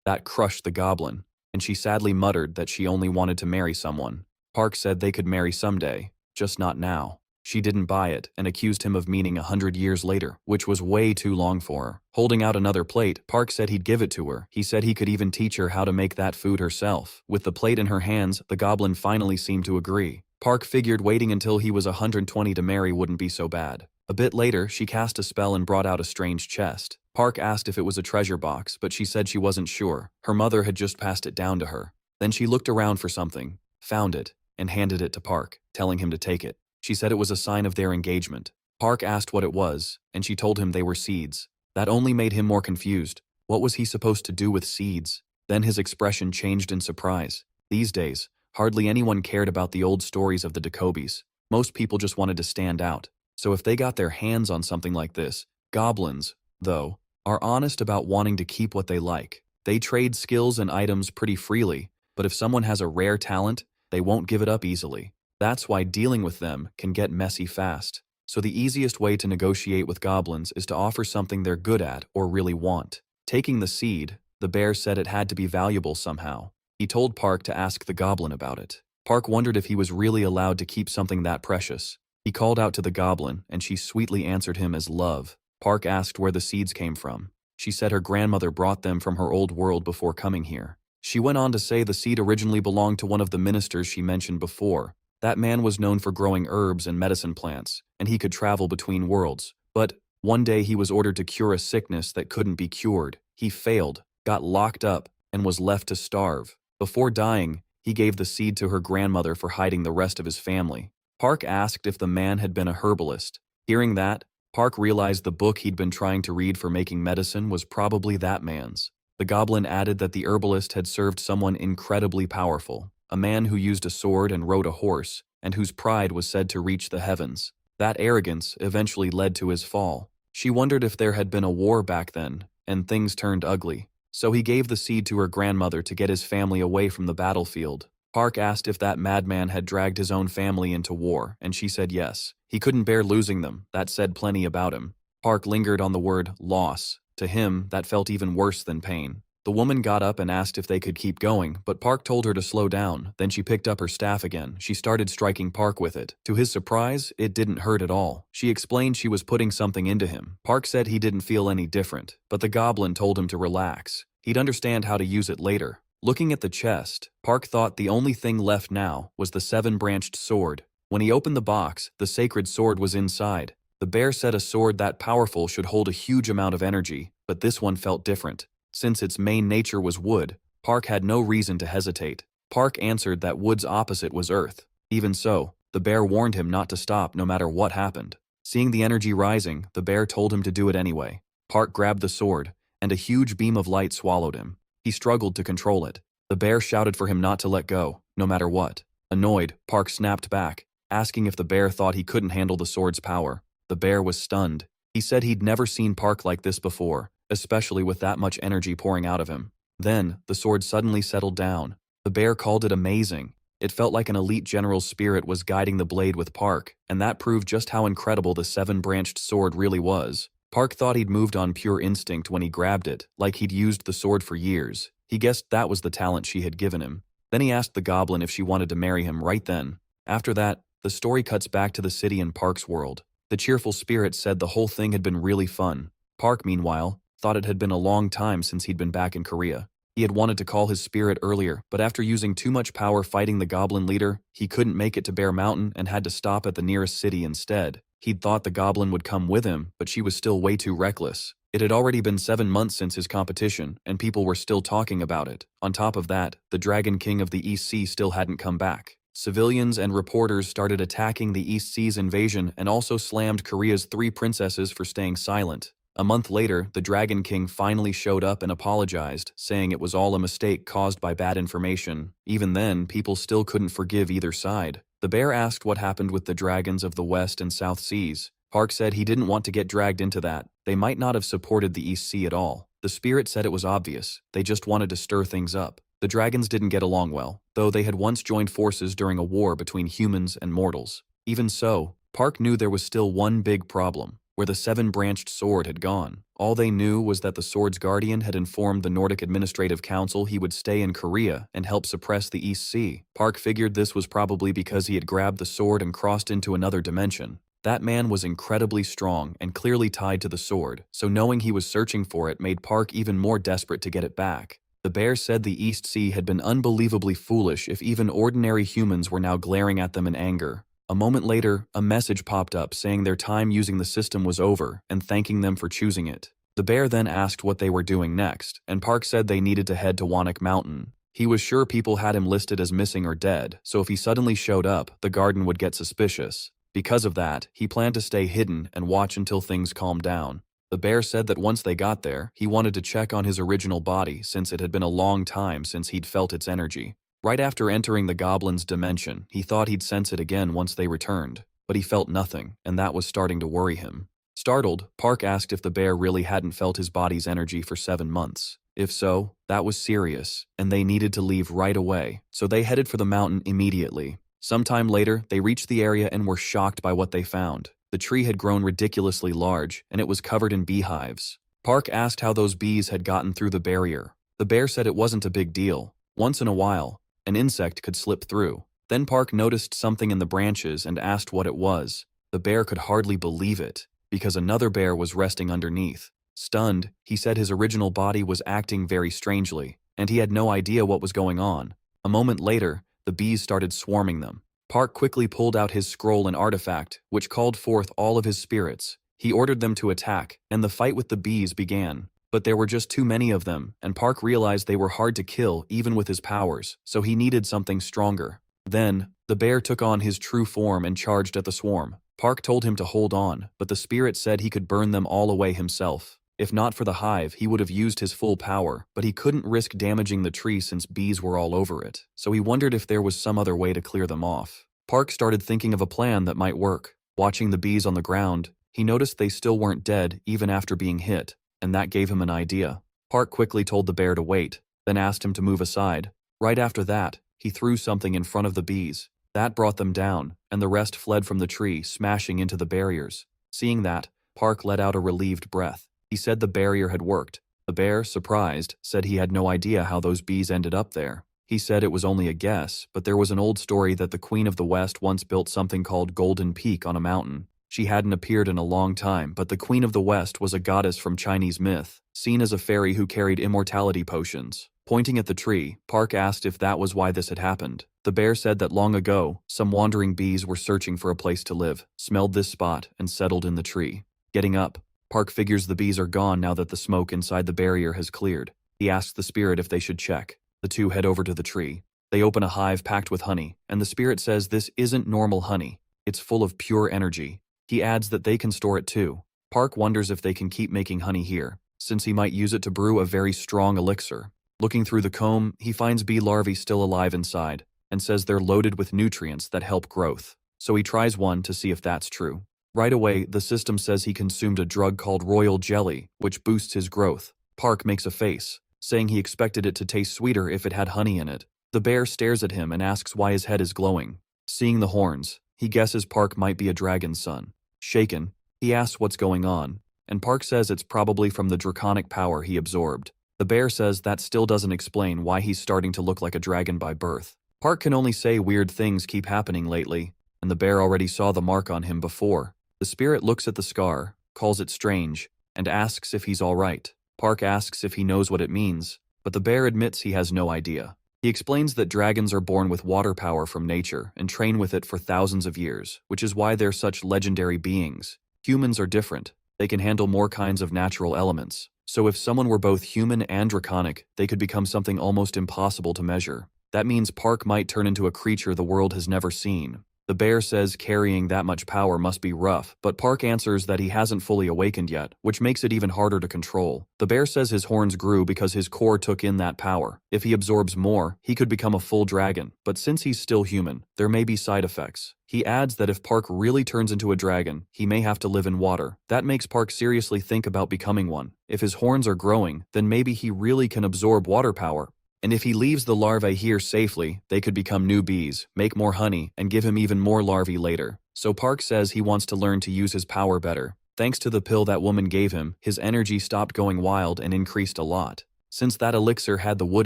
Speaker 1: That crushed the goblin, and she sadly muttered that she only wanted to marry someone. Park said they could marry someday, just not now. She didn't buy it and accused him of meaning 100 years later, which was way too long for her. Holding out another plate, Park said he'd give it to her. He said he could even teach her how to make that food herself. With the plate in her hands, the goblin finally seemed to agree. Park figured waiting until he was 120 to marry wouldn't be so bad. A bit later, she cast a spell and brought out a strange chest. Park asked if it was a treasure box, but she said she wasn't sure. Her mother had just passed it down to her. Then she looked around for something, found it, and handed it to Park, telling him to take it. She said it was a sign of their engagement. Park asked what it was, and she told him they were seeds. That only made him more confused. What was he supposed to do with seeds? Then his expression changed in surprise. These days, hardly anyone cared about the old stories of the Decobes. Most people just wanted to stand out. So if they got their hands on something like this, goblins, though, are honest about wanting to keep what they like. They trade skills and items pretty freely, but if someone has a rare talent, they won't give it up easily. That's why dealing with them can get messy fast. So the easiest way to negotiate with goblins is to offer something they're good at or really want. Taking the seed, the bear said it had to be valuable somehow. He told Park to ask the goblin about it. Park wondered if he was really allowed to keep something that precious. He called out to the goblin, and she sweetly answered him as love. Park asked where the seeds came from. She said her grandmother brought them from her old world before coming here. She went on to say the seed originally belonged to one of the ministers she mentioned before. That man was known for growing herbs and medicine plants, and he could travel between worlds. But one day he was ordered to cure a sickness that couldn't be cured. He failed, got locked up, and was left to starve. Before dying, he gave the seed to her grandmother for hiding the rest of his family. Park asked if the man had been a herbalist. Hearing that, Park realized the book he'd been trying to read for making medicine was probably that man's. The goblin added that the herbalist had served someone incredibly powerful, a man who used a sword and rode a horse, and whose pride was said to reach the heavens. That arrogance eventually led to his fall. She wondered if there had been a war back then, and things turned ugly. So he gave the seed to her grandmother to get his family away from the battlefield. Park asked if that madman had dragged his own family into war, and she said yes. He couldn't bear losing them. That said plenty about him. Park lingered on the word loss. To him, that felt even worse than pain. The woman got up and asked if they could keep going, but Park told her to slow down. Then she picked up her staff again. She started striking Park with it. To his surprise, it didn't hurt at all. She explained she was putting something into him. Park said he didn't feel any different, but the goblin told him to relax. He'd understand how to use it later. Looking at the chest, Park thought the only thing left now was the 7-branched sword. When he opened the box, the sacred sword was inside. The bear said a sword that powerful should hold a huge amount of energy, but this one felt different. Since its main nature was wood, Park had no reason to hesitate. Park answered that wood's opposite was earth. Even so, the bear warned him not to stop no matter what happened. Seeing the energy rising, the bear told him to do it anyway. Park grabbed the sword, and a huge beam of light swallowed him. He struggled to control it. The bear shouted for him not to let go, no matter what. Annoyed, Park snapped back, asking if the bear thought he couldn't handle the sword's power. The bear was stunned. He said he'd never seen Park like this before, especially with that much energy pouring out of him. Then, the sword suddenly settled down. The bear called it amazing. It felt like an elite general's spirit was guiding the blade with Park, and that proved just how incredible the 7-branched sword really was. Park thought he'd moved on pure instinct when he grabbed it, like he'd used the sword for years. He guessed that was the talent she had given him. Then he asked the goblin if she wanted to marry him right then. After that, the story cuts back to the city in Park's world. The cheerful spirit said the whole thing had been really fun. Park, meanwhile, thought it had been a long time since he'd been back in Korea. He had wanted to call his spirit earlier, but after using too much power fighting the goblin leader, he couldn't make it to Bear Mountain and had to stop at the nearest city instead. He'd thought the goblin would come with him, but she was still way too reckless. It had already been 7 months since his competition, and people were still talking about it. On top of that, the Dragon King of the East Sea still hadn't come back. Civilians and reporters started attacking the East Sea's invasion and also slammed Korea's 3 princesses for staying silent. A month later, the Dragon King finally showed up and apologized, saying it was all a mistake caused by bad information. Even then, people still couldn't forgive either side. The bear asked what happened with the dragons of the West and South Seas. Park said he didn't want to get dragged into that. They might not have supported the East Sea at all. The spirit said it was obvious. They just wanted to stir things up. The dragons didn't get along well, though they had once joined forces during a war between humans and mortals. Even so, Park knew there was still one big problem, where the 7-branched sword had gone. All they knew was that the sword's guardian had informed the Nordic Administrative Council he would stay in Korea and help suppress the East Sea. Park figured this was probably because he had grabbed the sword and crossed into another dimension. That man was incredibly strong and clearly tied to the sword, so knowing he was searching for it made Park even more desperate to get it back. The bear said the East Sea had been unbelievably foolish if even ordinary humans were now glaring at them in anger. A moment later, a message popped up saying their time using the system was over and thanking them for choosing it. The bear then asked what they were doing next, and Park said they needed to head to Wanak Mountain. He was sure people had him listed as missing or dead, so if he suddenly showed up, the garden would get suspicious. Because of that, he planned to stay hidden and watch until things calmed down. The bear said that once they got there, he wanted to check on his original body since it had been a long time since he'd felt its energy. Right after entering the goblin's dimension, he thought he'd sense it again once they returned, but he felt nothing, and that was starting to worry him. Startled, Park asked if the bear really hadn't felt his body's energy for 7 months. If so, that was serious, and they needed to leave right away, so they headed for the mountain immediately. Sometime later, they reached the area and were shocked by what they found. The tree had grown ridiculously large, and it was covered in beehives. Park asked how those bees had gotten through the barrier. The bear said it wasn't a big deal. Once in a while, an insect could slip through. Then Park noticed something in the branches and asked what it was. The bear could hardly believe it, because another bear was resting underneath. Stunned, he said his original body was acting very strangely, and he had no idea what was going on. A moment later, the bees started swarming them. Park quickly pulled out his scroll and artifact, which called forth all of his spirits. He ordered them to attack, and the fight with the bees began. But there were just too many of them, and Park realized they were hard to kill even with his powers, so he needed something stronger. Then, the bear took on his true form and charged at the swarm. Park told him to hold on, but the spirit said he could burn them all away himself. If not for the hive, he would have used his full power, but he couldn't risk damaging the tree since bees were all over it, so he wondered if there was some other way to clear them off. Park started thinking of a plan that might work. Watching the bees on the ground, he noticed they still weren't dead even after being hit, and that gave him an idea. Park quickly told the bear to wait, then asked him to move aside. Right after that, he threw something in front of the bees. That brought them down, and the rest fled from the tree, smashing into the barriers. Seeing that, Park let out a relieved breath. He said the barrier had worked. The bear, surprised, said he had no idea how those bees ended up there. He said it was only a guess, but there was an old story that the Queen of the West once built something called Golden Peak on a mountain. She hadn't appeared in a long time, but the Queen of the West was a goddess from Chinese myth, seen as a fairy who carried immortality potions. Pointing at the tree, Park asked if that was why this had happened. The bear said that long ago, some wandering bees were searching for a place to live, smelled this spot, and settled in the tree. Getting up, Park figures the bees are gone now that the smoke inside the barrier has cleared. He asks the spirit if they should check. The two head over to the tree. They open a hive packed with honey, and the spirit says this isn't normal honey. It's full of pure energy. He adds that they can store it too. Park wonders if they can keep making honey here, since he might use it to brew a very strong elixir. Looking through the comb, he finds bee larvae still alive inside, and says they're loaded with nutrients that help growth. So he tries one to see if that's true. Right away, the system says he consumed a drug called royal jelly, which boosts his growth. Park makes a face, saying he expected it to taste sweeter if it had honey in it. The bear stares at him and asks why his head is glowing. Seeing the horns, he guesses Park might be a dragon's son. Shaken, he asks what's going on, and Park says it's probably from the draconic power he absorbed. The bear says that still doesn't explain why he's starting to look like a dragon by birth. Park can only say weird things keep happening lately, and the bear already saw the mark on him before. The spirit looks at the scar, calls it strange, and asks if he's all right. Park asks if he knows what it means, but the bear admits he has no idea. He explains that dragons are born with water power from nature and train with it for thousands of years, which is why they're such legendary beings. Humans are different. They can handle more kinds of natural elements. So if someone were both human and draconic, they could become something almost impossible to measure. That means Park might turn into a creature the world has never seen. The bear says carrying that much power must be rough, but Park answers that he hasn't fully awakened yet, which makes it even harder to control. The bear says his horns grew because his core took in that power. If he absorbs more, he could become a full dragon, but since he's still human, there may be side effects. He adds that if Park really turns into a dragon, he may have to live in water. That makes Park seriously think about becoming one. If his horns are growing, then maybe he really can absorb water power. And if he leaves the larvae here safely, they could become new bees, make more honey, and give him even more larvae later. So Park says he wants to learn to use his power better. Thanks to the pill that woman gave him, his energy stopped going wild and increased a lot. Since that elixir had the wood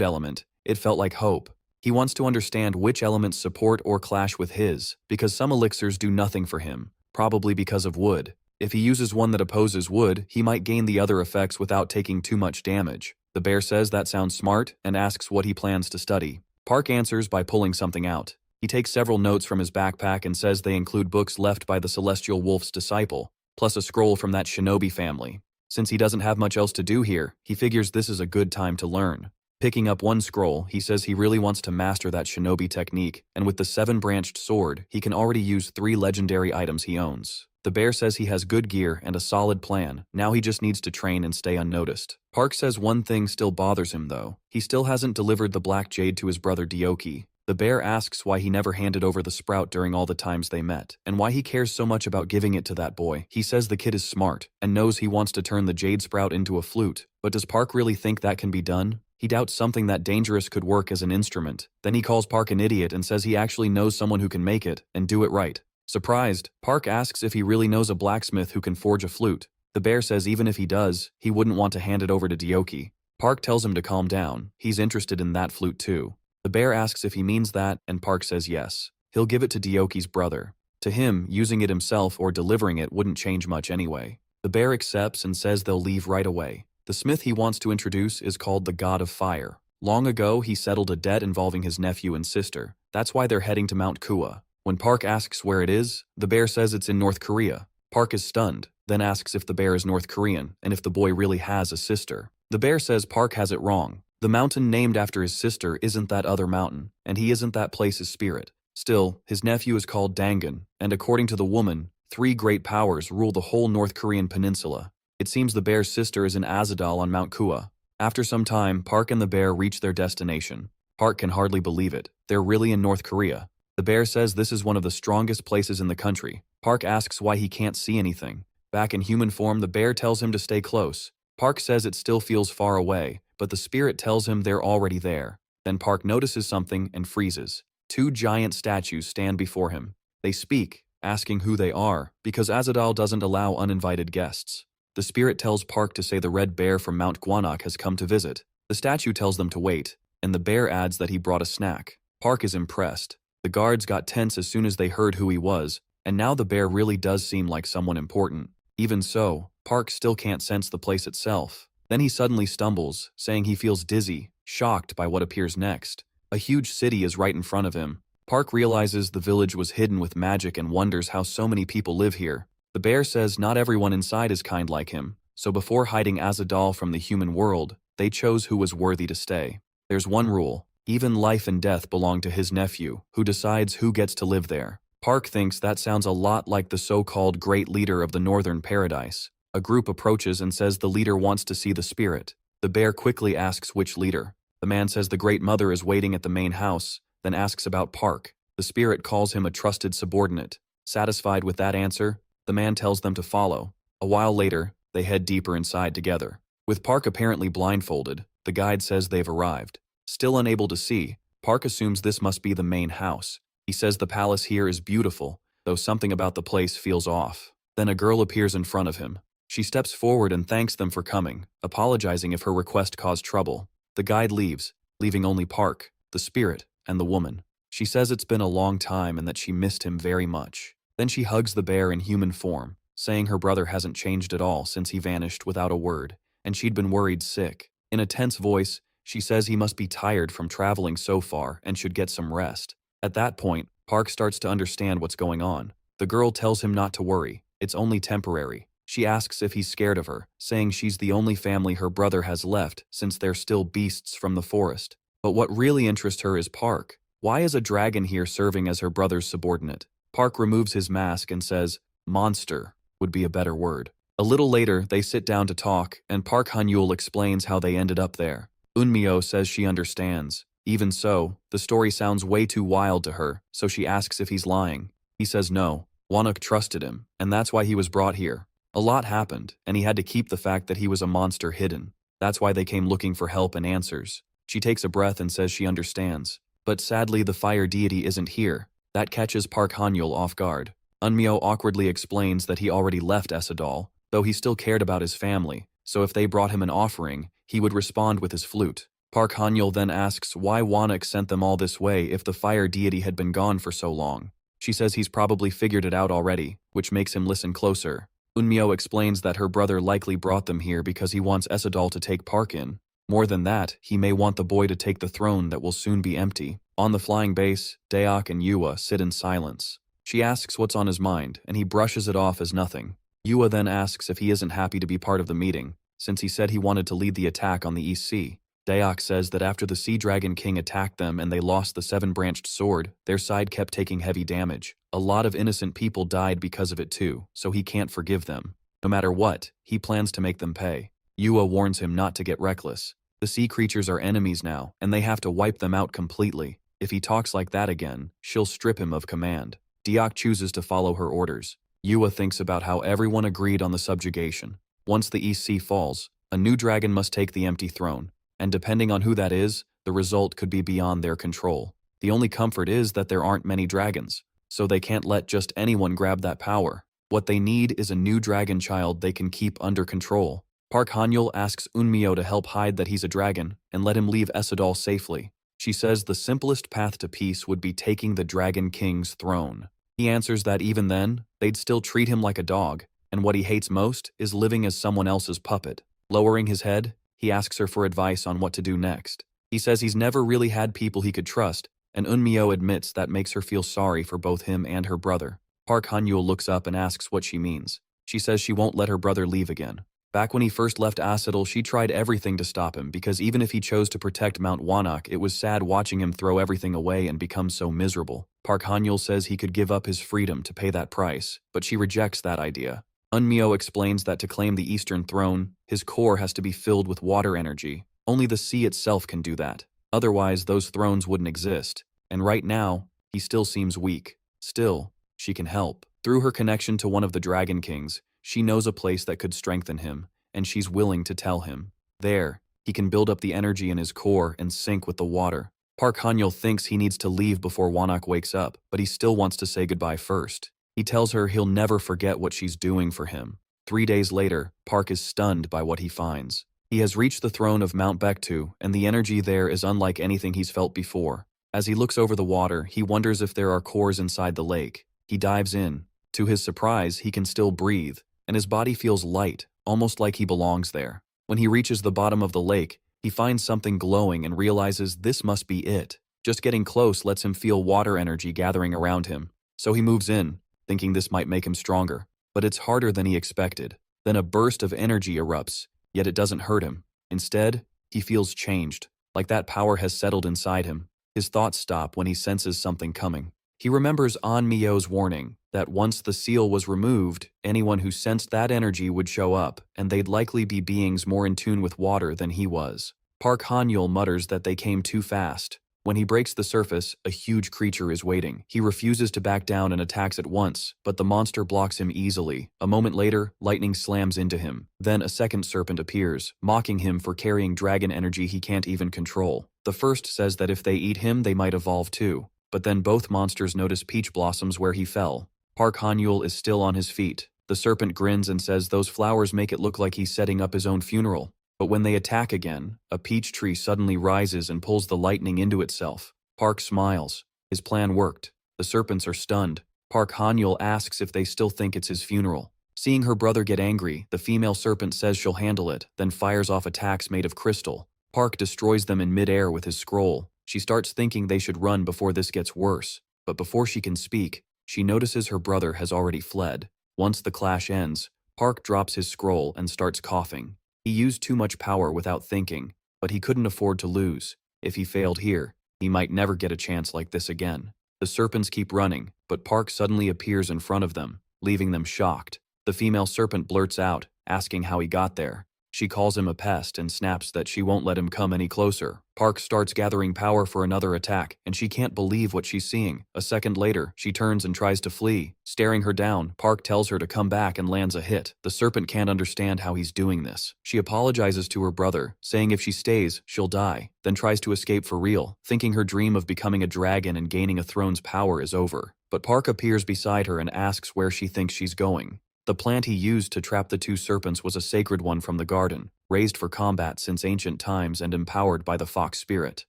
Speaker 1: element, it felt like hope. He wants to understand which elements support or clash with his, because some elixirs do nothing for him, probably because of wood. If he uses one that opposes wood, he might gain the other effects without taking too much damage. The bear says that sounds smart and asks what he plans to study. Park answers by pulling something out. He takes several notes from his backpack and says they include books left by the Celestial Wolf's disciple, plus a scroll from that shinobi family. Since he doesn't have much else to do here, he figures this is a good time to learn. Picking up one scroll, he says he really wants to master that shinobi technique, and with the 7-branched sword, he can already use 3 legendary items he owns. The bear says he has good gear and a solid plan, now he just needs to train and stay unnoticed. Park says one thing still bothers him though. He still hasn't delivered the black jade to his brother Dioki. The bear asks why he never handed over the sprout during all the times they met, and why he cares so much about giving it to that boy. He says the kid is smart, and knows he wants to turn the jade sprout into a flute, but does Park really think that can be done? He doubts something that dangerous could work as an instrument. Then he calls Park an idiot and says he actually knows someone who can make it, and do it right. Surprised, Park asks if he really knows a blacksmith who can forge a flute. The bear says even if he does, he wouldn't want to hand it over to Dioki. Park tells him to calm down, he's interested in that flute too. The bear asks if he means that, and Park says yes. He'll give it to Dioki's brother. To him, using it himself or delivering it wouldn't change much anyway. The bear accepts and says they'll leave right away. The smith he wants to introduce is called the God of Fire. Long ago, he settled a debt involving his nephew and sister. That's why they're heading to Mount Kua. When Park asks where it is, the bear says it's in North Korea. Park is stunned, then asks if the bear is North Korean and if the boy really has a sister. The bear says Park has it wrong. The mountain named after his sister isn't that other mountain, and he isn't that place's spirit. Still, his nephew is called Dangan, and according to the woman, 3 great powers rule the whole North Korean peninsula. It seems the bear's sister is in Azadal on Mount Kua. After some time, Park and the bear reach their destination. Park can hardly believe it. They're really in North Korea. The bear says this is one of the strongest places in the country. Park asks why he can't see anything. Back in human form, the bear tells him to stay close. Park says it still feels far away, but the spirit tells him they're already there. Then Park notices something and freezes. 2 giant statues stand before him. They speak, asking who they are, because Azadal doesn't allow uninvited guests. The spirit tells Park to say the red bear from Mount Gwanak has come to visit. The statue tells them to wait, and the bear adds that he brought a snack. Park is impressed. The guards got tense as soon as they heard who he was, and now the bear really does seem like someone important. Even so, Park still can't sense the place itself. Then he suddenly stumbles, saying he feels dizzy, shocked by what appears next. A huge city is right in front of him. Park realizes the village was hidden with magic and wonders how so many people live here. The bear says not everyone inside is kind like him, so before hiding Azadal from the human world, they chose who was worthy to stay. There's one rule. Even life and death belong to his nephew, who decides who gets to live there. Park thinks that sounds a lot like the so-called Great Leader of the Northern Paradise. A group approaches and says the leader wants to see the spirit. The bear quickly asks which leader. The man says the Great Mother is waiting at the main house, then asks about Park. The spirit calls him a trusted subordinate. Satisfied with that answer, the man tells them to follow. A while later, they head deeper inside together. With Park apparently blindfolded, the guide says they've arrived. Still unable to see, Park assumes this must be the main house. He says the palace here is beautiful, though something about the place feels off. Then a girl appears in front of him. She steps forward and thanks them for coming, apologizing if her request caused trouble. The guide leaves, leaving only Park, the spirit, and the woman. She says it's been a long time and that she missed him very much. Then she hugs the bear in human form, saying her brother hasn't changed at all since he vanished without a word, and she'd been worried sick. In a tense voice, she says he must be tired from traveling so far and should get some rest. At that point, Park starts to understand what's going on. The girl tells him not to worry, it's only temporary. She asks if he's scared of her, saying she's the only family her brother has left since they're still beasts from the forest. But what really interests her is Park. Why is a dragon here serving as her brother's subordinate? Park removes his mask and says, monster would be a better word. A little later, they sit down to talk, and Park Han-yul explains how they ended up there. Eunmyo says she understands. Even so, the story sounds way too wild to her, so she asks if he's lying. He says no. Wonuk trusted him, and that's why he was brought here. A lot happened, and he had to keep the fact that he was a monster hidden. That's why they came looking for help and answers. She takes a breath and says she understands. But sadly, the fire deity isn't here. That catches Park Han-yul off guard. Eunmyo awkwardly explains that he already left Essadal, though he still cared about his family, so if they brought him an offering, he would respond with his flute. Park Han-yul then asks why Wonuk sent them all this way if the fire deity had been gone for so long. She says he's probably figured it out already, which makes him listen closer. Eunmyo explains that her brother likely brought them here because he wants Essadal to take Park in. More than that, he may want the boy to take the throne that will soon be empty. On the flying base, Daok and Yua sit in silence. She asks what's on his mind, and he brushes it off as nothing. Yua then asks if he isn't happy to be part of the meeting, since he said he wanted to lead the attack on the East Sea. Daok says that after the Sea Dragon King attacked them and they lost the seven-branched sword, their side kept taking heavy damage. A lot of innocent people died because of it too, so he can't forgive them. No matter what, he plans to make them pay. Yua warns him not to get reckless. The sea creatures are enemies now, and they have to wipe them out completely. If he talks like that again, she'll strip him of command. Daok chooses to follow her orders. Yua thinks about how everyone agreed on the subjugation. Once the East Sea falls, a new dragon must take the empty throne. And depending on who that is, the result could be beyond their control. The only comfort is that there aren't many dragons, so they can't let just anyone grab that power. What they need is a new dragon child they can keep under control. Park Han-yul asks Eunmyo to help hide that he's a dragon and let him leave Essadal safely. She says the simplest path to peace would be taking the Dragon King's throne. He answers that even then, they'd still treat him like a dog, and what he hates most is living as someone else's puppet. Lowering his head, he asks her for advice on what to do next. He says he's never really had people he could trust, and Eunmyo admits that makes her feel sorry for both him and her brother. Park Han-yul looks up and asks what she means. She says she won't let her brother leave again. Back when he first left Essadal, she tried everything to stop him because even if he chose to protect Mount Wonuk, it was sad watching him throw everything away and become so miserable. Park Han-yul says he could give up his freedom to pay that price, but she rejects that idea. Eunmyo explains that to claim the Eastern Throne, his core has to be filled with water energy. Only the sea itself can do that. Otherwise, those thrones wouldn't exist. And right now, he still seems weak. Still, she can help. Through her connection to one of the Dragon Kings, she knows a place that could strengthen him, and she's willing to tell him. There, he can build up the energy in his core and sync with the water. Park Han-yul thinks he needs to leave before Wonuk wakes up, but he still wants to say goodbye first. He tells her he'll never forget what she's doing for him. 3 days later, Park is stunned by what he finds. He has reached the throne of Mount Baektu, and the energy there is unlike anything he's felt before. As he looks over the water, he wonders if there are cores inside the lake. He dives in. To his surprise, he can still breathe, and his body feels light, almost like he belongs there. When he reaches the bottom of the lake, he finds something glowing and realizes this must be it. Just getting close lets him feel water energy gathering around him. So he moves in, thinking this might make him stronger. But it's harder than he expected. Then a burst of energy erupts, yet it doesn't hurt him. Instead, he feels changed, like that power has settled inside him. His thoughts stop when he senses something coming. He remembers Eunmyo's warning that once the seal was removed, anyone who sensed that energy would show up, and they'd likely be beings more in tune with water than he was. Park Han-yul mutters that they came too fast. When he breaks the surface, a huge creature is waiting. He refuses to back down and attacks at once, but the monster blocks him easily. A moment later, lightning slams into him. Then a second serpent appears, mocking him for carrying dragon energy he can't even control. The first says that if they eat him, they might evolve too. But then both monsters notice peach blossoms where he fell. Park Han-yul is still on his feet. The serpent grins and says those flowers make it look like he's setting up his own funeral. But when they attack again, a peach tree suddenly rises and pulls the lightning into itself. Park smiles. His plan worked. The serpents are stunned. Park Han-yul asks if they still think it's his funeral. Seeing her brother get angry, the female serpent says she'll handle it, then fires off attacks made of crystal. Park destroys them in midair with his scroll. She starts thinking they should run before this gets worse. But before she can speak, she notices her brother has already fled. Once the clash ends, Park drops his scroll and starts coughing. He used too much power without thinking, but he couldn't afford to lose. If he failed here, he might never get a chance like this again. The serpents keep running, but Park suddenly appears in front of them, leaving them shocked. The female serpent blurts out, asking how he got there. She calls him a pest and snaps that she won't let him come any closer. Park starts gathering power for another attack, and she can't believe what she's seeing. A second later, she turns and tries to flee. Staring her down, Park tells her to come back and lands a hit. The serpent can't understand how he's doing this. She apologizes to her brother, saying if she stays, she'll die, then tries to escape for real, thinking her dream of becoming a dragon and gaining a throne's power is over. But Park appears beside her and asks where she thinks she's going. The plant he used to trap the two serpents was a sacred one from the garden, raised for combat since ancient times and empowered by the fox spirit.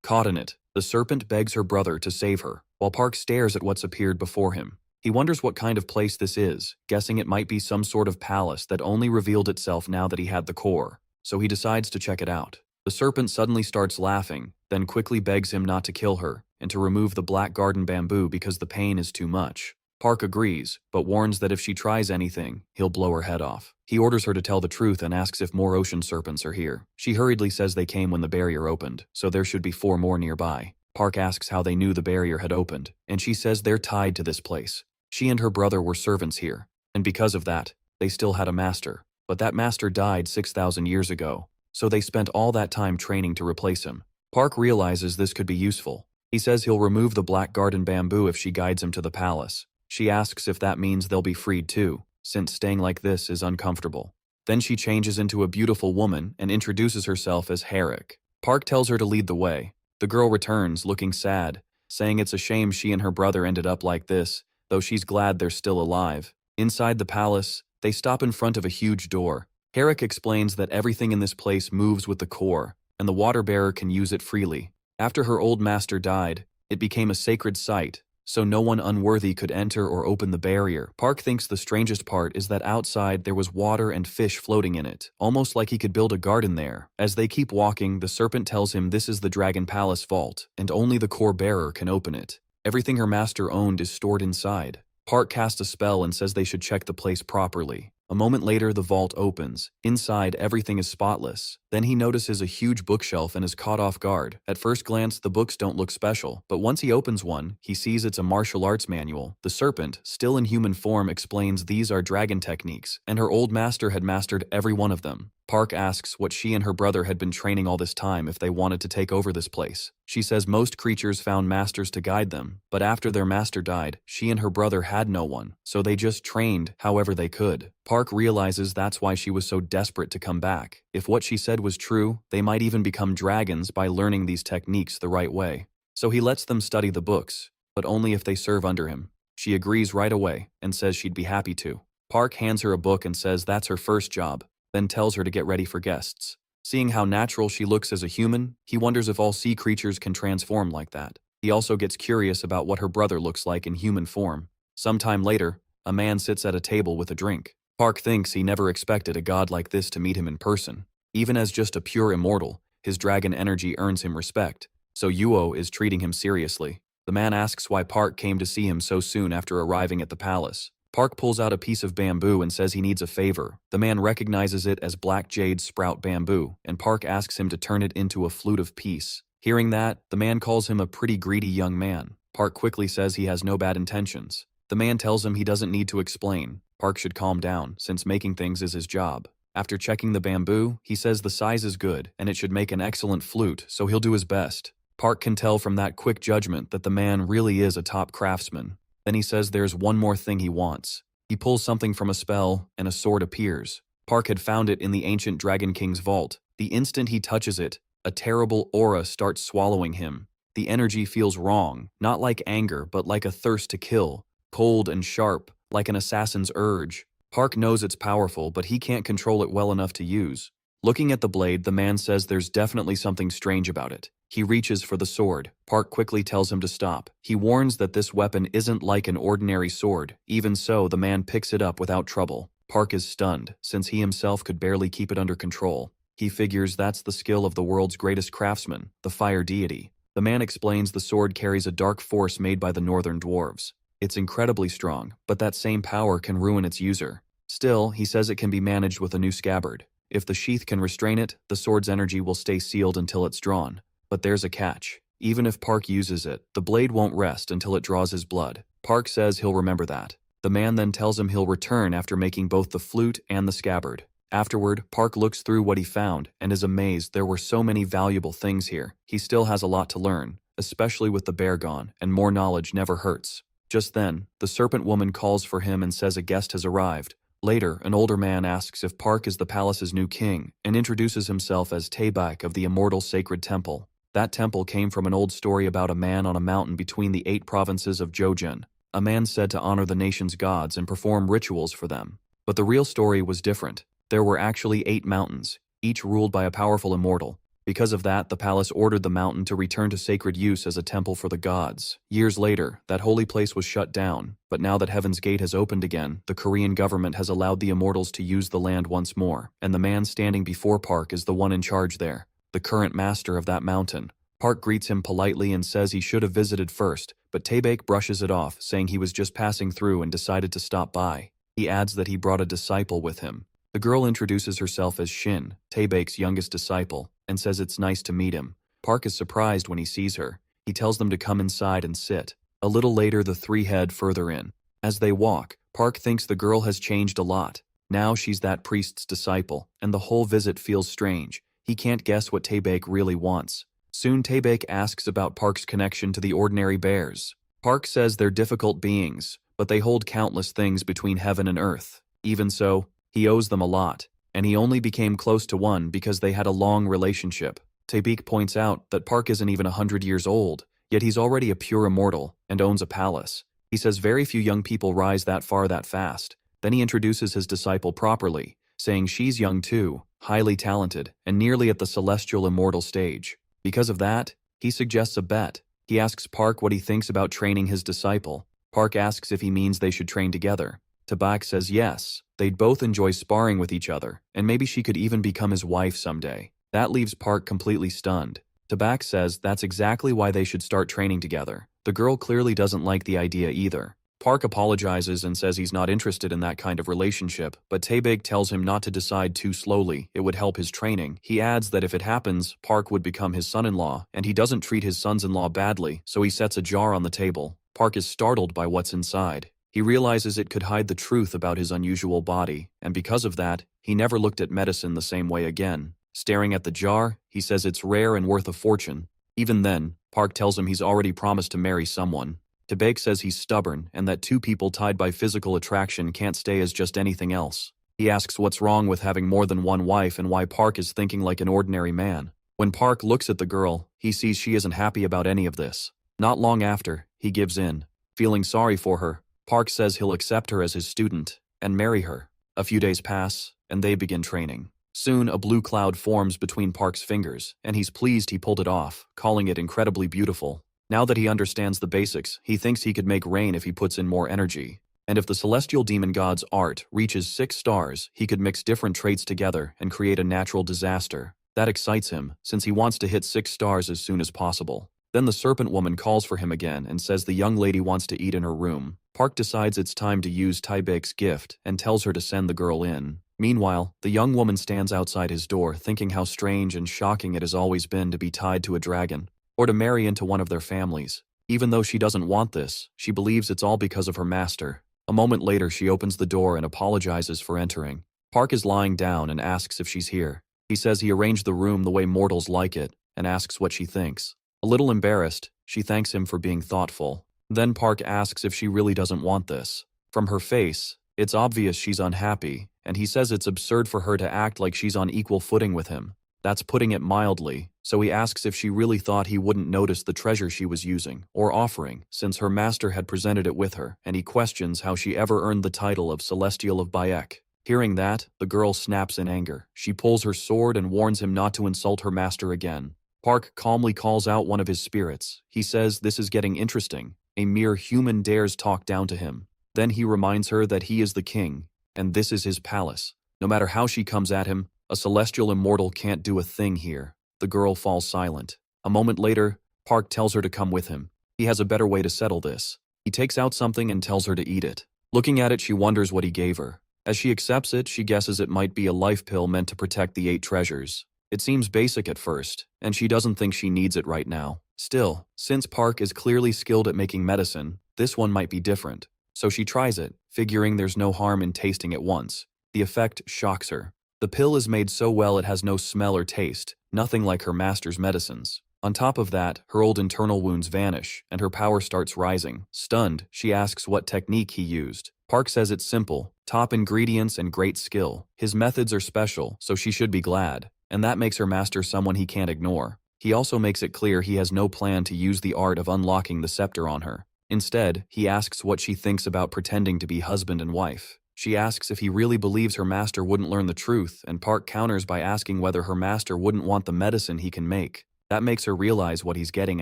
Speaker 1: Caught in it, the serpent begs her brother to save her, while Park stares at what's appeared before him. He wonders what kind of place this is, guessing it might be some sort of palace that only revealed itself now that he had the core, so he decides to check it out. The serpent suddenly starts laughing, then quickly begs him not to kill her, and to remove the black garden bamboo because the pain is too much. Park agrees, but warns that if she tries anything, he'll blow her head off. He orders her to tell the truth and asks if more ocean serpents are here. She hurriedly says they came when the barrier opened, so there should be 4 more nearby. Park asks how they knew the barrier had opened, and she says they're tied to this place. She and her brother were servants here, and because of that, they still had a master. But that master died 6,000 years ago, so they spent all that time training to replace him. Park realizes this could be useful. He says he'll remove the black garden bamboo if she guides him to the palace. She asks if that means they'll be freed too, since staying like this is uncomfortable. Then she changes into a beautiful woman and introduces herself as Herrick. Park tells her to lead the way. The girl returns, looking sad, saying it's a shame she and her brother ended up like this, though she's glad they're still alive. Inside the palace, they stop in front of a huge door. Herrick explains that everything in this place moves with the core, and the water bearer can use it freely. After her old master died, it became a sacred site, so no one unworthy could enter or open the barrier. Park thinks the strangest part is that outside there was water and fish floating in it, almost like he could build a garden there. As they keep walking, the serpent tells him this is the Dragon Palace vault, and only the core bearer can open it. Everything her master owned is stored inside. Park casts a spell and says they should check the place properly. A moment later, the vault opens. Inside, everything is spotless. Then he notices a huge bookshelf and is caught off guard. At first glance, the books don't look special, but once he opens one, he sees it's a martial arts manual. The serpent, still in human form, explains these are dragon techniques, and her old master had mastered every one of them. Park asks what she and her brother had been training all this time if they wanted to take over this place. She says most creatures found masters to guide them, but after their master died, she and her brother had no one, so they just trained however they could. Park realizes that's why she was so desperate to come back. If what she said was true, they might even become dragons by learning these techniques the right way. So he lets them study the books, but only if they serve under him. She agrees right away and says she'd be happy to. Park hands her a book and says that's her first job, then tells her to get ready for guests. Seeing how natural she looks as a human, he wonders if all sea creatures can transform like that. He also gets curious about what her brother looks like in human form. Sometime later, a man sits at a table with a drink. Park thinks he never expected a god like this to meet him in person. Even as just a pure immortal, his dragon energy earns him respect, so Yuo is treating him seriously. The man asks why Park came to see him so soon after arriving at the palace. Park pulls out a piece of bamboo and says he needs a favor. The man recognizes it as black jade sprout bamboo, and Park asks him to turn it into a flute of peace. Hearing that, the man calls him a pretty greedy young man. Park quickly says he has no bad intentions. The man tells him he doesn't need to explain. Park should calm down, since making things is his job. After checking the bamboo, he says the size is good, and it should make an excellent flute, so he'll do his best. Park can tell from that quick judgment that the man really is a top craftsman. Then he says there's one more thing he wants. He pulls something from a spell, and a sword appears. Park had found it in the ancient Dragon King's vault. The instant he touches it, a terrible aura starts swallowing him. The energy feels wrong, not like anger, but like a thirst to kill. Cold and sharp, like an assassin's urge. Park knows it's powerful, but he can't control it well enough to use. Looking at the blade, the man says there's definitely something strange about it. He reaches for the sword. Park quickly tells him to stop. He warns that this weapon isn't like an ordinary sword. Even so, the man picks it up without trouble. Park is stunned, since he himself could barely keep it under control. He figures that's the skill of the world's greatest craftsman, the fire deity. The man explains the sword carries a dark force made by the northern dwarves. It's incredibly strong, but that same power can ruin its user. Still, he says it can be managed with a new scabbard. If the sheath can restrain it, the sword's energy will stay sealed until it's drawn. But there's a catch. Even if Park uses it, the blade won't rest until it draws his blood. Park says he'll remember that. The man then tells him he'll return after making both the flute and the scabbard. Afterward, Park looks through what he found and is amazed there were so many valuable things here. He still has a lot to learn, especially with the bear gone, and more knowledge never hurts. Just then, the serpent woman calls for him and says a guest has arrived. Later, an older man asks if Park is the palace's new king and introduces himself as Taebak of the immortal sacred temple. That temple came from an old story about a man on a mountain between the 8 provinces of Jojeon, a man said to honor the nation's gods and perform rituals for them. But the real story was different. There were actually 8 mountains, each ruled by a powerful immortal. Because of that, the palace ordered the mountain to return to sacred use as a temple for the gods. Years later, that holy place was shut down, but now that Heaven's Gate has opened again, the Korean government has allowed the immortals to use the land once more, and the man standing before Park is the one in charge there, the current master of that mountain. Park greets him politely and says he should have visited first, but Taebak brushes it off, saying he was just passing through and decided to stop by. He adds that he brought a disciple with him. The girl introduces herself as Shin, Taebak's youngest disciple, and says it's nice to meet him. Park is surprised when he sees her. He tells them to come inside and sit. A little later, the 3 head further in. As they walk, Park thinks the girl has changed a lot. Now she's that priest's disciple, and the whole visit feels strange. He can't guess what Taebak really wants. Soon Taebak asks about Park's connection to the ordinary bears. Park says they're difficult beings, but they hold countless things between heaven and earth. Even so, he owes them a lot, and he only became close to one because they had a long relationship. Taebak points out that Park isn't even 100 years old, yet he's already a pure immortal and owns a palace. He says very few young people rise that far that fast. Then he introduces his disciple properly, saying she's young too, highly talented, and nearly at the celestial immortal stage. Because of that, he suggests a bet. He asks Park what he thinks about training his disciple. Park asks if he means they should train together. Taebak says yes, they'd both enjoy sparring with each other, and maybe she could even become his wife someday. That leaves Park completely stunned. Taebak says that's exactly why they should start training together. The girl clearly doesn't like the idea either. Park apologizes and says he's not interested in that kind of relationship, but Taebak tells him not to decide too slowly, it would help his training. He adds that if it happens, Park would become his son-in-law, and he doesn't treat his sons-in-law badly, so he sets a jar on the table. Park is startled by what's inside. He realizes it could hide the truth about his unusual body, and because of that, he never looked at medicine the same way again. Staring at the jar, he says it's rare and worth a fortune. Even then, Park tells him he's already promised to marry someone. Taebak says he's stubborn and that 2 people tied by physical attraction can't stay as just anything else. He asks what's wrong with having more than one wife and why Park is thinking like an ordinary man. When Park looks at the girl, he sees she isn't happy about any of this. Not long after, he gives in. Feeling sorry for her, Park says he'll accept her as his student and marry her. A few days pass, and they begin training. Soon, a blue cloud forms between Park's fingers, and he's pleased he pulled it off, calling it incredibly beautiful. Now that he understands the basics, he thinks he could make rain if he puts in more energy. And if the celestial demon god's art reaches 6 stars, he could mix different traits together and create a natural disaster. That excites him, since he wants to hit 6 stars as soon as possible. Then the serpent woman calls for him again and says the young lady wants to eat in her room. Park decides it's time to use Taebak's gift and tells her to send the girl in. Meanwhile, the young woman stands outside his door thinking how strange and shocking it has always been to be tied to a dragon, or to marry into one of their families. Even though she doesn't want this, she believes it's all because of her master. A moment later, she opens the door and apologizes for entering. Park is lying down and asks if she's here. He says he arranged the room the way mortals like it and asks what she thinks. A little embarrassed, she thanks him for being thoughtful. Then Park asks if she really doesn't want this. From her face, it's obvious she's unhappy, and he says it's absurd for her to act like she's on equal footing with him. That's putting it mildly, so he asks if she really thought he wouldn't notice the treasure she was using, or offering, since her master had presented it with her, and he questions how she ever earned the title of Celestial of Bayek. Hearing that, the girl snaps in anger. She pulls her sword and warns him not to insult her master again. Park calmly calls out one of his spirits. He says this is getting interesting. A mere human dares talk down to him. Then he reminds her that he is the king, and this is his palace. No matter how she comes at him, a celestial immortal can't do a thing here. The girl falls silent. A moment later, Park tells her to come with him. He has a better way to settle this. He takes out something and tells her to eat it. Looking at it, she wonders what he gave her. As she accepts it, she guesses it might be a life pill meant to protect the 8 treasures. It seems basic at first, and she doesn't think she needs it right now. Still, since Park is clearly skilled at making medicine, this one might be different. So she tries it, figuring there's no harm in tasting it once. The effect shocks her. The pill is made so well it has no smell or taste, nothing like her master's medicines. On top of that, her old internal wounds vanish, and her power starts rising. Stunned, she asks what technique he used. Park says it's simple, top ingredients and great skill. His methods are special, so she should be glad, and that makes her master someone he can't ignore. He also makes it clear he has no plan to use the art of unlocking the scepter on her. Instead, he asks what she thinks about pretending to be husband and wife. She asks if he really believes her master wouldn't learn the truth, and Park counters by asking whether her master wouldn't want the medicine he can make. That makes her realize what he's getting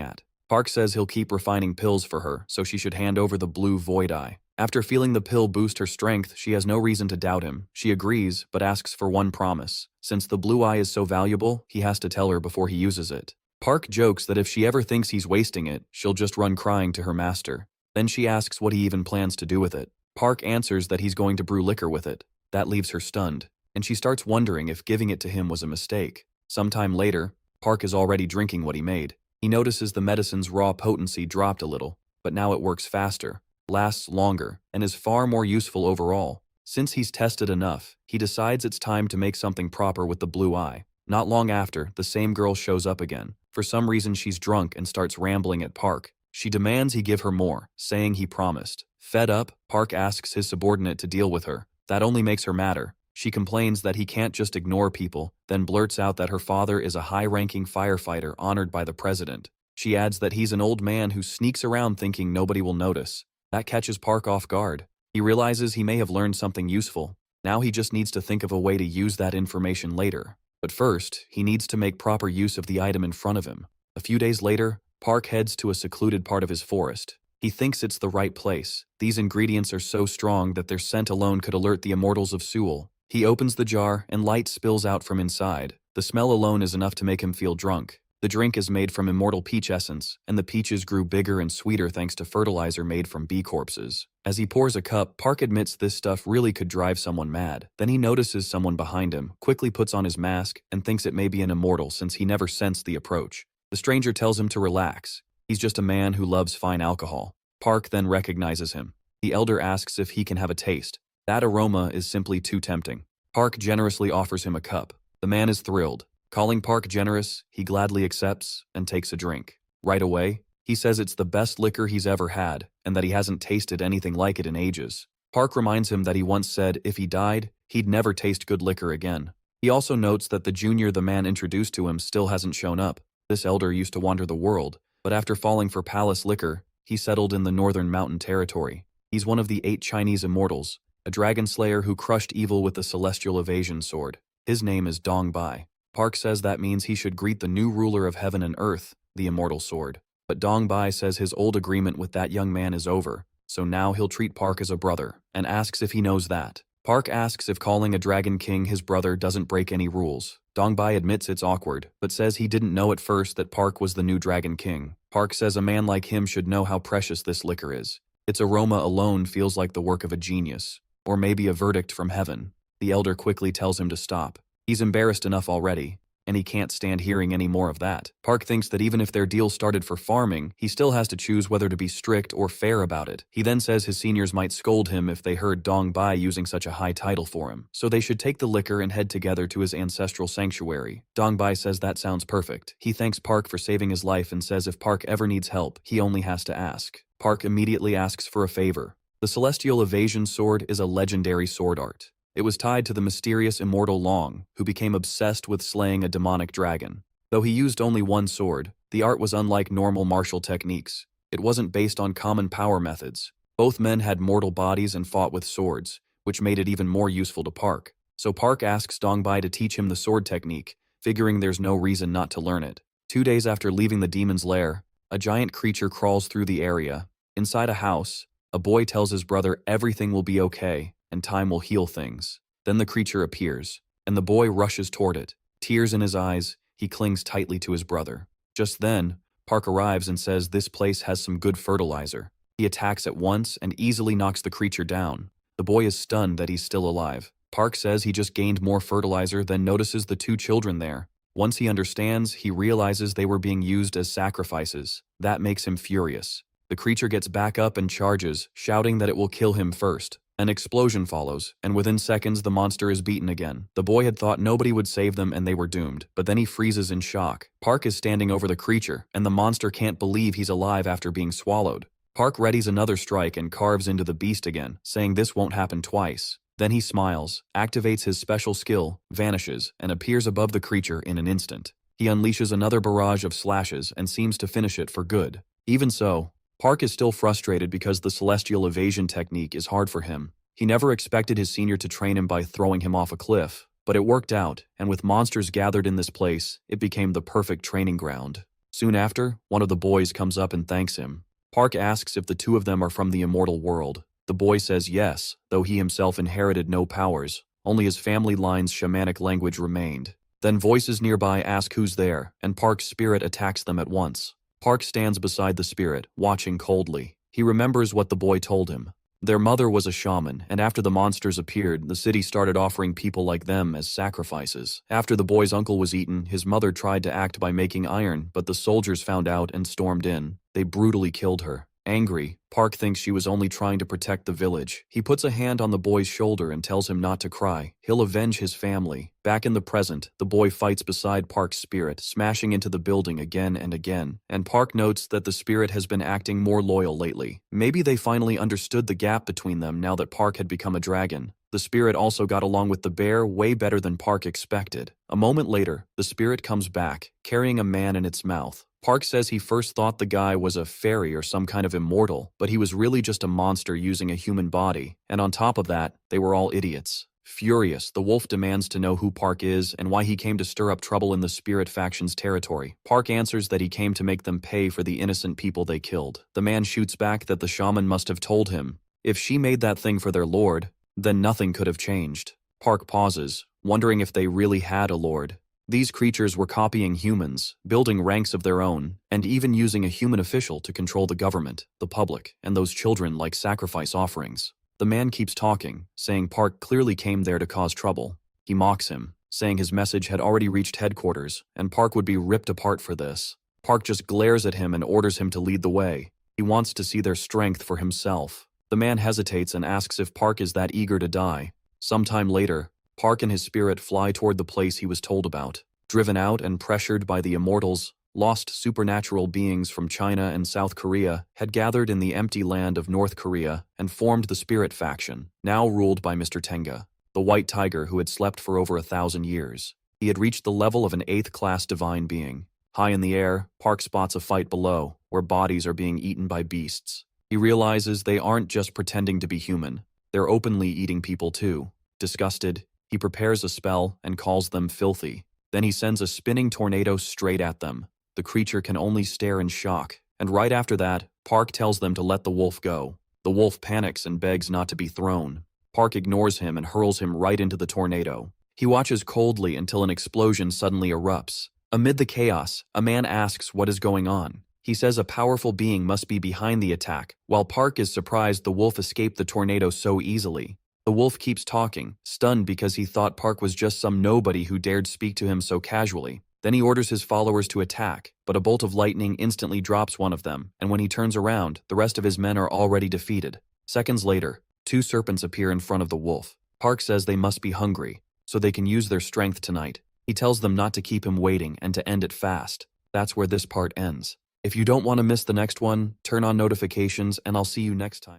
Speaker 1: at. Park says he'll keep refining pills for her, so she should hand over the blue void eye. After feeling the pill boost her strength, she has no reason to doubt him. She agrees, but asks for one promise. Since the blue eye is so valuable, he has to tell her before he uses it. Park jokes that if she ever thinks he's wasting it, she'll just run crying to her master. Then she asks what he even plans to do with it. Park answers that he's going to brew liquor with it. That leaves her stunned, and she starts wondering if giving it to him was a mistake. Sometime later, Park is already drinking what he made. He notices the medicine's raw potency dropped a little, but now it works faster, lasts longer, and is far more useful overall. Since he's tested enough, he decides it's time to make something proper with the blue eye. Not long after, the same girl shows up again. For some reason she's drunk and starts rambling at Park. She demands he give her more, saying he promised. Fed up, Park asks his subordinate to deal with her. That only makes her madder. She complains that he can't just ignore people, then blurts out that her father is a high-ranking firefighter honored by the president. She adds that he's an old man who sneaks around thinking nobody will notice. That catches Park off guard. He realizes he may have learned something useful. Now he just needs to think of a way to use that information later. But first, he needs to make proper use of the item in front of him. A few days later, Park heads to a secluded part of his forest. He thinks it's the right place. These ingredients are so strong that their scent alone could alert the immortals of Seoul. He opens the jar and light spills out from inside. The smell alone is enough to make him feel drunk. The drink is made from immortal peach essence, and the peaches grew bigger and sweeter thanks to fertilizer made from bee corpses. As he pours a cup, Park admits this stuff really could drive someone mad. Then he notices someone behind him, quickly puts on his mask, and thinks it may be an immortal since he never sensed the approach. The stranger tells him to relax. He's just a man who loves fine alcohol. Park then recognizes him. The elder asks if he can have a taste. That aroma is simply too tempting. Park generously offers him a cup. The man is thrilled. Calling Park generous, he gladly accepts and takes a drink. Right away, he says it's the best liquor he's ever had and that he hasn't tasted anything like it in ages. Park reminds him that he once said if he died, he'd never taste good liquor again. He also notes that the junior the man introduced to him still hasn't shown up. This elder used to wander the world, but after falling for palace liquor, he settled in the northern mountain territory. He's one of the 8 Chinese immortals, a dragon slayer who crushed evil with the celestial evasion sword. His name is Dong Bai. Park says that means he should greet the new ruler of heaven and earth, the immortal sword. But Dong Bai says his old agreement with that young man is over, so now he'll treat Park as a brother, and asks if he knows that. Park asks if calling a dragon king his brother doesn't break any rules. Dong Bai admits it's awkward, but says he didn't know at first that Park was the new dragon king. Park says a man like him should know how precious this liquor is. Its aroma alone feels like the work of a genius. Or maybe a verdict from heaven. The elder quickly tells him to stop. He's embarrassed enough already, and he can't stand hearing any more of that. Park thinks that even if their deal started for farming, he still has to choose whether to be strict or fair about it. He then says his seniors might scold him if they heard Dong Bai using such a high title for him, so they should take the liquor and head together to his ancestral sanctuary. Dong Bai says that sounds perfect. He thanks Park for saving his life and says if Park ever needs help, he only has to ask. Park immediately asks for a favor. The celestial evasion sword is a legendary sword art. It was tied to the mysterious immortal Long, who became obsessed with slaying a demonic dragon. Though he used only one sword, the art was unlike normal martial techniques. It wasn't based on common power methods. Both men had mortal bodies and fought with swords, which made it even more useful to Park. So Park asks Dong Bai to teach him the sword technique, figuring there's no reason not to learn it. 2 days after leaving the demon's lair, a giant creature crawls through the area. Inside a house, a boy tells his brother everything will be okay, and time will heal things. Then the creature appears, and the boy rushes toward it. Tears in his eyes, he clings tightly to his brother. Just then, Park arrives and says this place has some good fertilizer. He attacks at once and easily knocks the creature down. The boy is stunned that he's still alive. Park says he just gained more fertilizer, then notices the two children there. Once he understands, he realizes they were being used as sacrifices. That makes him furious. The creature gets back up and charges, shouting that it will kill him first. An explosion follows, and within seconds the monster is beaten again. The boy had thought nobody would save them and they were doomed, but then he freezes in shock. Park is standing over the creature, and the monster can't believe he's alive after being swallowed. Park readies another strike and carves into the beast again, saying this won't happen twice. Then he smiles, activates his special skill, vanishes, and appears above the creature in an instant. He unleashes another barrage of slashes and seems to finish it for good. Even so, Park is still frustrated because the celestial evasion technique is hard for him. He never expected his senior to train him by throwing him off a cliff, but it worked out, and with monsters gathered in this place, it became the perfect training ground. Soon after, one of the boys comes up and thanks him. Park asks if the two of them are from the immortal world. The boy says yes, though he himself inherited no powers, only his family line's shamanic language remained. Then voices nearby ask who's there, and Park's spirit attacks them at once. Park stands beside the spirit, watching coldly. He remembers what the boy told him. Their mother was a shaman, and after the monsters appeared, the city started offering people like them as sacrifices. After the boy's uncle was eaten, his mother tried to act by making iron, but the soldiers found out and stormed in. They brutally killed her. Angry, Park thinks she was only trying to protect the village. He puts a hand on the boy's shoulder and tells him not to cry. He'll avenge his family. Back in the present, the boy fights beside Park's spirit, smashing into the building again and again. And Park notes that the spirit has been acting more loyal lately. Maybe they finally understood the gap between them now that Park had become a dragon. The spirit also got along with the bear way better than Park expected. A moment later, the spirit comes back, carrying a man in its mouth. Park says he first thought the guy was a fairy or some kind of immortal, but he was really just a monster using a human body, and on top of that, they were all idiots. Furious, the wolf demands to know who Park is and why he came to stir up trouble in the spirit faction's territory. Park answers that he came to make them pay for the innocent people they killed. The man shoots back that the shaman must have told him, if she made that thing for their lord, then nothing could have changed. Park pauses, wondering if they really had a lord. These creatures were copying humans, building ranks of their own, and even using a human official to control the government, the public, and those children like sacrifice offerings. The man keeps talking, saying Park clearly came there to cause trouble. He mocks him, saying his message had already reached headquarters, and Park would be ripped apart for this. Park just glares at him and orders him to lead the way. He wants to see their strength for himself. The man hesitates and asks if Park is that eager to die. Sometime later, Park and his spirit fly toward the place he was told about. Driven out and pressured by the immortals, lost supernatural beings from China and South Korea had gathered in the empty land of North Korea and formed the spirit faction, now ruled by Mr. Tenga, the white tiger who had slept for over 1,000 years. He had reached the level of an 8th-class divine being. High in the air, Park spots a fight below, where bodies are being eaten by beasts. He realizes they aren't just pretending to be human, they're openly eating people too. Disgusted, he prepares a spell and calls them filthy. Then he sends a spinning tornado straight at them. The creature can only stare in shock, and right after that, Park tells them to let the wolf go. The wolf panics and begs not to be thrown. Park ignores him and hurls him right into the tornado. He watches coldly until an explosion suddenly erupts. Amid the chaos, a man asks what is going on. He says a powerful being must be behind the attack, while Park is surprised the wolf escaped the tornado so easily. The wolf keeps talking, stunned because he thought Park was just some nobody who dared speak to him so casually. Then he orders his followers to attack, but a bolt of lightning instantly drops one of them, and when he turns around, the rest of his men are already defeated. Seconds later, 2 serpents appear in front of the wolf. Park says they must be hungry, so they can use their strength tonight. He tells them not to keep him waiting and to end it fast. That's where this part ends. If you don't want to miss the next one, turn on notifications and I'll see you next time.